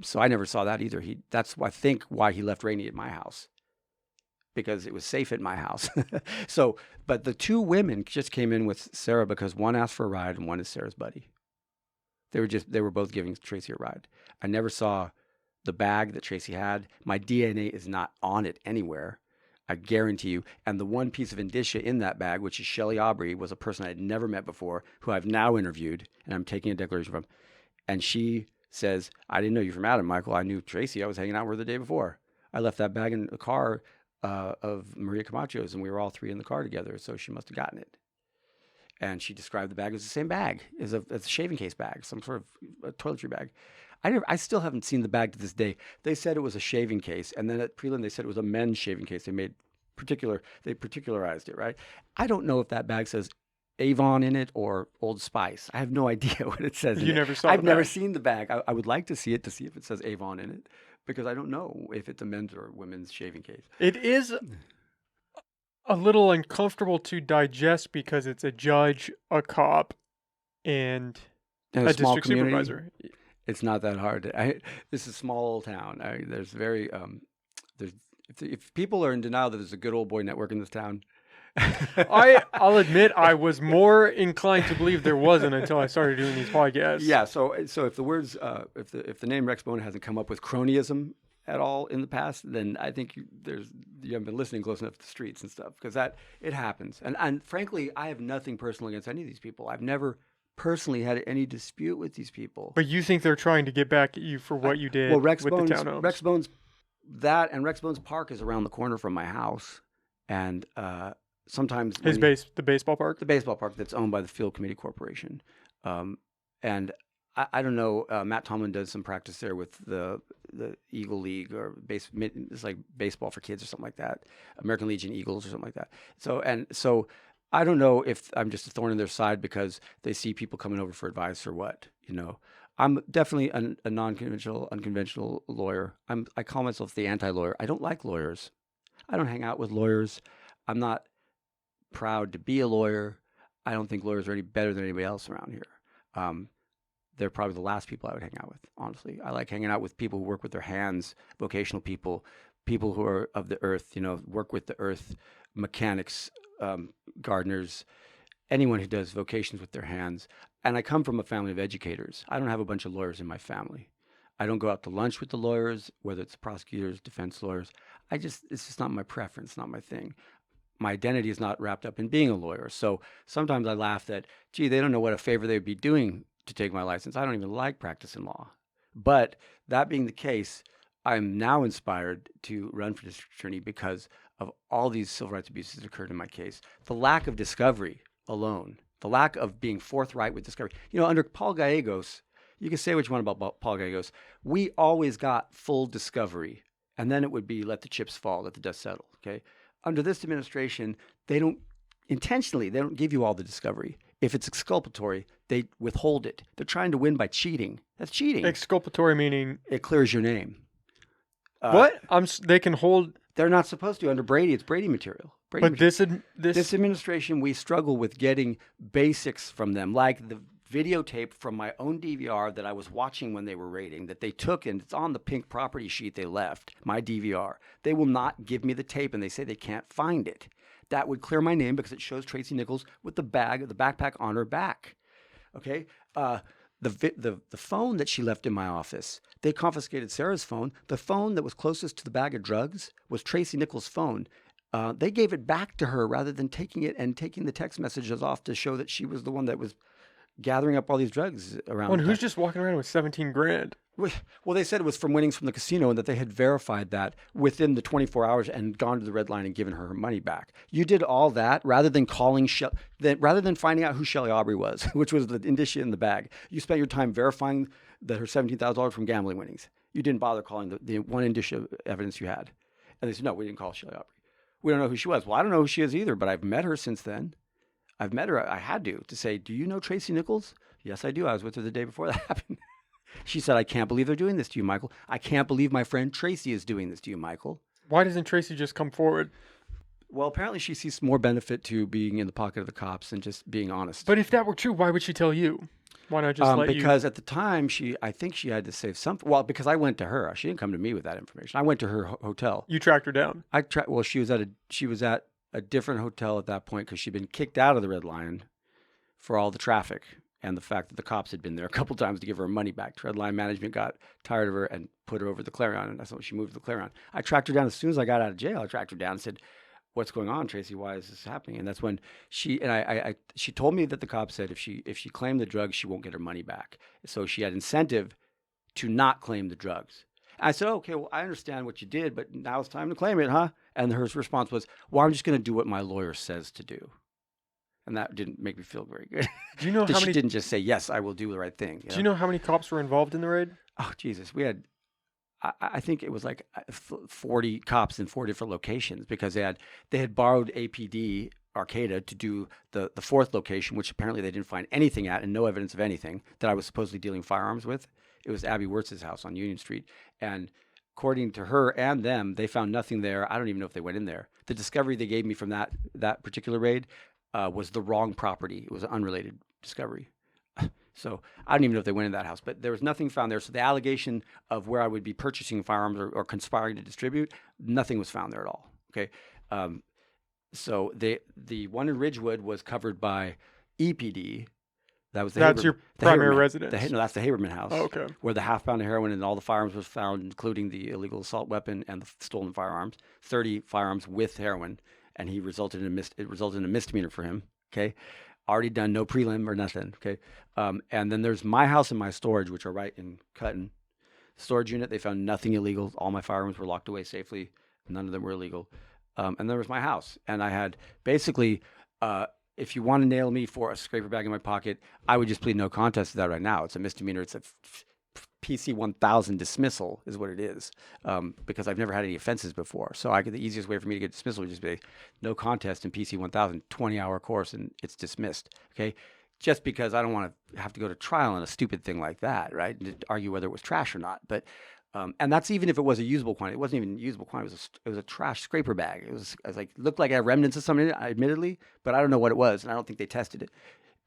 So I never saw that either. That's I think why he left Rainey at my house, because it was safe at my house. But the two women just came in with Sarah because one asked for a ride and one is Sarah's buddy. They were both giving Tracy a ride. I never saw the bag that Tracy had. My DNA is not on it anywhere, I guarantee you. And the one piece of indicia in that bag, which is Shelley Aubrey, was a person I had never met before, who I've now interviewed, and I'm taking a declaration from. And she says, I didn't know you from Adam, Michael. I knew Tracy. I was hanging out with her the day before. I left that bag in the car of Maria Camacho's, and we were all three in the car together, so she must have gotten it. And she described the bag as the same bag, as a shaving case bag, some sort of toiletry bag. I still haven't seen the bag to this day. They said it was a shaving case, and then at prelim they said it was a men's shaving case. They particularized it, right? I don't know if that bag says Avon in it or Old Spice. I have no idea what it says. You never saw. I've never seen the bag. I would like to see it, to see if it says Avon in it, because I don't know if it's a men's or women's shaving case. It is a little uncomfortable to digest because it's a judge, a cop, and a district supervisor. It's not that hard. This is a small town. If people are in denial that there's a good old boy network in this town. I'll admit I was more inclined to believe there wasn't until I started doing these podcasts. Yeah. So if the words, if the name Rex Bone hasn't come up with cronyism at all in the past, then I think you haven't been listening close enough to the streets and stuff, because it happens. And frankly, I have nothing personal against any of these people. I've never personally had any dispute with these people. But you think they're trying to get back at you for what you did with the townhomes? Rex Bone's Park is around the corner from my house, and sometimes the baseball park? The baseball park that's owned by the Field Committee Corporation. And I don't know, Matt Tomlin does some practice there with the Eagle League, or it's like baseball for kids or something like that, American Legion Eagles or something like that. So I don't know if I'm just a thorn in their side because they see people coming over for advice or what, I'm definitely a unconventional lawyer. I call myself the anti-lawyer. I don't like lawyers. I don't hang out with lawyers. I'm not proud to be a lawyer. I don't think lawyers are any better than anybody else around here. They're probably the last people I would hang out with, honestly. I like hanging out with people who work with their hands, vocational people who are of the earth, work with the earth, mechanics, gardeners, anyone who does vocations with their hands. And I come from a family of educators. I don't have a bunch of lawyers in my family. I don't go out to lunch with the lawyers, whether it's prosecutors, defense lawyers. It's just not my preference, not my thing. My identity is not wrapped up in being a lawyer. So sometimes I laugh that, gee, they don't know what a favor they would be doing to take my license. I don't even like practicing law. But that being the case, I'm now inspired to run for district attorney because of all these civil rights abuses that occurred in my case. The lack of discovery alone, the lack of being forthright with discovery. Under Paul Gallegos, you can say what you want about Paul Gallegos. We always got full discovery, and then it would be let the chips fall, let the dust settle, okay? Under this administration, they don't give you all the discovery. If it's exculpatory, they withhold it. They're trying to win by cheating. That's cheating. Exculpatory meaning? It clears your name. What? They can hold... They're not supposed to. Under Brady, it's Brady material. This administration, we struggle with getting basics from them, like the videotape from my own DVR that I was watching when they were raiding, that they took, and it's on the pink property sheet they left, my DVR. They will not give me the tape, and they say they can't find it. That would clear my name because it shows Tracy Nichols with the backpack on her back. Okay? The phone that she left in my office, they confiscated Sarah's phone. The phone that was closest to the bag of drugs was Tracy Nichols' phone. They gave it back to her rather than taking it and taking the text messages off to show that she was the one that was gathering up all these drugs around. Well, and who's just walking around with 17 grand? Well, they said it was from winnings from the casino and that they had verified that within the 24 hours and gone to the red line and given her money back. You did all that rather than rather than finding out who Shelley Aubrey was, which was the indicia in the bag. You spent your time verifying that her $17,000 from gambling winnings. You didn't bother calling the one indicia evidence you had. And they said, no, we didn't call Shelley Aubrey. We don't know who she was. Well, I don't know who she is either, but I've met her since then. I've met her. I had to say, do you know Tracy Nichols? Yes, I do. I was with her the day before that happened. She said, I can't believe they're doing this to you, Michael. I can't believe my friend Tracy is doing this to you, Michael. Why doesn't Tracy just come forward? Well, apparently she sees more benefit to being in the pocket of the cops than just being honest. But if that were true, why would she tell you? Why not just let you? Because at the time, I think she had to save something. Well, because I went to her. She didn't come to me with that information. I went to her hotel. You tracked her down? Well, she was at a different hotel at that point because she'd been kicked out of the Red Lion for all the traffic and the fact that the cops had been there a couple times to give her money back. Red Line management got tired of her and put her over to the Clarion, and that's when she moved to the Clarion. I tracked her down as soon as I got out of jail. I tracked her down and said, what's going on, Tracy? Why is this happening? And that's when she told me that the cops said if she claimed the drugs, she won't get her money back. So she had incentive to not claim the drugs. And I said, okay, well, I understand what you did, but now it's time to claim it, huh? And her response was, well, I'm just going to do what my lawyer says to do. And that didn't make me feel very good. Do you know how many? She didn't just say, yes, I will do the right thing. Do you know how many cops were involved in the raid? Oh, Jesus. We had, I think it was like 40 cops in 4 different locations because they had borrowed APD Arcata to do the fourth location, which apparently they didn't find anything at and no evidence of anything that I was supposedly dealing firearms with. It was Abby Wirtz's house on Union Street. And according to her and them, they found nothing there. I don't even know if they went in there. The discovery they gave me from that particular raid was the wrong property. It was an unrelated discovery. So I don't even know if they went in that house, but there was nothing found there. So the allegation of where I would be purchasing firearms or conspiring to distribute, nothing was found there at all. Okay. So the one in Ridgewood was covered by EPD. That's your primary residence. No, that's the Haberman house. Oh, okay. Where the half pound of heroin and all the firearms was found, including the illegal assault weapon and the stolen firearms, 30 firearms with heroin. And it resulted in a misdemeanor for him. Okay. Already done, no prelim or nothing. Okay. And then there's my house and my storage, which are right in Cutton. Storage unit, they found nothing illegal. All my firearms were locked away safely. None of them were illegal. And there was my house. And I had basically, if you want to nail me for a scraper bag in my pocket, I would just plead no contest to that right now. It's a misdemeanor. It's a PC 1000 dismissal is what it is, because I've never had any offenses before. So the easiest way for me to get dismissal would just be no contest in PC 1000, 20-hour course, and it's dismissed. Okay, just because I don't want to have to go to trial on a stupid thing like that, right? And to argue whether it was trash or not. But and that's even if it was a usable quantity. It wasn't even a usable quantity. It was a trash scraper bag. It was like looked like it had remnants of something in it, admittedly, but I don't know what it was, and I don't think they tested it.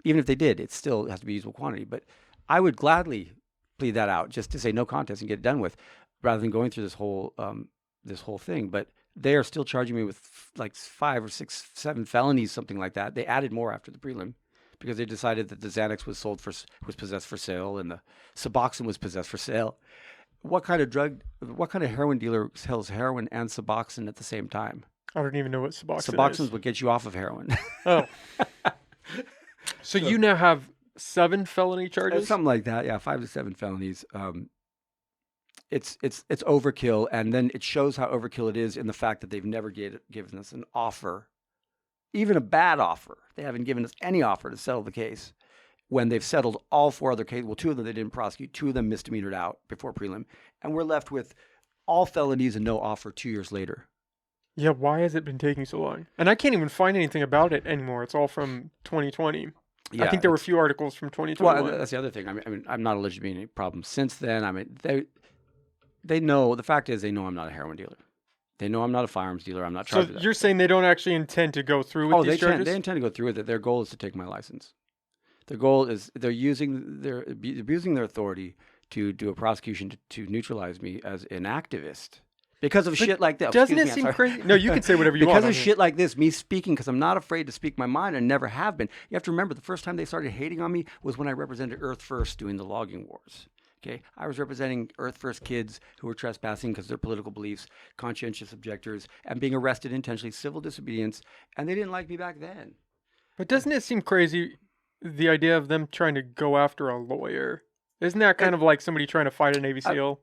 Even if they did, it still has to be usable quantity. But I would gladly plead that out just to say no contest and get it done with, rather than going through this whole thing. But they are still charging me with like 5 or 6, 7 felonies, something like that. They added more after the prelim because they decided that the Xanax was possessed for sale and the Suboxone was possessed for sale. What kind of heroin dealer sells heroin and Suboxone at the same time? I don't even know what Suboxone is. Suboxone is what gets you off of heroin. Oh. So you now have 7 felony charges? Something like that, yeah, 5 to 7 felonies. It's overkill, and then it shows how overkill it is in the fact that they've never given us an offer, even a bad offer. They haven't given us any offer to settle the case when they've settled all 4 other cases. Well, 2 of them they didn't prosecute, 2 of them misdemeanored out before prelim, and we're left with all felonies and no offer 2 years later. Yeah, why has it been taking so long? And I can't even find anything about it anymore. It's all from 2020. Yeah, I think there were a few articles from 2021. Well, that's the other thing. I mean, I'm not alleged to be in any problem since then. I mean, they know. The fact is, they know I'm not a heroin dealer. They know I'm not a firearms dealer. I'm not charged with that. You're saying they don't actually intend to go through with these charges? They intend to go through with it. Their goal is to take my license. Their goal is they're abusing their authority to do a prosecution to neutralize me as an activist because of shit like that. Doesn't Excuse it me, seem I'm sorry. crazy? No, you can say whatever you Because want. of shit like this, me speaking, because I'm not afraid to speak my mind and never have been. You have to remember, the first time they started hating on me was when I represented Earth First doing the logging wars. Okay, I was representing Earth First kids who were trespassing because of their political beliefs, conscientious objectors, and being arrested intentionally, civil disobedience, and they didn't like me back then. But doesn't it seem crazy, the idea of them trying to go after a lawyer? Isn't that kind of like somebody trying to fight a Navy SEAL?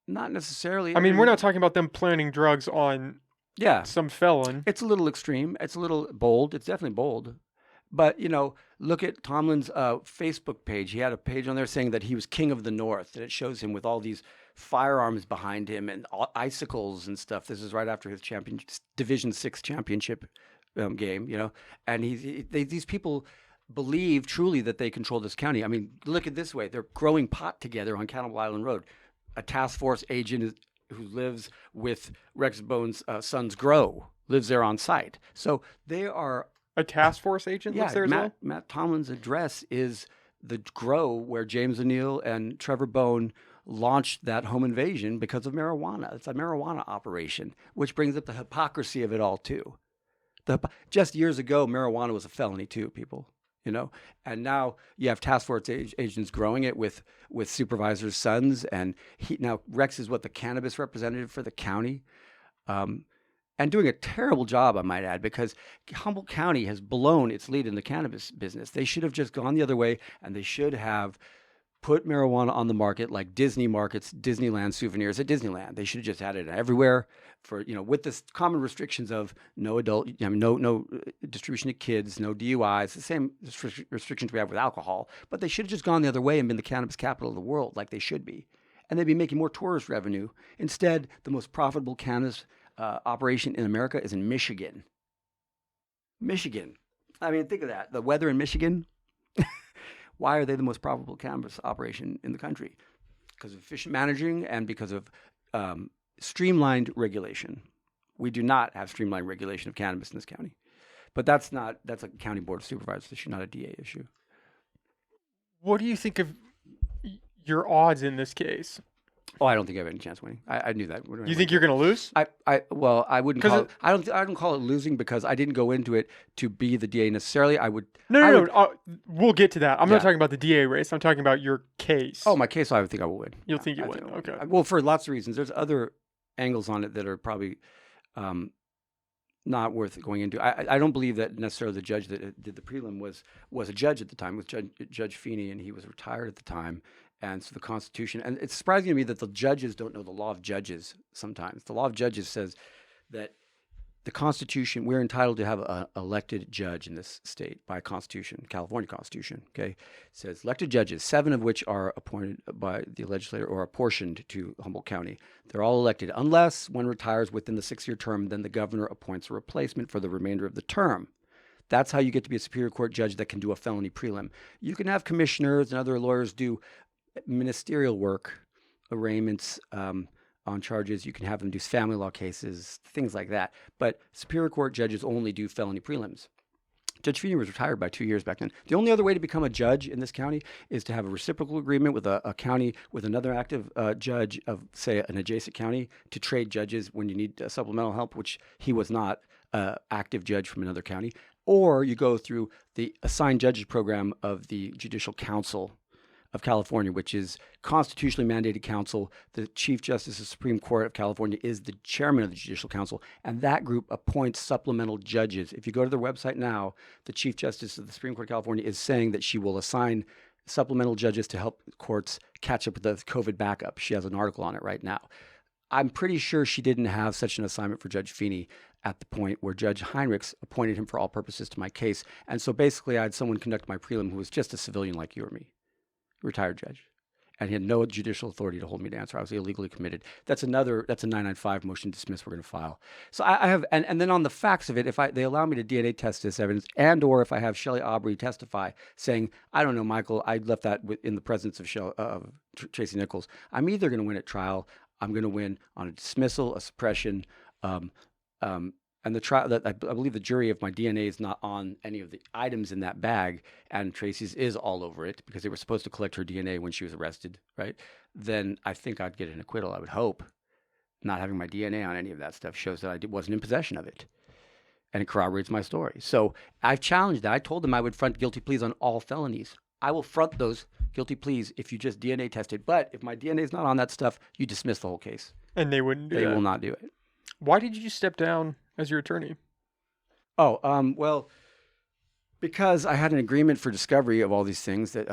Not necessarily. I mean, we're not talking about them planting drugs on some felon. It's a little extreme. It's a little bold. It's definitely bold. But, look at Tomlin's Facebook page. He had a page on there saying that he was king of the North, and it shows him with all these firearms behind him and icicles and stuff. This is right after his Division 6 championship game, and these people believe truly that they control this county. I mean, look at it this way. They're growing pot together on Cannibal Island Road. A task force agent who lives with Rex Bone's son's grow lives there on site. So they are... A task force agent lives there as well? Matt Tomlin's address is the grow where James O'Neill and Trevor Bone launched that home invasion because of marijuana. It's a marijuana operation, which brings up the hypocrisy of it all, too. Just years ago, marijuana was a felony, too, people. And now you have task force agents growing it with supervisors' sons. And now Rex is the cannabis representative for the county. And doing a terrible job, I might add, because Humboldt County has blown its lead in the cannabis business. They should have just gone the other way, and they should have put marijuana on the market like Disney markets, Disneyland souvenirs at Disneyland. They should have just had it everywhere with the common restrictions of no adult, no distribution to kids, no DUIs, the same restrictions we have with alcohol. But they should have just gone the other way and been the cannabis capital of the world like they should be. And they'd be making more tourist revenue. Instead, the most profitable cannabis operation in America is in Michigan. Michigan. I mean, think of that. The weather in Michigan. Why are they the most profitable cannabis operation in the country? Because of efficient managing and because of streamlined regulation. We do not have streamlined regulation of cannabis in this county. But that's a county board of supervisors issue, not a DA issue. What do you think of your odds in this case? Oh, I don't think I have any chance of winning. I knew that. You think you're going to lose? I wouldn't call it. I don't call it losing because I didn't go into it to be the DA necessarily. No. We'll get to that. I'm not talking about the DA race. I'm talking about your case. Oh, my case. I think I will win. You'll think you win. Okay. Well, for lots of reasons. There's other angles on it that are probably not worth going into. I don't believe that necessarily the judge that did the prelim was a judge at the time. It was Judge Feeney, and he was retired at the time. And so the Constitution, and it's surprising to me that the judges don't know the law of judges sometimes. The law of judges says that the Constitution, we're entitled to have an elected judge in this state by Constitution, California Constitution, okay? It says elected judges, 7 of which are appointed by the legislature or apportioned to Humboldt County. They're all elected unless one retires within the 6-year term, then the governor appoints a replacement for the remainder of the term. That's how you get to be a Superior Court judge that can do a felony prelim. You can have commissioners and other lawyers do ministerial work, arraignments on charges. You can have them do family law cases, things like that. But Superior Court judges only do felony prelims. Judge Feeney was retired by 2 years back then. The only other way to become a judge in this county is to have a reciprocal agreement with a county with another active judge of, say, an adjacent county to trade judges when you need supplemental help, which he was not an active judge from another county. Or you go through the assigned judges program of the Judicial Council of California, which is constitutionally mandated council. The Chief Justice of the Supreme Court of California is the chairman of the Judicial Council, and that group appoints supplemental judges. If you go to their website now, the Chief Justice of the Supreme Court of California is saying that she will assign supplemental judges to help courts catch up with the COVID backup. She has an article on it right now. I'm pretty sure she didn't have such an assignment for Judge Feeney at the point where Judge Heinrichs appointed him for all purposes to my case. And so basically I had someone conduct my prelim who was just a civilian like you or me. Retired judge, and he had no judicial authority to hold me to answer. I was illegally committed. That's a 995 motion to dismiss we're going to file. So I have, and then on the facts of it, if they allow me to DNA test this evidence, and or if I have Shelley Aubrey testify saying, I don't know, Michael, I left that in the presence of Tracy Nichols. I'm either going to win at trial, I'm going to win on a dismissal, a suppression, and And the trial that I believe the jury, if my DNA is not on any of the items in that bag and Tracy's is all over it because they were supposed to collect her DNA when she was arrested, right? Then I think I'd get an acquittal. I would hope. Not having my DNA on any of that stuff shows that I wasn't in possession of it. And it corroborates my story. So I've challenged that. I told them I would front guilty pleas on all felonies. I will front those guilty pleas if you just DNA test it. But if my DNA is not on that stuff, you dismiss the whole case. And they wouldn't do They that. will not do it. Why did you step down as your attorney? Oh, well, because I had an agreement for discovery of all these things that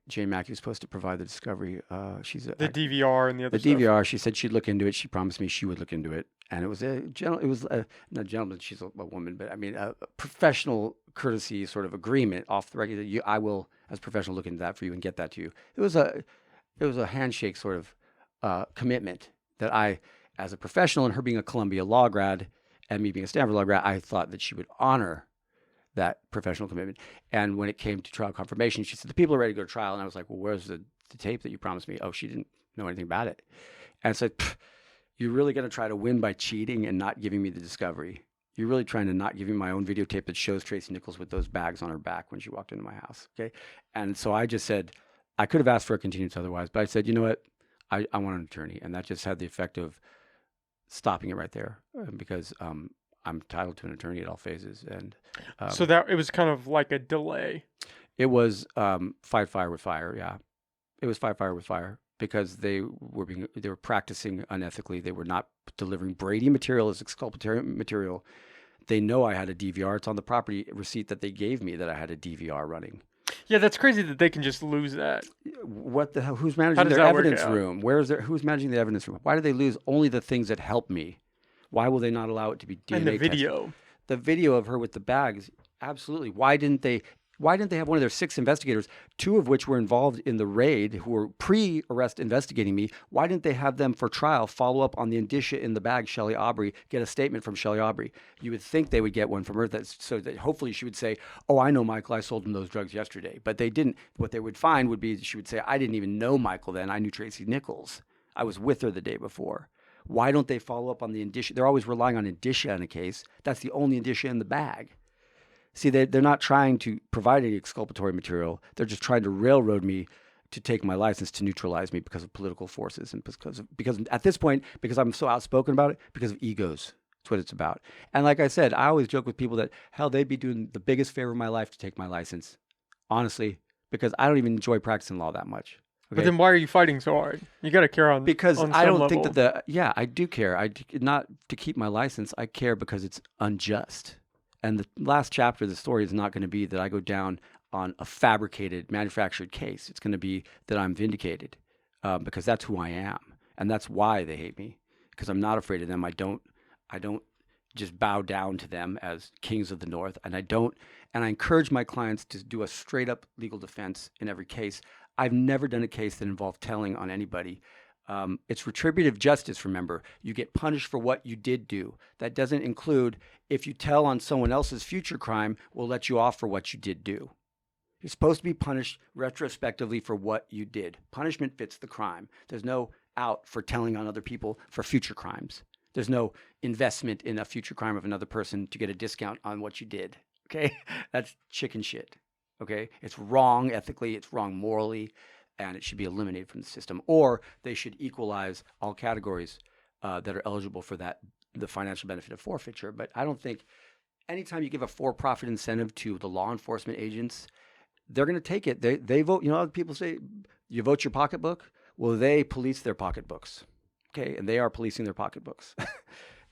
Jane Mackey was supposed to provide the discovery. The DVR and the other the stuff. DVR. She said she'd look into it. She promised me she would look into it, and it was not a gentleman. She's a woman, but I mean a professional courtesy sort of agreement off the record that I will, as a professional, look into that for you and get that to you. It was a handshake sort of commitment that I, as a professional, and her being a Columbia law grad and me being a Stanford law grad, I thought that she would honor that professional commitment. And when it came to trial confirmation, she said, the people are ready to go to trial. And I was like, well, where's the tape that you promised me? Oh, she didn't know anything about it. And I said, you're really going to try to win by cheating and not giving me the discovery? You're really trying to not give me my own videotape that shows Tracy Nichols with those bags on her back when she walked into my house. Okay. And so I just said, I could have asked for a continuance otherwise, but I said, you know what? I want an attorney. And that just had the effect of stopping it right there because I'm entitled to an attorney at all phases. And so that it was kind of like a delay. It was fight fire with fire. Yeah, it was fight fire with fire because they were practicing unethically. They were not delivering Brady material as exculpatory material. They know I had a DVR. It's on the property receipt that they gave me that I had a DVR running. Yeah, that's crazy that they can just lose that. What the hell? Who's managing their evidence room? Who's managing the evidence room? Why do they lose only the things that help me? Why will they not allow it to be DNA And the video. tested? The video of her with the bags, absolutely. Why didn't they have one of their 6 investigators, 2 of which were involved in the raid, who were pre-arrest investigating me? Why didn't they have them for trial follow up on the indicia in the bag, Shelley Aubrey, get a statement from Shelley Aubrey? You would think they would get one from her, so that hopefully she would say, oh, I know Michael, I sold him those drugs yesterday. But they didn't. What they would find would be she would say, I didn't even know Michael then. I knew Tracy Nichols. I was with her the day before. Why don't they follow up on the indicia? They're always relying on indicia in a case. That's the only indicia in the bag. See, they're not trying to provide any exculpatory material. They're just trying to railroad me to take my license, to neutralize me because of political forces and because at this point, because I'm so outspoken about it, because of egos. That's what it's about. And like I said, I always joke with people that, hell, they'd be doing the biggest favor of my life to take my license. Honestly, because I don't even enjoy practicing law that much. Okay? But then why are you fighting so hard? You got to care on because on I some don't think level. that I do care. Not to keep my license. I care because it's unjust. And the last chapter of the story is not going to be that I go down on a fabricated, manufactured case. It's going to be that I'm vindicated because that's who I am, and that's why they hate me. Because I'm not afraid of them. I don't just bow down to them as kings of the North, and I encourage my clients to do a straight up legal defense in every case. I've never done a case that involved telling on anybody. It's retributive justice, remember. You get punished for what you did do. That doesn't include if you tell on someone else's future crime, we'll let you off for what you did do. You're supposed to be punished retrospectively for what you did. Punishment fits the crime. There's no out for telling on other people for future crimes. There's no investment in a future crime of another person to get a discount on what you did. Okay? That's chicken shit. Okay? It's wrong ethically, it's wrong morally, and it should be eliminated from the system. Or they should equalize all categories that are eligible for the financial benefit of forfeiture. But I don't think anytime you give a for-profit incentive to the law enforcement agents, they're going to take it. They vote. You know how people say, you vote your pocketbook? Well, they police their pocketbooks. Okay? And they are policing their pocketbooks.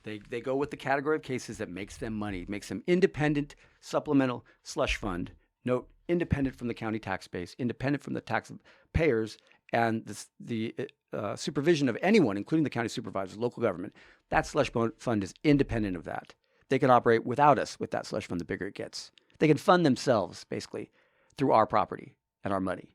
They go with the category of cases that makes them money, makes them independent, supplemental slush fund. Note, independent from the county tax base, independent from the taxpayers, and the supervision of anyone, including the county supervisors, local government. That slush fund is independent of that. They can operate without us with that slush fund the bigger it gets. They can fund themselves, basically, through our property and our money,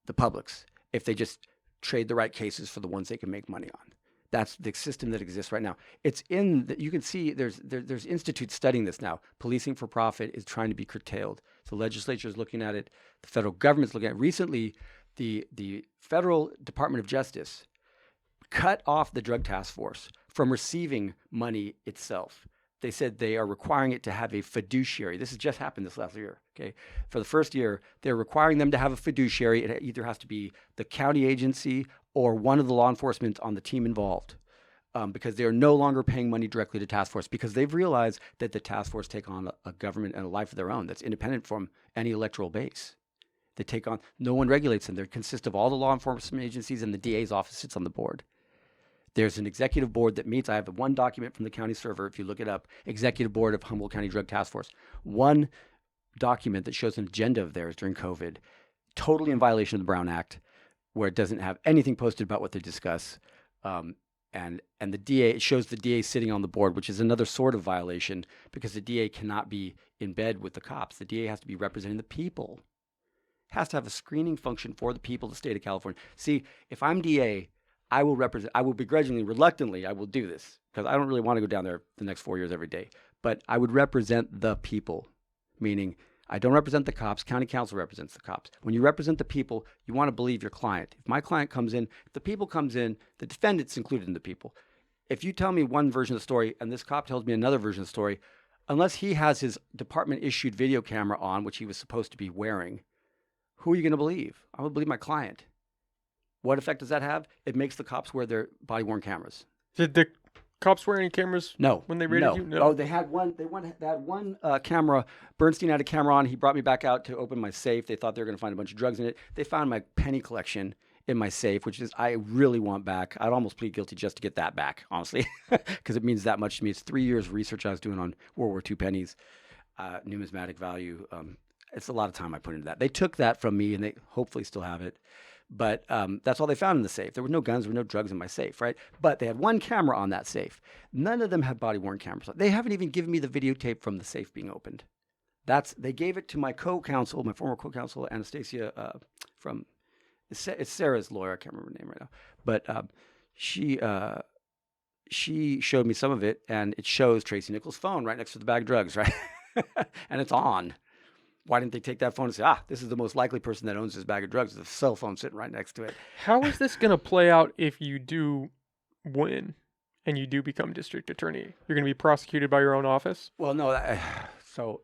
the public's, if they just trade the right cases for the ones they can make money on. That's the system that exists right now. It's you can see there's institutes studying this now. Policing for profit is trying to be curtailed. The legislature is looking at it. The federal government is looking at it. Recently, the Federal Department of Justice cut off the Drug Task Force from receiving money itself. they said they are requiring it to have a fiduciary. This has just happened this last year. Okay, for the first year, they're requiring them to have a fiduciary. It either has to be the county agency or one of the law enforcement on the team involved, because they are no longer paying money directly to task force, because they've realized that the task force take on a government and a life of their own that's independent from any electoral base. They take on, no one regulates them. They consist of all the law enforcement agencies, and the DA's office sits on the board. There's an executive board that meets. I have one document from the county server. If you look it up, Executive Board of Humboldt County Drug Task Force. One document that shows an agenda of theirs during COVID, totally in violation of the Brown Act, where it doesn't have anything posted about what they discuss. And the DA, it shows the DA sitting on the board, which is another sort of violation, because the DA cannot be in bed with the cops. The DA has to be representing the people. Has to have a screening function for the people of the state of California. See, if I'm DA, I will begrudgingly, reluctantly, I will do this, because I don't really want to go down there the next 4 years every day. But I would represent the people, meaning I don't represent the cops. County council represents the cops. When you represent the people, you want to believe your client. If my client comes in, if the people comes in, the defendant's included in the people. If you tell me one version of the story and this cop tells me another version of the story, unless he has his department-issued video camera on, which he was supposed to be wearing, who are you going to believe? I'm going to believe my client. What effect does that have? It makes the cops wear their body-worn cameras. Did the cops wear any cameras? No. When they raided you? No. Oh, they had one. They had one camera. Bernstein had a camera on. He brought me back out to open my safe. They thought they were going to find a bunch of drugs in it. They found my penny collection in my safe, which is I really want back. I'd almost plead guilty just to get that back, honestly, because it means that much to me. It's 3 years of research I was doing on World War II pennies, numismatic value. It's a lot of time I put into that. They took that from me, and they hopefully still have it. But that's all they found in the safe. There were no guns, there were no drugs in my safe, right? But they had one camera on that safe. None of them had body-worn cameras. They haven't even given me the videotape from the safe being opened. They gave it to my co-counsel, my former co-counsel, Anastasia, it's Sarah's lawyer. I can't remember her name right now. But she showed me some of it, and it shows Tracy Nichols' phone right next to the bag of drugs, right? And it's on. Why didn't they take that phone and say, this is the most likely person that owns this bag of drugs? There's a cell phone sitting right next to it. How is this going to play out if you do win and you do become district attorney? You're going to be prosecuted by your own office? Well, no. So,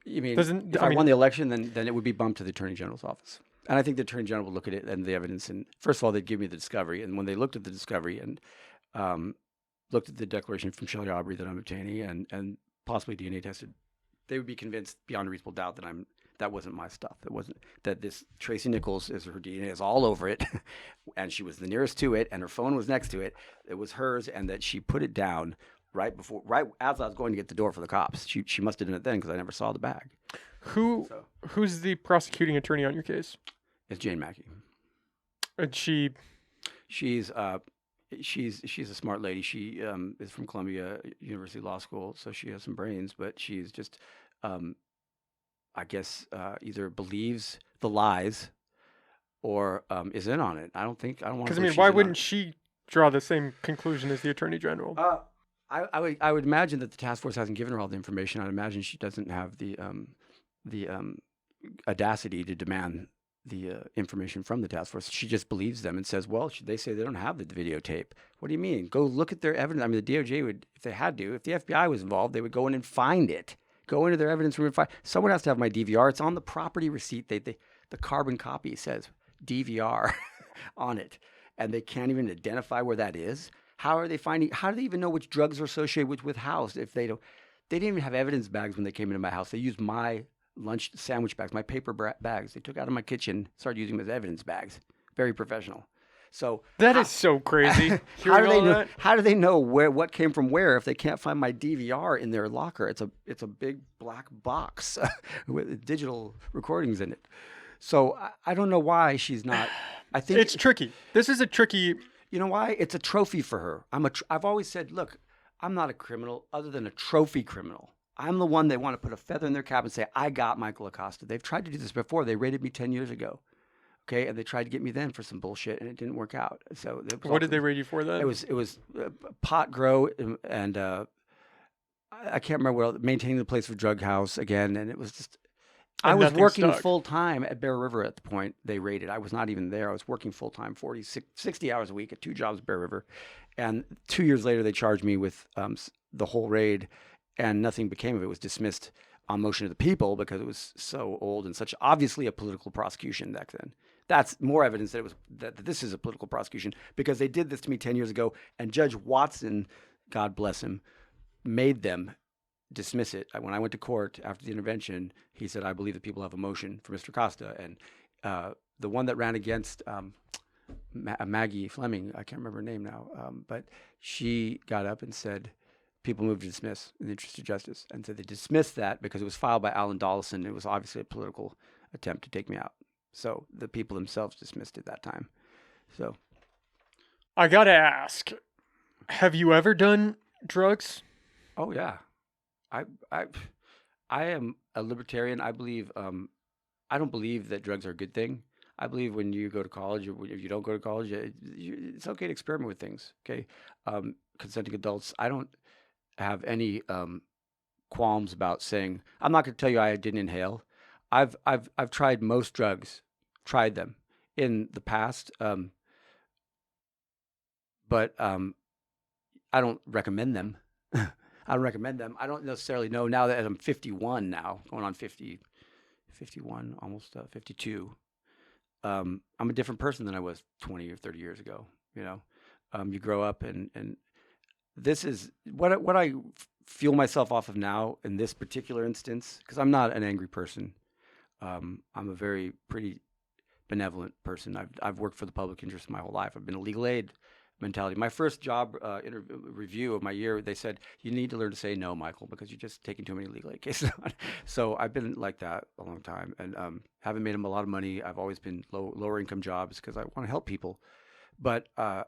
you mean, if I won the election, then it would be bumped to the Attorney General's office. And I think the Attorney General would look at it and the evidence. And first of all, they'd give me the discovery. And when they looked at the discovery and looked at the declaration from Shelley Aubrey that I'm obtaining and possibly DNA tested, they would be convinced beyond a reasonable doubt that that wasn't my stuff. It wasn't that this Tracy Nichols her DNA is all over it, and she was the nearest to it, and her phone was next to it. It was hers, and that she put it down right as I was going to get the door for the cops. She must have done it then because I never saw the bag. Who's the prosecuting attorney on your case? It's Jane Mackey. And she's a smart lady. She is from Columbia University Law School, so she has some brains, but she's just, I guess, either believes the lies or is in on it. I don't want to. Because why wouldn't she draw the same conclusion as the Attorney General? I would imagine that the task force hasn't given her all the information. I'd imagine she doesn't have the audacity to demand the information from the task force. She just believes them and says, well, they say they don't have the videotape. What do you mean? Go look at their evidence. I mean, the DOJ would, if they had to, if the FBI was involved, they would go in and find it. Go into their evidence room and find. Someone has to have my DVR. It's on the property receipt. The carbon copy says DVR on it. And they can't even identify where that is. How do they even know which drugs are associated with house if they don't? They didn't even have evidence bags when they came into my house. They used my lunch sandwich bags, my paper bags. They took out of my kitchen, started using them as evidence bags. Very professional. So that is so crazy. How do they know what came from where if they can't find my DVR in their locker? It's a big black box with digital recordings in it. So I don't know why she's not. I think it's tricky. This is a tricky. You know why? It's a trophy for her. I've always said, look, I'm not a criminal other than a trophy criminal. I'm the one they want to put a feather in their cap and say, I got Michael Acosta. They've tried to do this before. They raided me 10 years ago. Okay, and they tried to get me then for some bullshit, and it didn't work out. So what did they raid you for then? It was pot grow and I can't remember what else, maintaining the place of drug house again, and it was just. I was working full time at Bear River at the point they raided. I was not even there. I was working full time, 60 hours a week at 2 jobs at Bear River, and 2 years later they charged me with the whole raid. and nothing became of it. It was dismissed on motion of the people because it was so old and such obviously a political prosecution back then. That's more evidence that it was that this is a political prosecution, because they did this to me 10 years ago, and Judge Watson, God bless him, made them dismiss it. When I went to court after the intervention, he said, I believe that people have a motion for Mr. Acosta. And the one that ran against Maggie Fleming, I can't remember her name now, but she got up and said, people moved to dismiss in the interest of justice. And so they dismissed that because it was filed by Alan Dollison. It was obviously a political attempt to take me out. So the people themselves dismissed it that time. So I got to ask, have you ever done drugs? Oh yeah. I am a libertarian. I believe I don't believe that drugs are a good thing. I believe when you go to college, or if you don't go to college, it's okay to experiment with things. Okay, consenting adults. I don't have any qualms about saying. I'm not going to tell you I didn't inhale. I've tried most drugs, tried them in the past, but I don't recommend them. I don't recommend them. I don't necessarily know now that I'm 51 now, going on 51, almost 52. I'm a different person than I was 20 or 30 years ago. You know, you grow up, and this is what I fuel myself off of now in this particular instance, because I'm not an angry person. I'm a very pretty benevolent person. I've worked for the public interest my whole life. I've been a legal aid mentality. My first job review of my year, they said, you need to learn to say no, Michael, because you're just taking too many legal aid cases on. So I've been like that a long time, and haven't made them a lot of money. I've always been lower income jobs because I want to help people. But I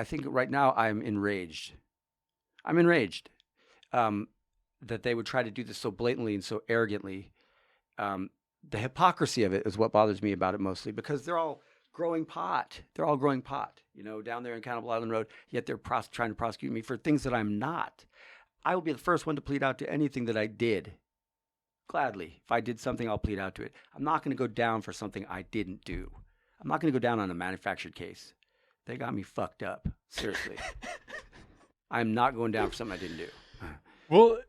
think right now I'm enraged. I'm enraged that they would try to do this so blatantly and so arrogantly. The hypocrisy of it is what bothers me about it mostly, because they're all growing pot. They're all growing pot, down there in Cannibal Island Road, yet they're trying to prosecute me for things that I'm not. I will be the first one to plead out to anything that I did. Gladly. If I did something, I'll plead out to it. I'm not going to go down for something I didn't do. I'm not going to go down on a manufactured case. They got me fucked up. Seriously. I'm not going down for something I didn't do. Well,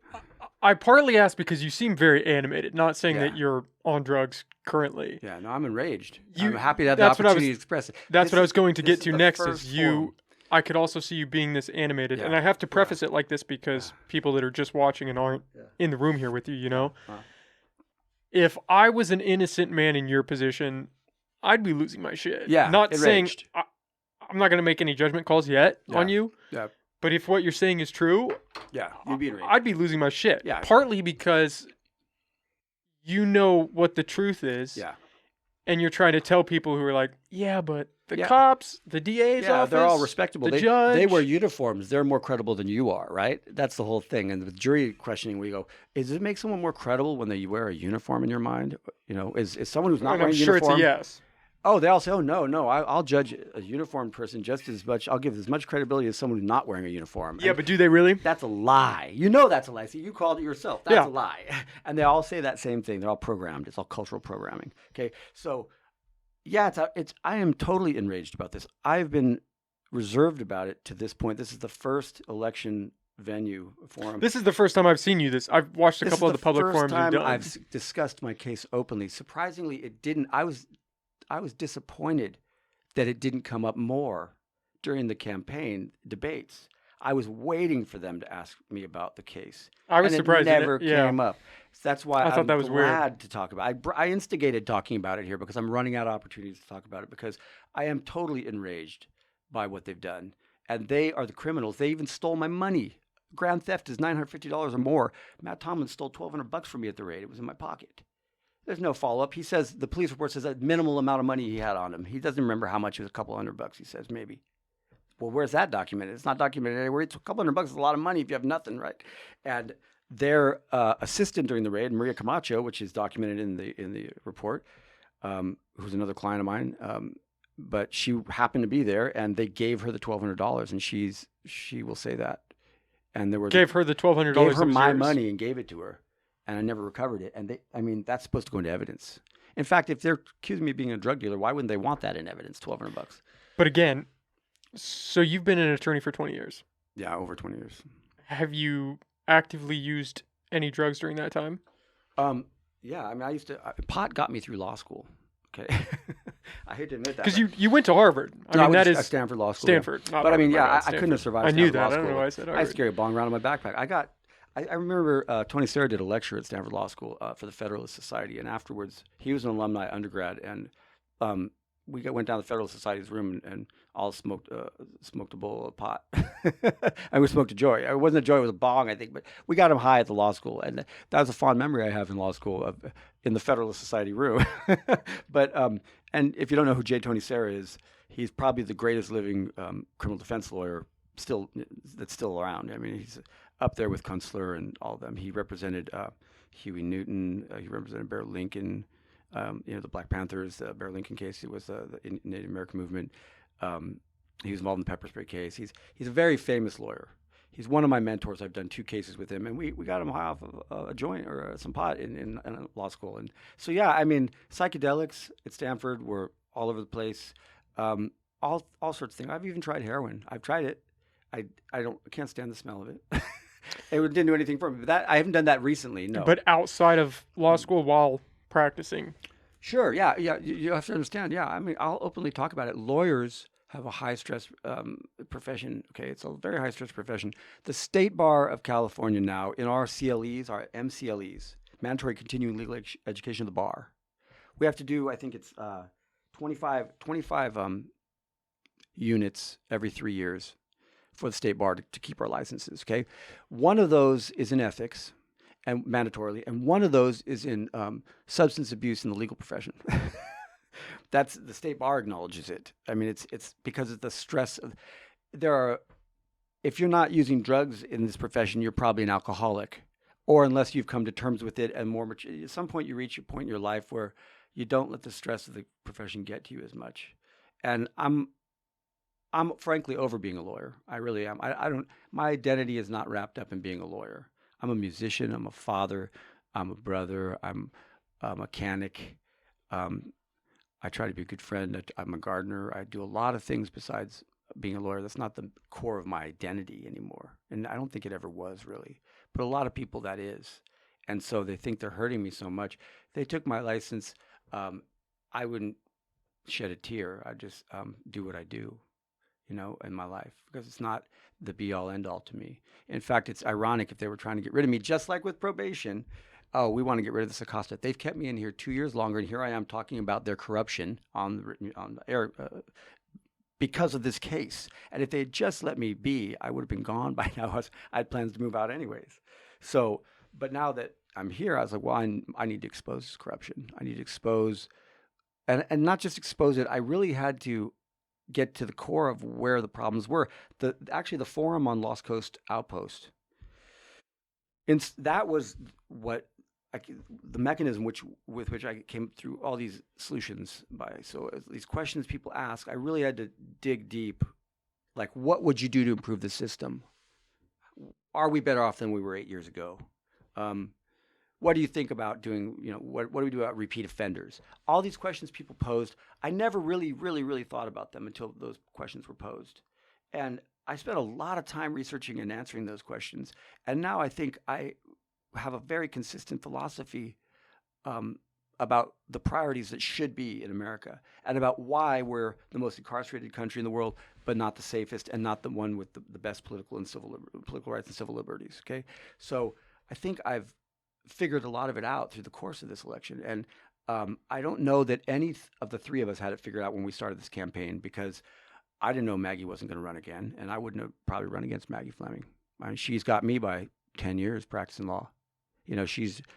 I partly asked because you seem very animated, not saying that you're on drugs currently. Yeah, no, I'm enraged. I'm happy to have the opportunity to express it. That's what I was going to get to next, is you. I could also see you being this animated. And I have to preface it like this because people that are just watching and aren't in the room here with you, if I was an innocent man in your position, I'd be losing my shit. Yeah, not enraged. saying I'm not going to make any judgment calls yet on you. Yeah. But if what you're saying is true, you'd be enraged. I'd be losing my shit. Yeah. Partly because you know what the truth is. Yeah. And you're trying to tell people who are like, but the cops, the DA's office, they're all respectable. The judge. They wear uniforms. They're more credible than you are, right? That's the whole thing. And with jury questioning, we go, does it make someone more credible when they wear a uniform in your mind? Is someone who's not wearing a uniform? I'm sure it's a yes. Oh, they all say, no, I'll judge a uniformed person just as much. I'll give as much credibility as someone who's not wearing a uniform. Yeah, but do they really? That's a lie. That's a lie. See, you called it yourself. That's a lie. And they all say that same thing. They're all programmed. It's all cultural programming. Okay, so I am totally enraged about this. I've been reserved about it to this point. This is the first election venue forum. This is the first time I've seen you this. I've watched a couple of the public forums you've done. I've discussed my case openly. Surprisingly, it didn't. I was disappointed that it didn't come up more during the campaign debates. I was waiting for them to ask me about the case. I was surprised it never came up. So that's why I thought that was glad to talk about it. I instigated talking about it here because I'm running out of opportunities to talk about it, because I am totally enraged by what they've done. And they are the criminals. They even stole my money. Grand theft is $950 or more. Matt Tomlin stole $1,200 from me at the raid. It was in my pocket. There's no follow-up. He says, the police report says, a minimal amount of money he had on him. He doesn't remember how much. It was a couple $100, he says, maybe. Well, where's that documented? It's not documented anywhere. It's a couple $100 is a lot of money if you have nothing, right? And their assistant during the raid, Maria Camacho, which is documented in the report, who's another client of mine, but she happened to be there, and they gave her the $1,200, and she will say that. And there was gave her the $1,200. Gave her my money and gave it to her. And I never recovered it. And that's supposed to go into evidence. In fact, if they're accusing me of being a drug dealer, why wouldn't they want that in evidence? $1,200. But again, so you've been an attorney for 20 years. Yeah, over 20 years. Have you actively used any drugs during that time? Um, yeah, I mean, pot got me through law school. Okay, I hate to admit that, Because but you went to Harvard. I no, I mean, went that to is Stanford Law School. Yeah. Stanford, not But I mean, Harvard. My yeah, bad, I couldn't have Stanford. survived I knew Stanford Law that. I don't know School. why I said I used to Harvard. carry a bong around in my backpack. I remember Tony Serra did a lecture at Stanford Law School for the Federalist Society, and afterwards he was an alumni undergrad, and um, went down to the Federalist Society's room and all smoked a bowl of pot, and we smoked a joy. It wasn't a joy; it was a bong, I think. But we got him high at the law school, and that was a fond memory I have in law school in the Federalist Society room. But and if you don't know who J. Tony Serra is, he's probably the greatest living criminal defense lawyer still that's still around. I mean, he's up there with Kunstler and all of them. He represented Huey Newton. He represented Bear Lincoln. The Black Panthers, the Bear Lincoln case. It was the Native American movement. He was involved in the pepper spray case. He's a very famous lawyer. He's one of my mentors. I've done 2 cases with him, and we got him high off of a joint or some pot in law school. And so, yeah, I mean, psychedelics at Stanford were all over the place. All sorts of things. I've even tried heroin. I've tried it. I can't stand the smell of it. It didn't do anything for me. But I haven't done that recently. No. But outside of law school while practicing. Sure. Yeah. Yeah. You have to understand. Yeah. I mean, I'll openly talk about it. Lawyers have a high stress profession. Okay. It's a very high stress profession. The State Bar of California now, in our CLEs, our MCLEs, mandatory continuing legal education of the bar, we have to do, I think it's 25 units every 3 years for the State Bar to keep our licenses. Okay. One of those is in ethics and mandatorily, and one of those is in substance abuse in the legal profession. That's the State Bar acknowledges it. I mean, it's because of the stress of if you're not using drugs in this profession, you're probably an alcoholic, or unless you've come to terms with it and more mature. At some point, you reach a point in your life where you don't let the stress of the profession get to you as much. And I'm frankly over being a lawyer. I really am. I don't. My identity is not wrapped up in being a lawyer. I'm a musician. I'm a father. I'm a brother. I'm a mechanic. I try to be a good friend. I'm a gardener. I do a lot of things besides being a lawyer. That's not the core of my identity anymore, and I don't think it ever was really. But a lot of people that is, and so they think they're hurting me so much. They took my license. I wouldn't shed a tear. I just do what I do, in my life, because it's not the be all end all to me. In fact, it's ironic if they were trying to get rid of me, just like with probation. Oh, we want to get rid of this Acosta. They've kept me in here 2 years longer, and here I am talking about their corruption on the air because of this case. And if they had just let me be, I would have been gone by now. I had plans to move out anyways. So, but now that I'm here, I was like, well, I need to expose this corruption. I need to expose, and not just expose it. I really had to get to the core of where the problems were. Actually, the forum on Lost Coast Outpost, that was the mechanism with which I came through all these solutions by. So these questions people ask, I really had to dig deep. Like, what would you do to improve the system? Are we better off than we were 8 years ago? What do you think about doing, what do we do about repeat offenders? All these questions people posed, I never really, really, really thought about them until those questions were posed. And I spent a lot of time researching and answering those questions. And now I think I have a very consistent philosophy about the priorities that should be in America, and about why we're the most incarcerated country in the world, but not the safest, and not the one with the best political rights and civil liberties. Okay, so I think I've figured a lot of it out through the course of this election, and I don't know that any of the 3 of us had it figured out when we started this campaign, because I didn't know Maggie wasn't going to run again, and I wouldn't have probably run against Maggie Fleming. I mean, she's got me by 10 years practicing law.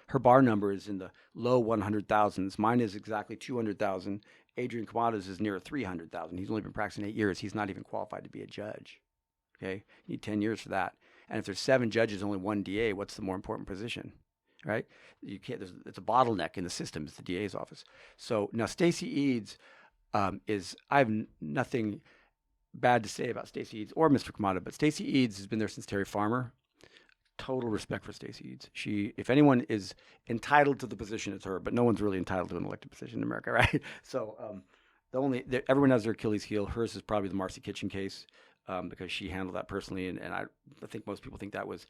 Her bar number is in the low 100,000s. Mine is exactly 200,000. Adrian Kamada's is near 300,000. He's only been practicing 8 years. He's not even qualified to be a judge. Okay, you need 10 years for that. And if there's 7 judges, only 1 DA, what's the more important position? Right? You can't. It's a bottleneck in the system. It's the DA's office. So now Stacey Eads is. I have nothing bad to say about Stacey Eads or Mr. Kamada, but Stacey Eads has been there since Terry Farmer. Total respect for Stacey Eads. If anyone is entitled to the position, it's her. But no one's really entitled to an elected position in America, right? So everyone has their Achilles heel. Hers is probably the Marcy Kitchen case. because she handled that personally, and I think most people think that was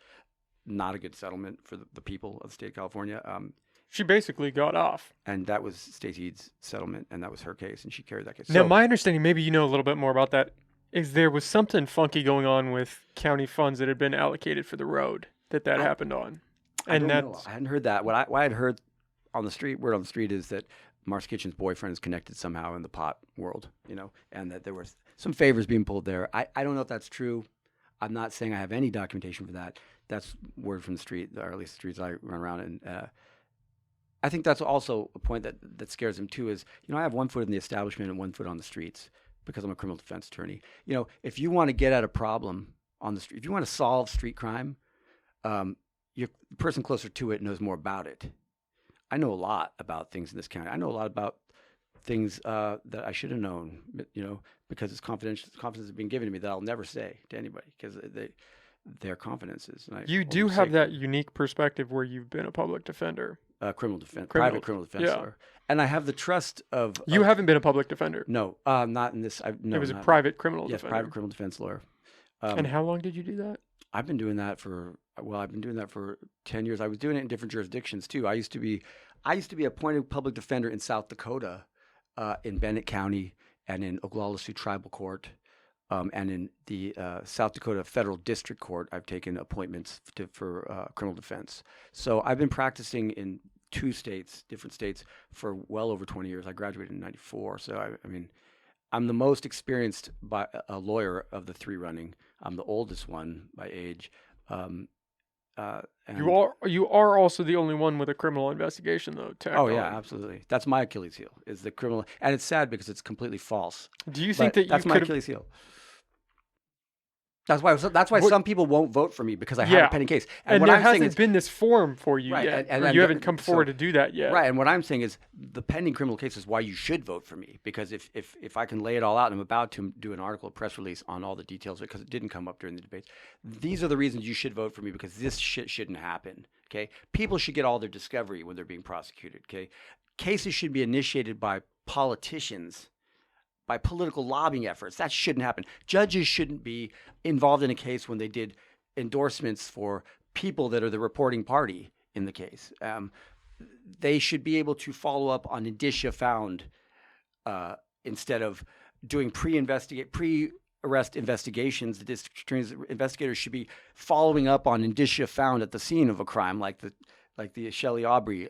not a good settlement for the people of the state of California. She basically got off. And that was Stacey Eads' settlement, and that was her case, and she carried that case. Now, my understanding, maybe you know a little bit more about that, is there was something funky going on with county funds that had been allocated for the road that happened on. I don't know. I hadn't heard that. What I had heard on the street, word on the street, is that Marcia Kitchen's boyfriend is connected somehow in the pot world, and that there was some favors being pulled there. I don't know if that's true. I'm not saying I have any documentation for that. That's word from the street, or at least the streets I run around in. I think that's also a point that scares him too. Is I have one foot in the establishment and one foot on the streets because I'm a criminal defense attorney. If you want to get at a problem on the street, if you want to solve street crime, the person closer to it knows more about it. I know a lot about things in this county. I know a lot about things that I should have known, because it's confidential. Confidence is being given to me that I'll never say to anybody because they're confidences. And you do have that unique perspective where you've been a public defender. Private criminal defense lawyer. And I have the trust of... You haven't been a public defender? No, not in this. No, it was a private criminal defender. Yes, private criminal defense lawyer. And how long did you do that? I've been doing that for 10 years. I was doing it in different jurisdictions too. I used to be appointed public defender in South Dakota, in Bennett County, and in Oglala Sioux Tribal Court, and in the South Dakota Federal District Court. I've taken appointments for criminal defense. So I've been practicing in different states, for well over 20 years. I graduated in '94, so I mean, I'm the most experienced by a lawyer of the three running. I'm the oldest one by age. And you are also the only one with a criminal investigation, though. Oh yeah, absolutely. That's my Achilles heel, is the criminal, and it's sad because it's completely false. Do you think that that's my Achilles heel? That's why some people won't vote for me, because I have a pending case. And there hasn't been this forum for you yet. And you haven't come forward to do that yet. Right. And what I'm saying is the pending criminal case is why you should vote for me, because if I can lay it all out, and I'm about to do an article, a press release on all the details, because it didn't come up during the debates. These are the reasons you should vote for me, because this shit shouldn't happen. Okay. People should get all their discovery when they're being prosecuted. Okay. Cases should be initiated by politicians, by political lobbying efforts. That shouldn't happen. Judges shouldn't be involved in a case when they did endorsements for people that are the reporting party in the case. They should be able to follow up on indicia found, instead of doing pre-arrest investigations. The district attorney's investigators should be following up on indicia found at the scene of a crime, like the Shelley Aubrey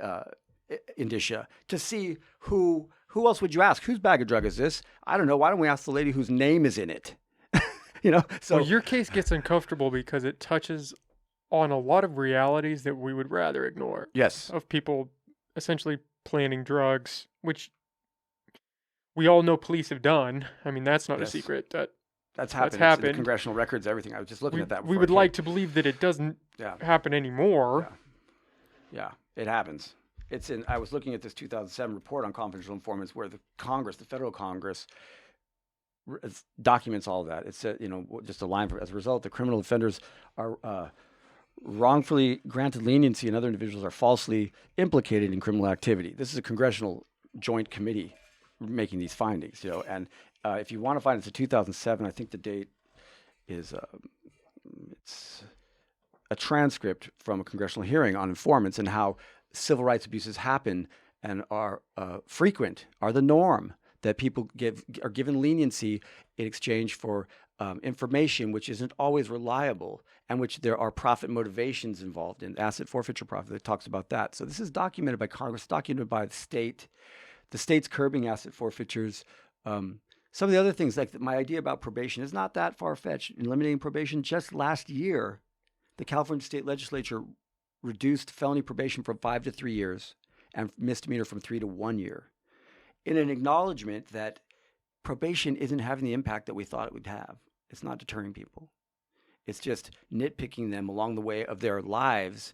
indicia, to see who else would you ask? Whose bag of drug is this? I don't know. Why don't we ask the lady whose name is in it? So your case gets uncomfortable because it touches on a lot of realities that we would rather ignore. Yes. Of people essentially planning drugs, which we all know police have done. I mean, that's not a secret. That's happened. It's in the congressional records, everything. I was just looking at that. We would like to believe that it doesn't happen anymore. Yeah, it happens. I was looking at this 2007 report on confidential informants, where the federal Congress, documents all of that. It said, just a line as a result, the criminal offenders are wrongfully granted leniency, and other individuals are falsely implicated in criminal activity. This is a congressional joint committee making these findings, and if you want to find it's a 2007, I think the date is, it's a transcript from a congressional hearing on informants and how civil rights abuses happen and are frequent, are the norm, that people are given leniency in exchange for information which isn't always reliable, and which there are profit motivations involved in, asset forfeiture profit, that talks about that. So this is documented by Congress, documented by the state. The state's curbing asset forfeitures. Some of the other things, like my idea about probation, is not that far-fetched. Eliminating probation, just last year, the California State Legislature reduced felony probation from 5 to 3 years and misdemeanor from 3 to 1 year, in an acknowledgement that probation isn't having the impact that we thought it would have. It's not deterring people. It's just nitpicking them along the way of their lives.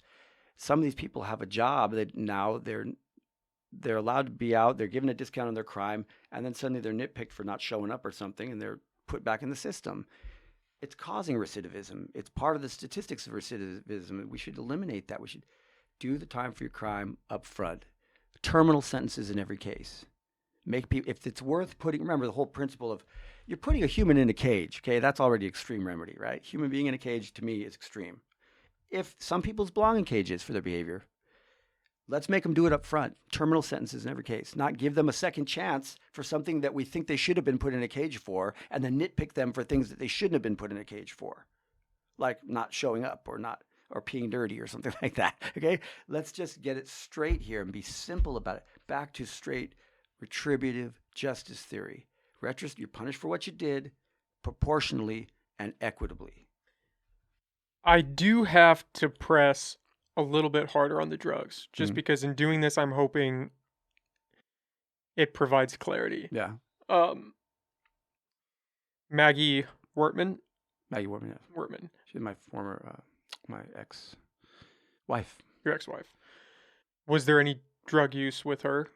Some of these people have a job that now they're allowed to be out, they're given a discount on their crime, and then suddenly they're nitpicked for not showing up or something, and they're put back in the system. It's causing recidivism. It's part of the statistics of recidivism. We should eliminate that. We should do the time for your crime up front. Terminal sentences in every case. Make people, if it's worth putting, remember the whole principle of you're putting a human in a cage, okay? That's already extreme remedy, right? Human being in a cage to me is extreme. If some people's belong in cages for their behavior, let's make them do it up front. Terminal sentences in every case, not give them a second chance for something that we think they should have been put in a cage for, and then nitpick them for things that they shouldn't have been put in a cage for, like not showing up or peeing dirty or something like that. Okay, let's just get it straight here and be simple about it. Back to straight retributive justice theory. You're punished for what you did, proportionally and equitably. I do have to press a little bit harder on the drugs, just because in doing this, I'm hoping it provides clarity. Yeah. Maggie Wortman. Maggie Wortman. Yeah. Wortman. She's my former, my ex-wife. Your ex-wife. Was there any drug use with her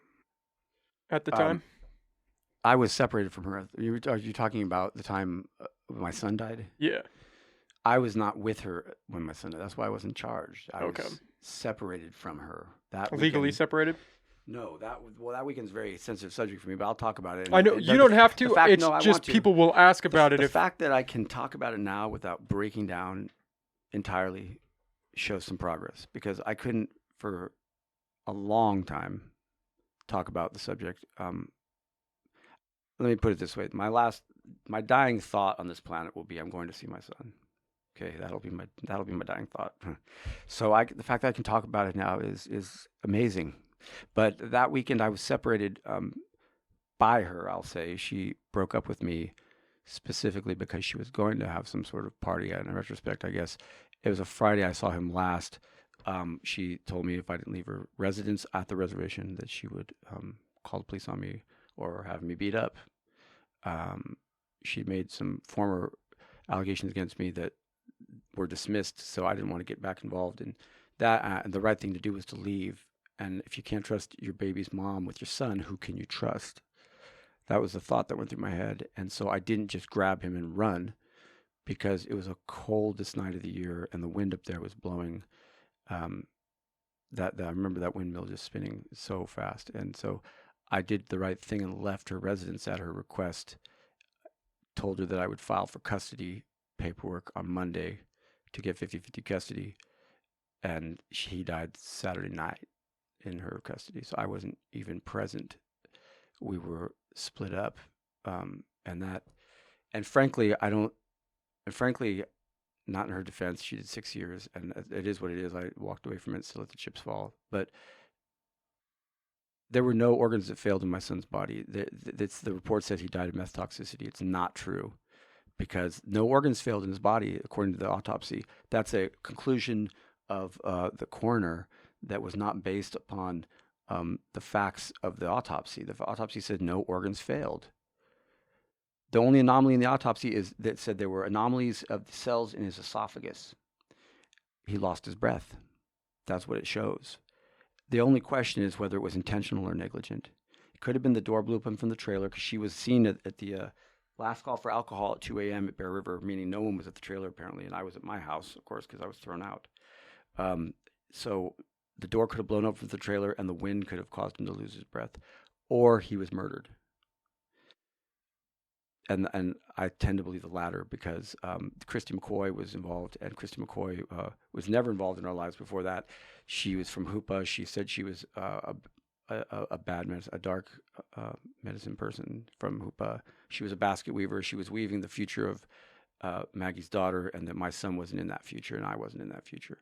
at the time? I was separated from her. Are you talking about the time my son died? Yeah. I was not with her when my son died. That's why I wasn't charged. I Okay. was separated from her. That Legally weekend, separated? No, that weekend's a very sensitive subject for me, but I'll talk about it. I know you don't have to. Fact, It's no, just people will ask about it. The fact that I can talk about it now without breaking down entirely shows some progress, because I couldn't for a long time talk about the subject. Let me put it this way: my dying thought on this planet will be, I'm going to see my son. Okay, that'll be my dying thought. So the fact that I can talk about it now is amazing. But that weekend I was separated by her. I'll say she broke up with me specifically because she was going to have some sort of party. And in retrospect, I guess it was a Friday I saw him last. She told me if I didn't leave her residence at the reservation that she would call the police on me or have me beat up. She made some former allegations against me that were dismissed, so I didn't want to get back involved in that. The right thing to do was to leave. And if you can't trust your baby's mom with your son, who can you trust? That was the thought that went through my head. And so I didn't just grab him and run, because it was the coldest night of the year and the wind up there was blowing. I remember that windmill just spinning so fast. And so I did the right thing and left her residence at her request, told her that I would file for custody paperwork on Monday to get 50-50 custody. And he died Saturday night in her custody. So I wasn't even present. We were split up. And frankly, not in her defense, she did 6 years, and it is what it is. I walked away from it, still let the chips fall. But there were no organs that failed in my son's body. The report said he died of meth toxicity. It's not true, because no organs failed in his body, according to the autopsy. That's a conclusion of the coroner that was not based upon the facts of the autopsy. The autopsy said no organs failed. The only anomaly in the autopsy is that said there were anomalies of the cells in his esophagus. He lost his breath. That's what it shows. The only question is whether it was intentional or negligent. It could have been the door blew open from the trailer, because she was seen at the last call for alcohol at 2 a.m. at Bear River, meaning no one was at the trailer apparently, and I was at my house, of course, because I was thrown out. So the door could have blown up from the trailer, and the wind could have caused him to lose his breath, or he was murdered. And I tend to believe the latter, because Christy McCoy was involved, and Christy McCoy was never involved in our lives before that. She was from Hoopa. She said she was a bad medicine, a dark medicine person from Hoopa. She was a basket weaver. She was weaving the future of Maggie's daughter, and that my son wasn't in that future, and I wasn't in that future.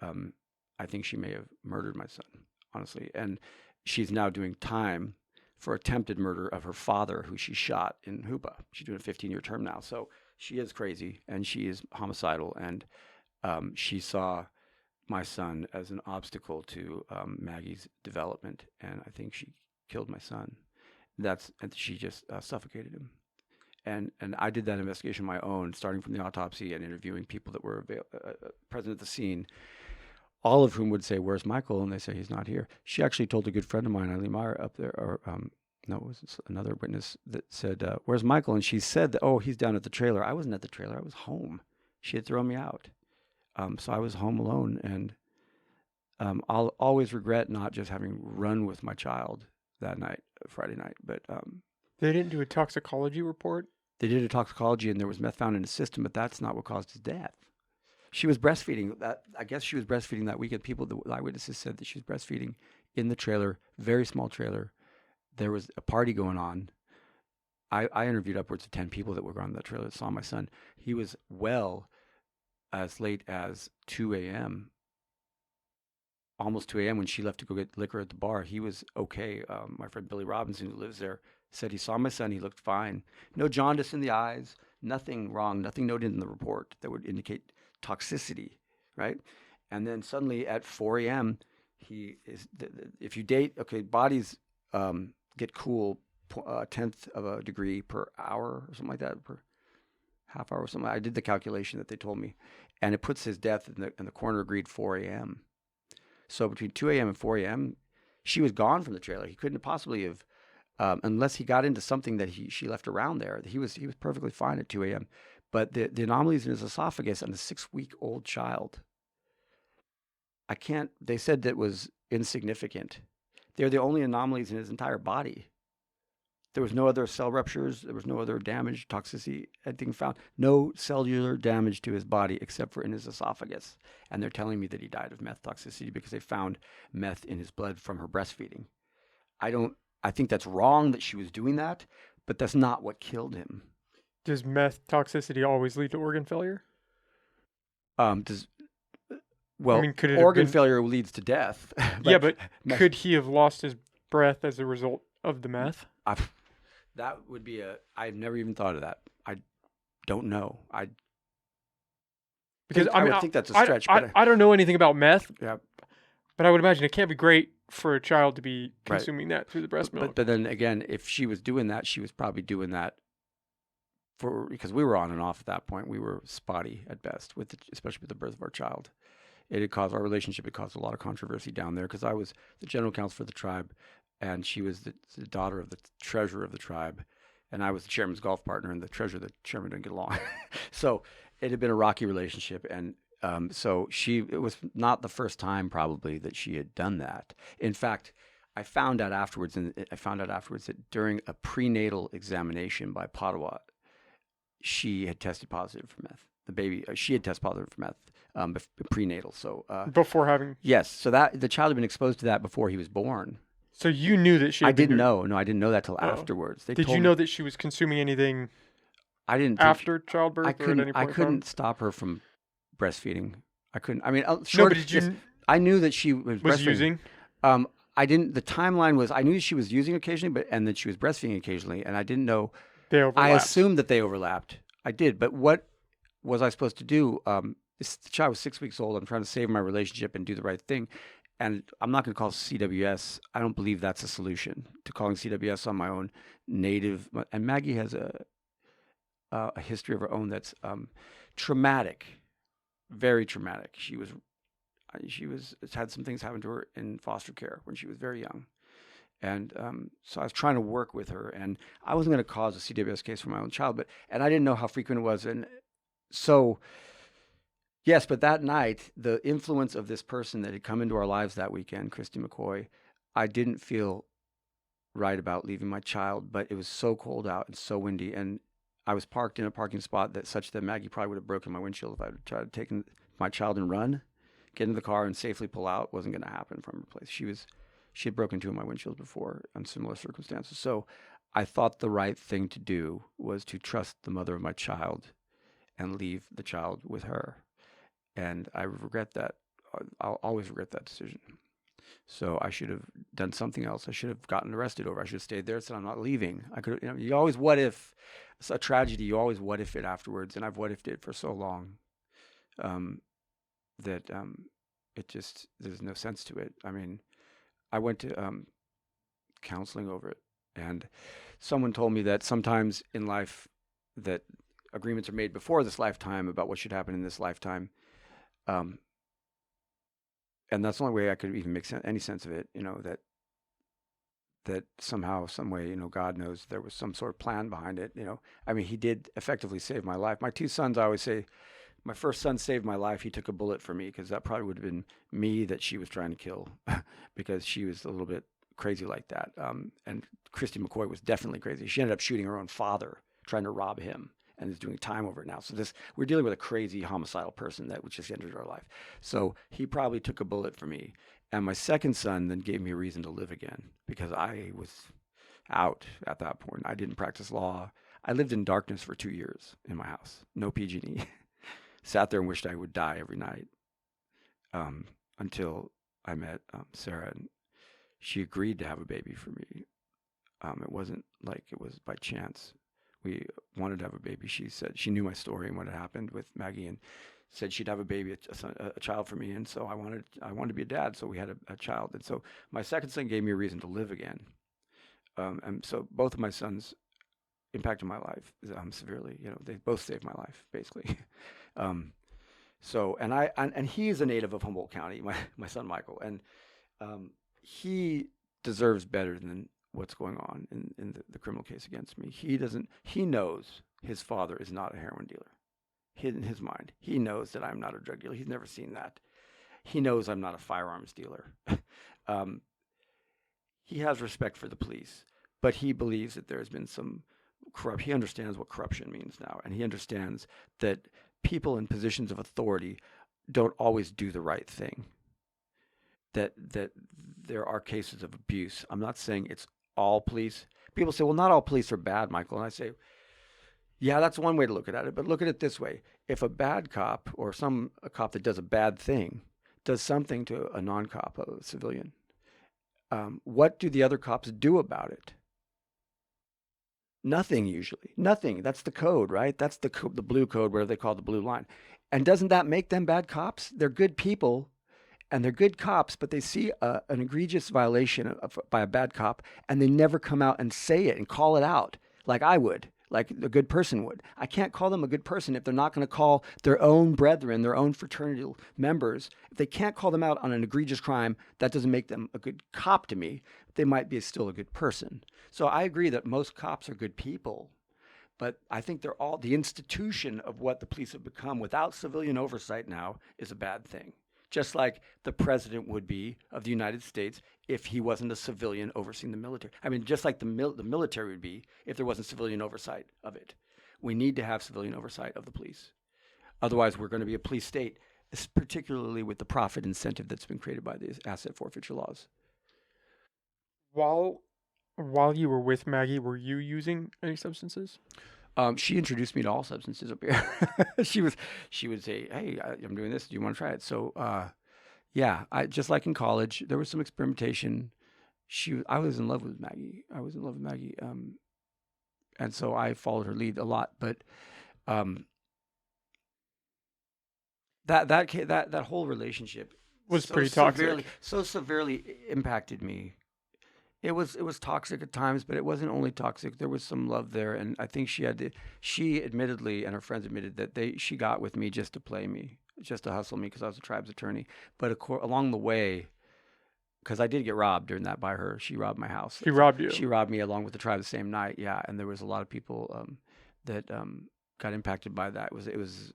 I think she may have murdered my son, honestly. And she's now doing time for attempted murder of her father, who she shot in Hoopa. She's doing a 15-year term now. So she is crazy, and she is homicidal, and she saw my son as an obstacle to Maggie's development, and I think she killed my son. And she just suffocated him. And I did that investigation on my own, starting from the autopsy and interviewing people that were present at the scene, all of whom would say, "Where's Michael?" And they say, "He's not here." She actually told a good friend of mine, Eileen Meyer, up there, or no, it was another witness that said, "Where's Michael?" And she said that, "Oh, he's down at the trailer." I wasn't at the trailer. I was home. She had thrown me out. So I was home alone. And I'll always regret not just having run with my child that night. Friday night. But They didn't do a toxicology report? they did a toxicology, and there was meth found in his system, but that's not what caused his death. She was breastfeeding. I guess she was breastfeeding that weekend. The eyewitnesses said that she was breastfeeding in the trailer, very small trailer. There was a party going on. I interviewed upwards of 10 people that were on that trailer that saw my son. He was well as late as 2 a.m., almost 2 a.m. when she left to go get liquor at the bar. He was okay. My friend Billy Robinson, who lives there, said he saw my son. He looked fine. No jaundice in the eyes, nothing wrong, nothing noted in the report that would indicate toxicity, right? And then suddenly at 4 a.m., if you date, okay, bodies get cool a tenth of a degree per hour or something like that, per half hour or something. I did the calculation that they told me, and it puts his death in the coroner agreed 4 a.m. So between 2 a.m. and 4 a.m., she was gone from the trailer. He couldn't possibly have, unless he got into something that she left around there. He was perfectly fine at 2 a.m. But the anomalies in his esophagus and a 6-week-old child, they said that was insignificant. They're the only anomalies in his entire body. There was no other cell ruptures. There was no other damage, toxicity, anything found. No cellular damage to his body except for in his esophagus. And they're telling me that he died of meth toxicity because they found meth in his blood from her breastfeeding. I think that's wrong that she was doing that, but that's not what killed him. Does meth toxicity always lead to organ failure? Organ failure leads to death. But could he have lost his breath as a result of the meth? That would be I've never even thought of that. I don't know. I would think that's a stretch. I don't know anything about meth. Yeah. But I would imagine it can't be great for a child to be consuming that through the breast milk. But then again, if she was doing that, she was probably doing that because we were on and off at that point. We were spotty at best, especially with the birth of our child. It had caused our relationship. It caused a lot of controversy down there because I was the general counsel for the tribe, and she was the daughter of the treasurer of the tribe, and I was the chairman's golf partner, and the treasurer and the chairman didn't get along. So it had been a rocky relationship, and so it was not the first time probably that she had done that. In fact, I found out afterwards that during a prenatal examination by Padua, she had tested positive for meth. The baby, she had tested positive for meth prenatal. So before having so that the child had been exposed to that before he was born. So you knew that she? I didn't know. No, I didn't know that till afterwards. Did you know that she was consuming anything? I didn't. After childbirth, I couldn't stop her from breastfeeding. I couldn't. I mean, sure. No, but I knew that she was using. I didn't. The timeline was I knew she was using occasionally, and that she was breastfeeding occasionally, and I didn't know. They overlapped. I assumed that they overlapped. I did, but what was I supposed to do? The child was 6 weeks old. I'm trying to save my relationship and do the right thing. And I'm not going to call CWS. I don't believe that's a solution to calling CWS on my own native. And Maggie has a history of her own that's traumatic, very traumatic. She had some things happen to her in foster care when she was very young. And so I was trying to work with her, and I wasn't going to cause a CWS case for my own child, and I didn't know how frequent it was. And so, yes, but that night, the influence of this person that had come into our lives that weekend, Christy McCoy, I didn't feel right about leaving my child, but it was so cold out and so windy, and I was parked in a parking spot such that Maggie probably would have broken my windshield if I had tried to take my child and run, get into the car and safely pull out. It wasn't going to happen from her place. She had broken two of my windshields before in similar circumstances. So I thought the right thing to do was to trust the mother of my child and leave the child with her. And I regret that. I'll always regret that decision. So I should have done something else. I should have gotten arrested over. I should have stayed there and said, I'm not leaving. I could, you always what if. It's a tragedy. You always what if it afterwards. And I've what ifed it for so long that it just, there's no sense to it. I mean, I went to counseling over it, and someone told me that sometimes in life that agreements are made before this lifetime about what should happen in this lifetime, and that's the only way I could even make any sense of it. That somehow, some way, God knows there was some sort of plan behind it. I mean, he did effectively save my life. My two sons, I always say, my first son saved my life. He took a bullet for me because that probably would have been me that she was trying to kill because she was a little bit crazy like that. And Christy McCoy was definitely crazy. She ended up shooting her own father, trying to rob him, and is doing time over it now. So we're dealing with a crazy homicidal person that just entered our life. So he probably took a bullet for me. And my second son then gave me a reason to live again because I was out at that point. I didn't practice law. I lived in darkness for 2 years in my house, no PG&E. Sat there and wished I would die every night until I met Sarah, and she agreed to have a baby for me. It wasn't like it was by chance. We wanted to have a baby. She said she knew my story and what had happened with Maggie, and said she'd have a baby, a child for me. And so I wanted to be a dad. So we had a child. And so my second son gave me a reason to live again. And so both of my sons impacted my life severely. They both saved my life, basically. And he's a native of Humboldt County, my son Michael, and he deserves better than what's going on in the criminal case against me. He knows his father is not a heroin dealer. In his mind, he knows that I'm not a drug dealer. He's never seen that. He knows I'm not a firearms dealer. He has respect for the police, but he believes that there's been some corruption. He understands what corruption means now, and he understands that people in positions of authority don't always do the right thing. That there are cases of abuse. I'm not saying it's all police. People say, well, not all police are bad, Michael. And I say, yeah, that's one way to look at it. But look at it this way. If a bad cop or a cop that does a bad thing does something to a non-cop, a civilian, what do the other cops do about it? Nothing usually. Nothing. That's the code, right? That's the blue code, whatever they call the blue line. And doesn't that make them bad cops? They're good people and they're good cops, but they see an egregious violation by a bad cop and they never come out and say it and call it out like I would, like a good person would. I can't call them a good person if they're not going to call their own brethren, their own fraternity members. If they can't call them out on an egregious crime, that doesn't make them a good cop to me. They might be still a good person. So I agree that most cops are good people, but I think they're all the institution of what the police have become without civilian oversight now is a bad thing. Just like the president would be of the United States if he wasn't a civilian overseeing the military. I mean, just like the military would be if there wasn't civilian oversight of it. We need to have civilian oversight of the police. Otherwise, we're going to be a police state, particularly with the profit incentive that's been created by the asset forfeiture laws. While you were with Maggie, were you using any substances? She introduced me to all substances up here. she would say, "Hey, I'm doing this. Do you want to try it?" So, yeah, just like in college, there was some experimentation. I was in love with Maggie. And so I followed her lead a lot. But that whole relationship was pretty toxic. So severely impacted me. It was toxic at times, but it wasn't only toxic. There was some love there, and I think she admittedly, and her friends admitted that she got with me just to play me, just to hustle me because I was a tribe's attorney. But along the way, because I did get robbed during that by her, she robbed my house. She robbed you. She robbed me along with the tribe the same night. Yeah, and there was a lot of people that got impacted by that. It was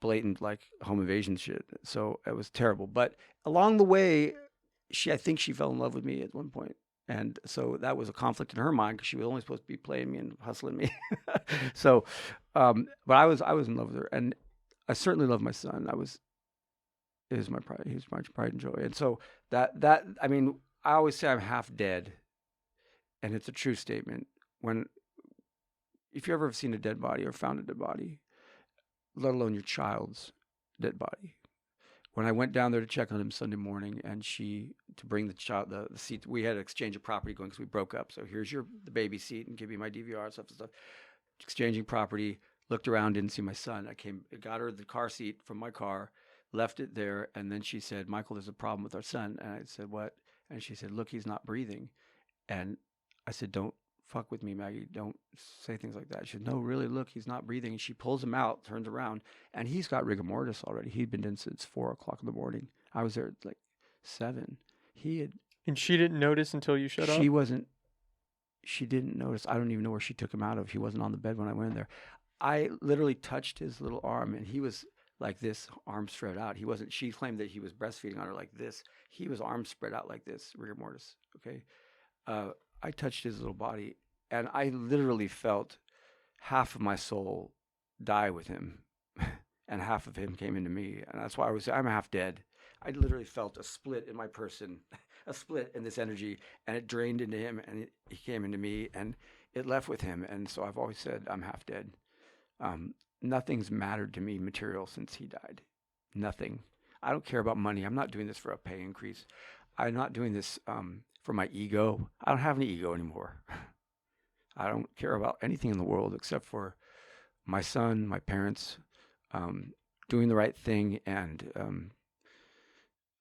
blatant like home invasion shit. So it was terrible. But along the way, I think she fell in love with me at one point. And so that was a conflict in her mind because she was only supposed to be playing me and hustling me. So, but I was in love with her, and I certainly love my son. It is my pride. He's my pride and joy. And so I mean, I always say I'm half dead, and it's a true statement. If you ever have seen a dead body or found a dead body, let alone your child's dead body. When I went down there to check on him Sunday morning, and to bring the child, the seat, we had an exchange of property going because we broke up. So here's the baby seat, and give me my DVR and stuff. Exchanging property, looked around, didn't see my son. I got her the car seat from my car, left it there, and then she said, "Michael, there's a problem with our son." And I said, "What?" And she said, "Look, he's not breathing." And I said, "Don't fuck with me, Maggie. Don't say things like that." She said, "No, really, look, he's not breathing." And she pulls him out, turns around, and he's got rigor mortis already. He'd been in since 4:00 in the morning. I was there at like 7. And she didn't notice until you showed up? She didn't notice. I don't even know where she took him out of. He wasn't on the bed when I went in there. I literally touched his little arm, and he was like this, arms spread out. He wasn't. She claimed that he was breastfeeding on her like this. He was arms spread out like this, rigor mortis. Okay, I touched his little body, and I literally felt half of my soul die with him, and half of him came into me, and that's why I'm half dead. I literally felt a split in my person, a split in this energy, and it drained into him, and he came into me, and it left with him. And so I've always said I'm half dead. Nothing's mattered to me material since he died. Nothing. I don't care about money. I'm not doing this for a pay increase. I'm not doing this for my ego. I don't have any ego anymore. I don't care about anything in the world except for my son, my parents, doing the right thing. And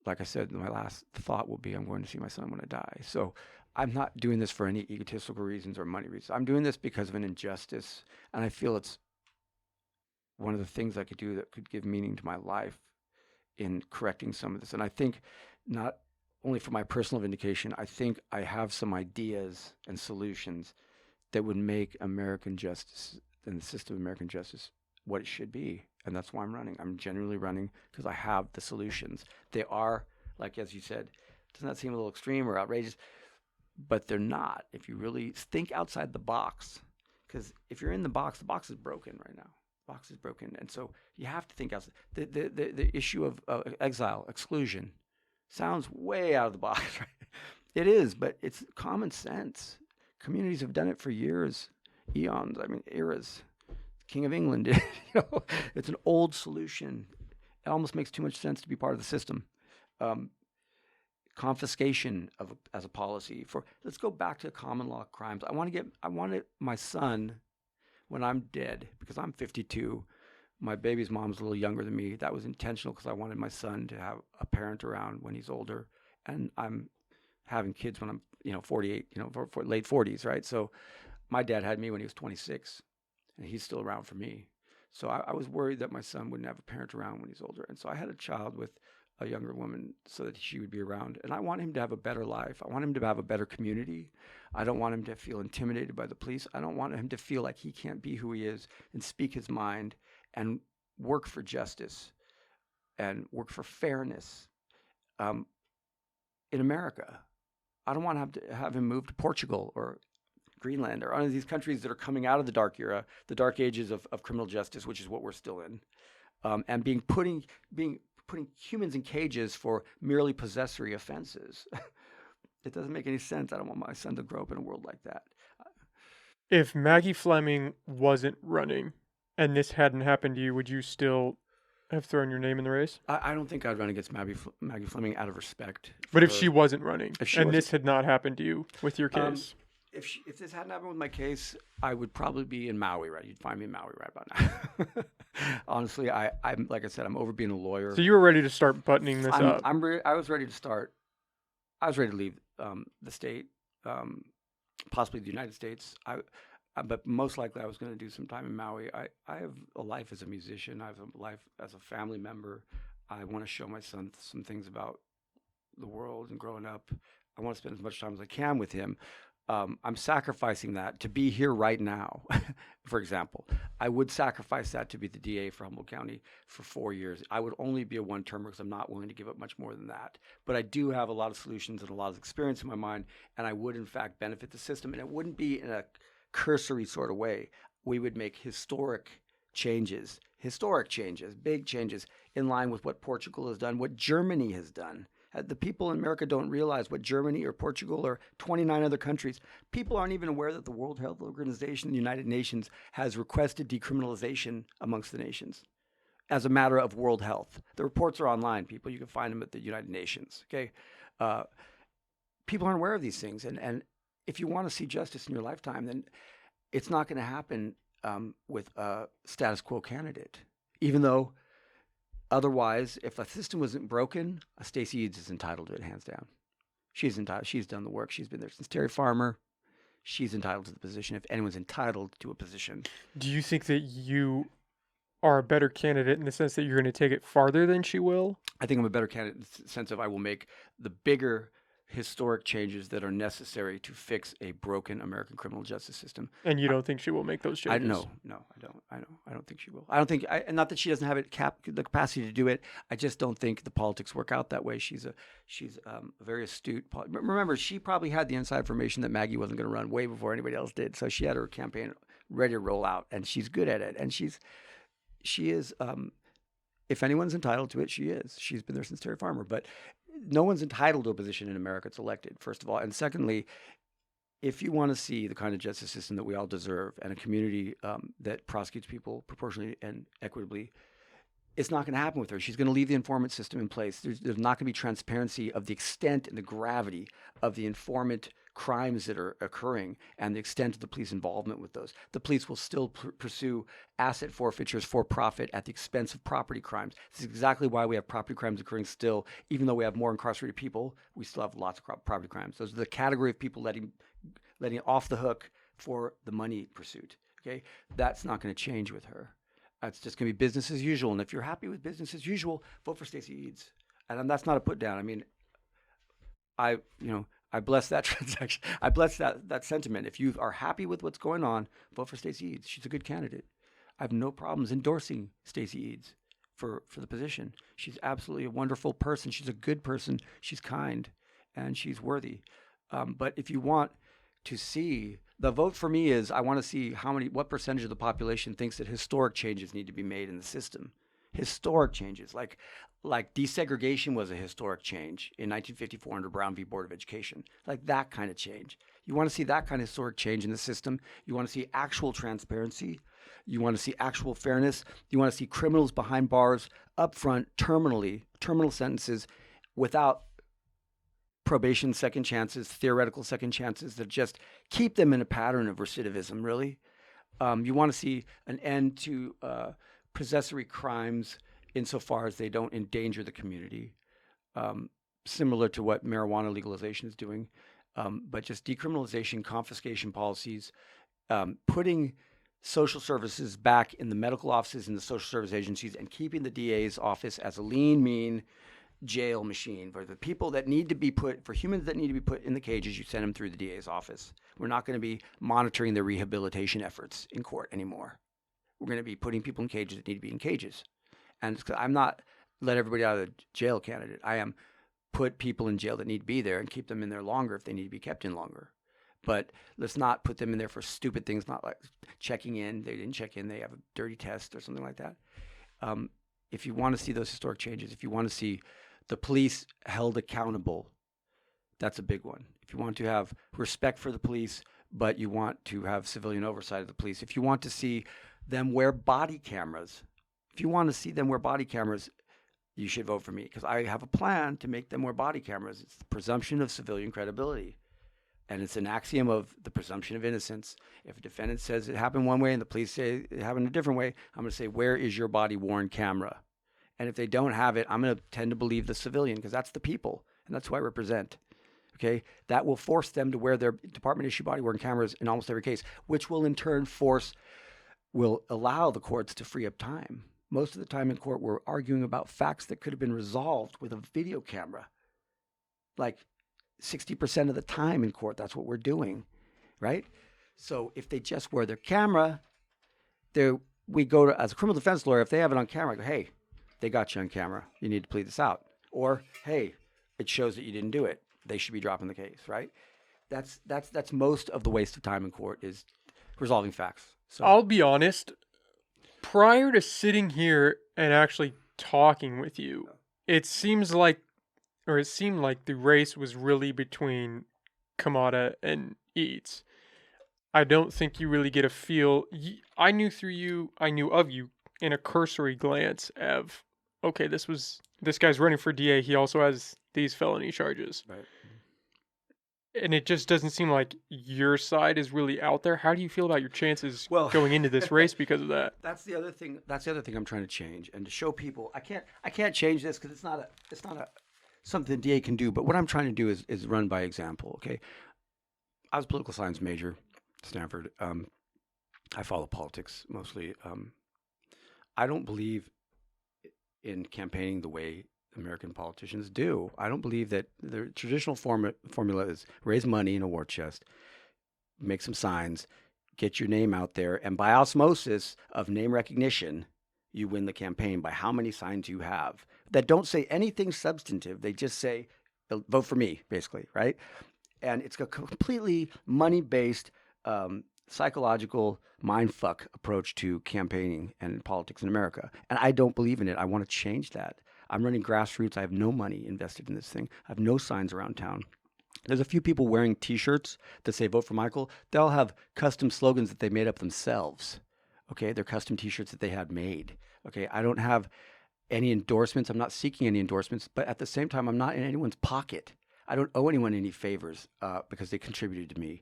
like I said, my last thought will be I'm going to see my son when I die. So I'm not doing this for any egotistical reasons or money reasons. I'm doing this because of an injustice, and I feel it's one of the things I could do that could give meaning to my life in correcting some of this. And I think not only for my personal vindication, I think I have some ideas and solutions that would make American justice and the system of American justice what it should be. And that's why I'm running. I'm genuinely running because I have the solutions. They are, like as you said, doesn't that seem a little extreme or outrageous? But they're not. If you really think outside the box, because if you're in the box is broken right now. Box is broken, and so you have to think outside. The issue of exile, exclusion, sounds way out of the box. Right? It is, but it's common sense. Communities have done it for years, eons. I mean, eras. King of England did. It's an old solution. It almost makes too much sense to be part of the system. Confiscation as a policy for. Let's go back to common law crimes. I wanted my son. When I'm dead, because I'm 52, my baby's mom's a little younger than me. That was intentional because I wanted my son to have a parent around when he's older. And I'm having kids when I'm, 48, for late 40s, right? So my dad had me when he was 26, and he's still around for me. So I was worried that my son wouldn't have a parent around when he's older. And so I had a child with a younger woman so that she would be around. And I want him to have a better life. I want him to have a better community. I don't want him to feel intimidated by the police. I don't want him to feel like he can't be who he is and speak his mind and work for justice and work for fairness in America. I don't want to have him move to Portugal or Greenland or one of these countries that are coming out of the dark era, the dark ages of criminal justice, which is what we're still in, and putting humans in cages for merely possessory offenses. It doesn't make any sense. I don't want my son to grow up in a world like that. If Maggie Fleming wasn't running and this hadn't happened to you, would you still have thrown your name in the race? I don't think I'd run against Maggie Fleming out of respect. But if she wasn't running this had not happened to you with your case? If this hadn't happened with my case, I would probably be in Maui, right? You'd find me in Maui right about now. Honestly, I'm like I said, I'm over being a lawyer. So you were ready to start buttoning this up. I was ready to start. I was ready to leave the state, possibly the United States. But most likely I was going to do some time in Maui. I have a life as a musician. I have a life as a family member. I want to show my son some things about the world and growing up. I want to spend as much time as I can with him. I'm sacrificing that to be here right now. For example, I would sacrifice that to be the DA for Humboldt County for 4 years. I would only be a one-termer because I'm not willing to give up much more than that. But I do have a lot of solutions and a lot of experience in my mind, and I would, in fact, benefit the system. And it wouldn't be in a cursory sort of way. We would make historic changes, big changes, in line with what Portugal has done, what Germany has done. The people in America don't realize what Germany or Portugal or 29 other countries, people aren't even aware that the World Health Organization, the United Nations, has requested decriminalization amongst the nations as a matter of world health. The reports are online, people. You can find them at the United Nations. Okay, people aren't aware of these things. And if you want to see justice in your lifetime, then it's not going to happen with a status quo candidate, even though otherwise, if a system wasn't broken, Stacey Eads is entitled to it, hands down. She's entitled. She's done the work. She's been there since Terry Farmer. She's entitled to the position if anyone's entitled to a position. Do you think that you are a better candidate in the sense that you're going to take it farther than she will? I think I'm a better candidate in the sense of I will make the bigger historic changes that are necessary to fix a broken American criminal justice system. And you don't think she will make those changes? No, I don't think she will. I don't think, and not that she doesn't have the capacity to do it. I just don't think the politics work out that way. She's a very astute. Remember, she probably had the inside information that Maggie wasn't going to run way before anybody else did. So she had her campaign ready to roll out, and she's good at it. And she is. If anyone's entitled to it, she is. She's been there since Terry Farmer, but no one's entitled to a position in America that's elected, first of all. And secondly, if you want to see the kind of justice system that we all deserve and a community that prosecutes people proportionally and equitably, it's not going to happen with her. She's going to leave the informant system in place. There's not going to be transparency of the extent and the gravity of the informant crimes that are occurring and the extent of the police involvement with those. The police will still pursue asset forfeitures for profit at the expense of property crimes. This is exactly why we have property crimes occurring still. Even though we have more incarcerated people, we still have lots of property crimes. Those are the category of people letting off the hook for the money pursuit. Okay, that's not going to change with her. It's just going to be business as usual. And if you're happy with business as usual, vote for Stacey Eads. And that's not a put down. I mean, I bless that transaction. I bless that sentiment. If you are happy with what's going on, vote for Stacey Eads. She's a good candidate. I have no problems endorsing Stacey Eads for the position. She's absolutely a wonderful person. She's a good person. She's kind, and she's worthy. But if you want to see, the vote for me is I want to see what percentage of the population thinks that historic changes need to be made in the system. Historic changes, like desegregation was a historic change in 1954 under Brown v. Board of Education, like that kind of change. You want to see that kind of historic change in the system. You want to see actual transparency. You want to see actual fairness. You want to see criminals behind bars up front, terminal sentences without probation second chances, theoretical second chances that just keep them in a pattern of recidivism, really. You want to see an end to possessory crimes insofar as they don't endanger the community, similar to what marijuana legalization is doing, but just decriminalization, confiscation policies, putting social services back in the medical offices and the social service agencies, and keeping the DA's office as a lean, mean jail machine for the people that need to be for humans that need to be put in the cages. You send them through the DA's office. We're not going to be monitoring their rehabilitation efforts in court anymore. We're going to be putting people in cages that need to be in cages. And I'm not let everybody out of the jail candidate. I am put people in jail that need to be there and keep them in there longer if they need to be kept in longer. But let's not put them in there for stupid things, not like checking in. They didn't check in. They have a dirty test or something like that. If you want to see those historic changes, if you want to see the police held accountable, that's a big one. If you want to have respect for the police, but you want to have civilian oversight of the police, if you want to see them wear body cameras, you should vote for me, because I have a plan to make them wear body cameras. It's the presumption of civilian credibility. And it's an axiom of the presumption of innocence. If a defendant says it happened one way and the police say it happened a different way, I'm going to say, where is your body-worn camera? And if they don't have it, I'm going to tend to believe the civilian, because that's the people, and that's who I represent. Okay? That will force them to wear their department-issued body-worn cameras in almost every case, which will in turn will allow the courts to free up time. Most of the time in court, we're arguing about facts that could have been resolved with a video camera. Like 60% of the time in court, that's what we're doing, right? So if they just wear their camera, we go to, as a criminal defense lawyer, if they have it on camera, I go, hey, they got you on camera. You need to plead this out. Or, hey, it shows that you didn't do it. They should be dropping the case, right? That's most of the waste of time in court, is resolving facts. So I'll be honest, prior to sitting here and actually talking with you, it seemed like the race was really between Kamada and Eads. I don't think you really get a feel. I knew of you in a cursory glance of, okay, this guy's running for DA. He also has these felony charges. Right. And it just doesn't seem like your side is really out there. How do you feel about your chances going into this race because of that? That's the other thing. That's the other thing I'm trying to change, and to show people I can't change this, because it's not a something the DA can do. But what I'm trying to do is run by example. Okay, I was a political science major at Stanford. I follow politics mostly. I don't believe in campaigning the way American politicians do. I don't believe that the traditional formula is raise money in a war chest, make some signs, get your name out there, and by osmosis of name recognition, you win the campaign by how many signs you have that don't say anything substantive. They just say, vote for me, basically, right? And it's a completely money-based, psychological mindfuck approach to campaigning and politics in America. And I don't believe in it. I want to change that. I'm running grassroots. I have no money invested in this thing. I have no signs around town. There's a few people wearing T-shirts that say "Vote for Michael." They'll have custom slogans that they made up themselves. Okay, they're custom T-shirts that they had made. Okay, I don't have any endorsements. I'm not seeking any endorsements, but at the same time, I'm not in anyone's pocket. I don't owe anyone any favors because they contributed to me.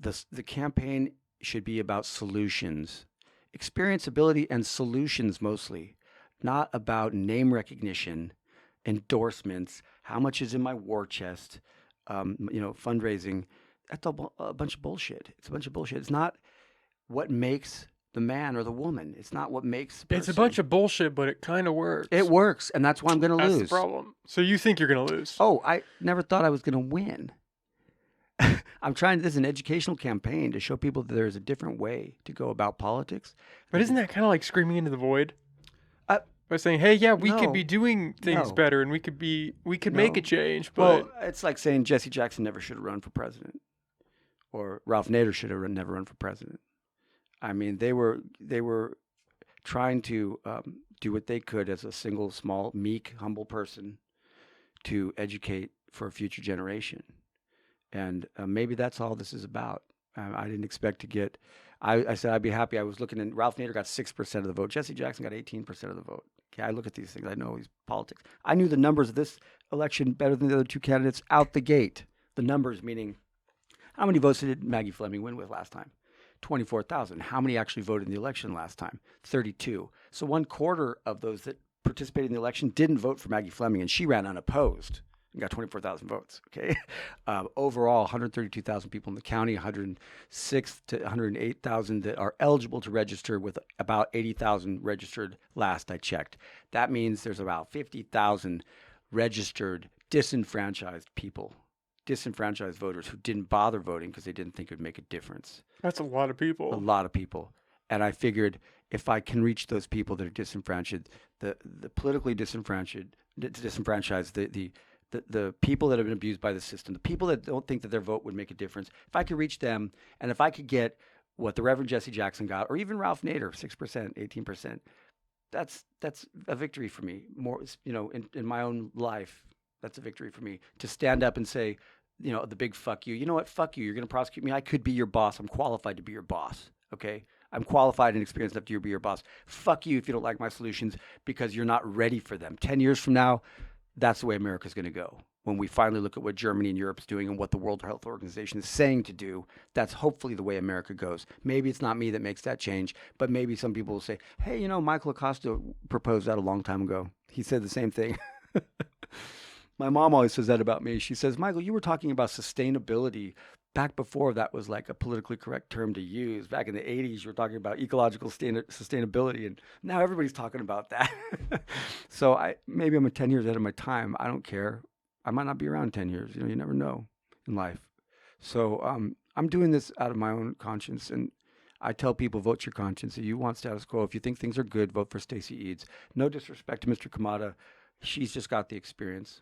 The campaign should be about solutions, experienceability, and solutions mostly, not about name recognition, endorsements, how much is in my war chest, fundraising. That's a bunch of bullshit. It's a bunch of bullshit. It's not what makes the man or the woman. It's not what makes the person. It's a bunch of bullshit, but it kind of works. It works, and that's why I'm going to lose. That's the problem. So you think you're going to lose? Oh, I never thought I was going to win. This is an educational campaign to show people that there's a different way to go about politics. But isn't that kind of like screaming into the void? By saying, hey, yeah, we could be doing things better and we could make a change. But well, it's like saying Jesse Jackson never should have run for president, or Ralph Nader should have never run for president. I mean, they were trying to do what they could as a single, small, meek, humble person to educate for a future generation. And maybe that's all this is about. I didn't expect to get. I said I'd be happy. I was looking, and Ralph Nader got 6% of the vote. Jesse Jackson got 18% of the vote. Okay, I look at these things. I know these politics. I knew the numbers of this election better than the other two candidates out the gate. The numbers meaning, how many votes did Maggie Fleming win with last time? 24,000. How many actually voted in the election last time? 32. So 1/4 of those that participated in the election didn't vote for Maggie Fleming, and she ran unopposed and got 24,000 votes. Okay, overall, 132,000 people in the county, 106 to 108,000 that are eligible to register, with about 80,000 registered last I checked. That means there's about 50,000 registered disenfranchised people, disenfranchised voters who didn't bother voting because they didn't think it would make a difference. That's a lot of people. A lot of people. And I figured if I can reach those people that are disenfranchised, the politically disenfranchised, the people that have been abused by the system, the people that don't think that their vote would make a difference, if I could reach them, and if I could get what the Reverend Jesse Jackson got, or even Ralph Nader, 6%, 18%, that's a victory for me. More, in my own life, that's a victory for me to stand up and say, the big fuck you. You know what? Fuck you. You're going to prosecute me. I could be your boss. I'm qualified to be your boss. Okay? I'm qualified and experienced enough to be your boss. Fuck you if you don't like my solutions because you're not ready for them. 10 years from now, that's the way America's going to go. When we finally look at what Germany and Europe's doing and what the World Health Organization is saying to do, that's hopefully the way America goes. Maybe it's not me that makes that change, but maybe some people will say, hey, Michael Acosta proposed that a long time ago. He said the same thing. My mom always says that about me. She says, Michael, you were talking about sustainability back before that was like a politically correct term to use. Back in the 80s, you were talking about ecological sustainability, and now everybody's talking about that. So maybe I'm 10 years ahead of my time. I don't care. I might not be around 10 years. You never know in life. So I'm doing this out of my own conscience, and I tell people, vote your conscience. If you want status quo, if you think things are good, vote for Stacey Eads. No disrespect to Mr. Kamada. She's just got the experience.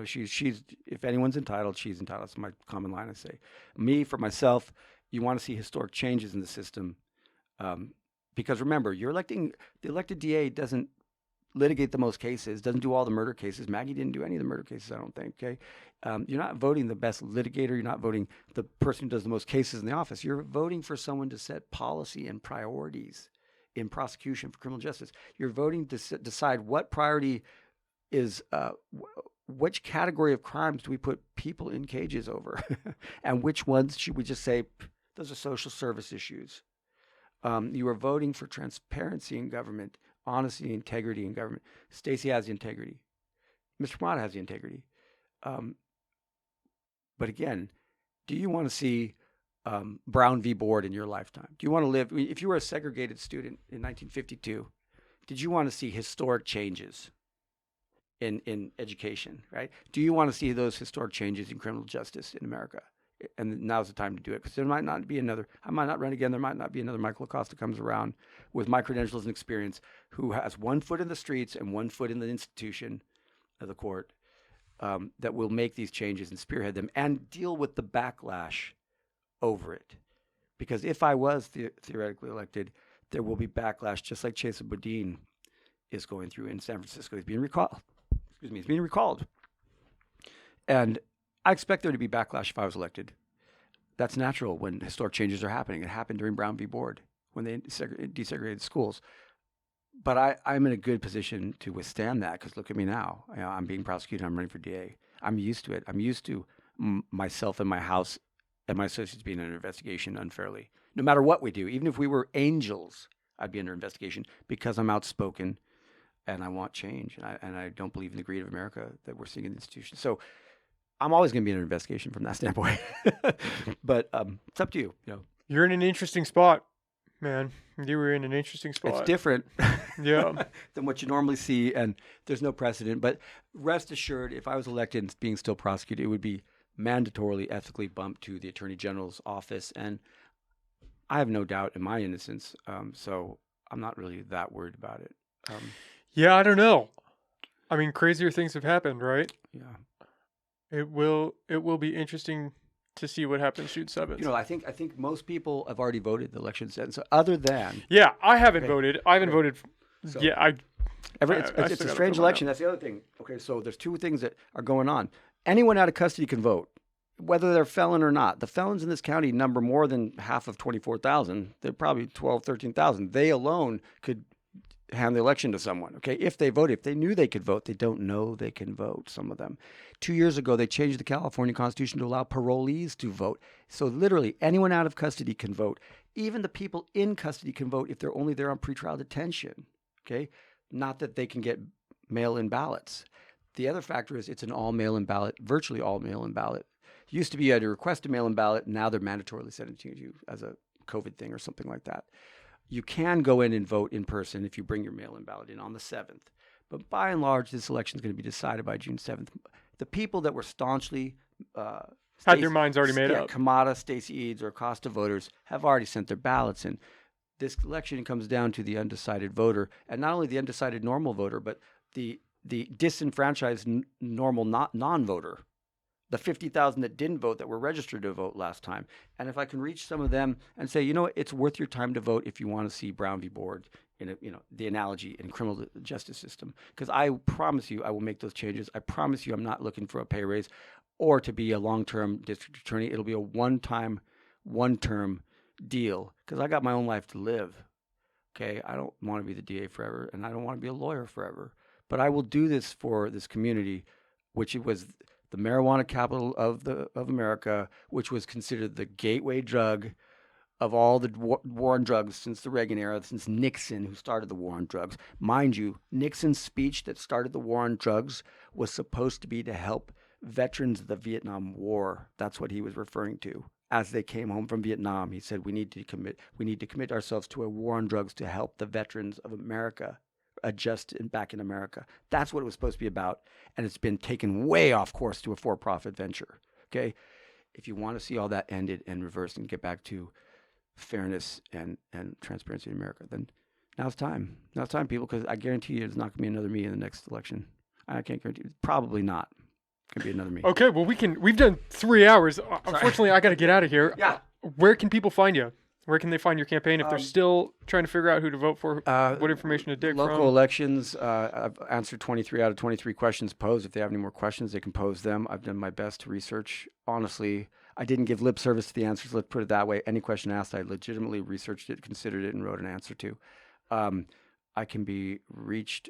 She's if anyone's entitled, she's entitled. That's my common line I say. Me, for myself, you want to see historic changes in the system. Because remember, the elected DA doesn't litigate the most cases, doesn't do all the murder cases. Maggie didn't do any of the murder cases, I don't think, okay? You're not voting the best litigator. You're not voting the person who does the most cases in the office. You're voting for someone to set policy and priorities in prosecution for criminal justice. You're voting to decide what priority is which category of crimes do we put people in cages over? And which ones should we just say, those are social service issues? You are voting for transparency in government, honesty, integrity in government. Stacey has the integrity. Mr. Kamada has the integrity. But again, do you want to see Brown v. Board in your lifetime? Do you want to live, if you were a segregated student in 1952, did you want to see historic changes? in education, right? Do you want to see those historic changes in criminal justice in America? And now's the time to do it, because there might not be another. I might not run again. There might not be another Michael Acosta comes around with my credentials and experience, who has one foot in the streets and one foot in the institution of the court, that will make these changes and spearhead them and deal with the backlash over it. Because if I was theoretically elected, there will be backlash, just like Chesa Boudin is going through in San Francisco. He's being recalled. He's being recalled. And I expect there to be backlash if I was elected. That's natural when historic changes are happening. It happened during Brown v. Board when they desegregated schools. But I'm in a good position to withstand that, because look at me now. I'm being prosecuted. I'm running for DA. I'm used to it. I'm used to myself and my house and my associates being under investigation unfairly. No matter what we do, even if we were angels, I'd be under investigation, because I'm outspoken and I want change. And I don't believe in the greed of America that we're seeing in the institutions. So I'm always going to be under investigation from that standpoint. But it's up to you. You're in an interesting spot, man. You were in an interesting spot. It's different yeah. than what you normally see, and there's no precedent. But rest assured, if I was elected and being still prosecuted, it would be mandatorily ethically bumped to the Attorney General's office. And I have no doubt in my innocence, so I'm not really that worried about it. Yeah, I don't know. I mean, crazier things have happened, right? Yeah. It will be interesting to see what happens June 7th. I think most people have already voted the election sentence. So other than I haven't voted. I haven't voted. So, it's a strange election. That's the other thing. Okay, so there's two things that are going on. Anyone out of custody can vote, whether they're a felon or not. The felons in this county number more than half of 24,000. They're probably 12, 13,000. They alone could hand the election to someone, okay, if they voted. If they knew they could vote, they don't know they can vote, some of them. 2 years ago, they changed the California Constitution to allow parolees to vote. So literally, anyone out of custody can vote. Even the people in custody can vote if they're only there on pretrial detention, okay? Not that they can get mail-in ballots. The other factor is it's an all mail-in ballot, virtually all mail-in ballot. It used to be you had to request a mail-in ballot. Now they're mandatorily sending it to you as a COVID thing or something like that. You can go in and vote in person if you bring your mail-in ballot in on the 7th. But by and large, this election is going to be decided by June 7th. The people that were staunchly had their minds already made up. Kamada, Stacey Eads, or Acosta voters have already sent their ballots in. This election comes down to the undecided voter, and not only the undecided normal voter, but the disenfranchised normal non-voter. The 50,000 that didn't vote, that were registered to vote last time. And if I can reach some of them and say, it's worth your time to vote if you want to see Brown v. Board in the analogy in criminal justice system. Because I promise you, I will make those changes. I promise you, I'm not looking for a pay raise or to be a long-term district attorney. It'll be a one-term deal, because I got my own life to live. Okay, I don't want to be the DA forever, and I don't want to be a lawyer forever. But I will do this for this community, which it was the marijuana capital of America, which was considered the gateway drug of all the war on drugs since the Reagan era, since Nixon, who started the war on drugs. Mind you, Nixon's speech that started the war on drugs was supposed to be to help veterans of the Vietnam War. That's what he was referring to. As they came home from Vietnam, he said, we need to commit ourselves to a war on drugs to help the veterans of America adjust back in America. That's what it was supposed to be about, and it's been taken way off course to a for-profit venture. Okay, if you want to see all that ended and reversed and get back to fairness and transparency in America, then now's time. Now's time, people, because I guarantee you, there's not going to be another me in the next election. I can't guarantee you. Probably not. It's going to be another me. Okay, well, we've done 3 hours. Unfortunately, I got to get out of here. Yeah. Where can people find you? Where can they find your campaign if they're still trying to figure out who to vote for, what information to dig from? Local elections, I've answered 23 out of 23 questions posed. If they have any more questions, they can pose them. I've done my best to research. Honestly, I didn't give lip service to the answers. Let's put it that way. Any question asked, I legitimately researched it, considered it, and wrote an answer to. I can be reached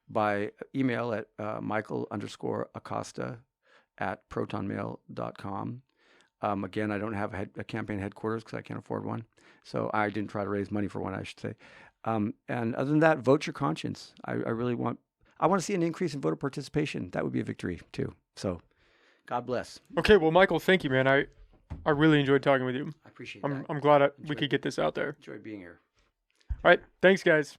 by email at Michael_Acosta@protonmail.com. Again, I don't have a campaign headquarters because I can't afford one. So I didn't try to raise money for one, I should say. And other than that, vote your conscience. I really want to see an increase in voter participation. That would be a victory too. So God bless. Okay. Well, Michael, thank you, man. I really enjoyed talking with you. I appreciate that. I'm glad we could get this out there. Enjoy being here. All right. Thanks, guys.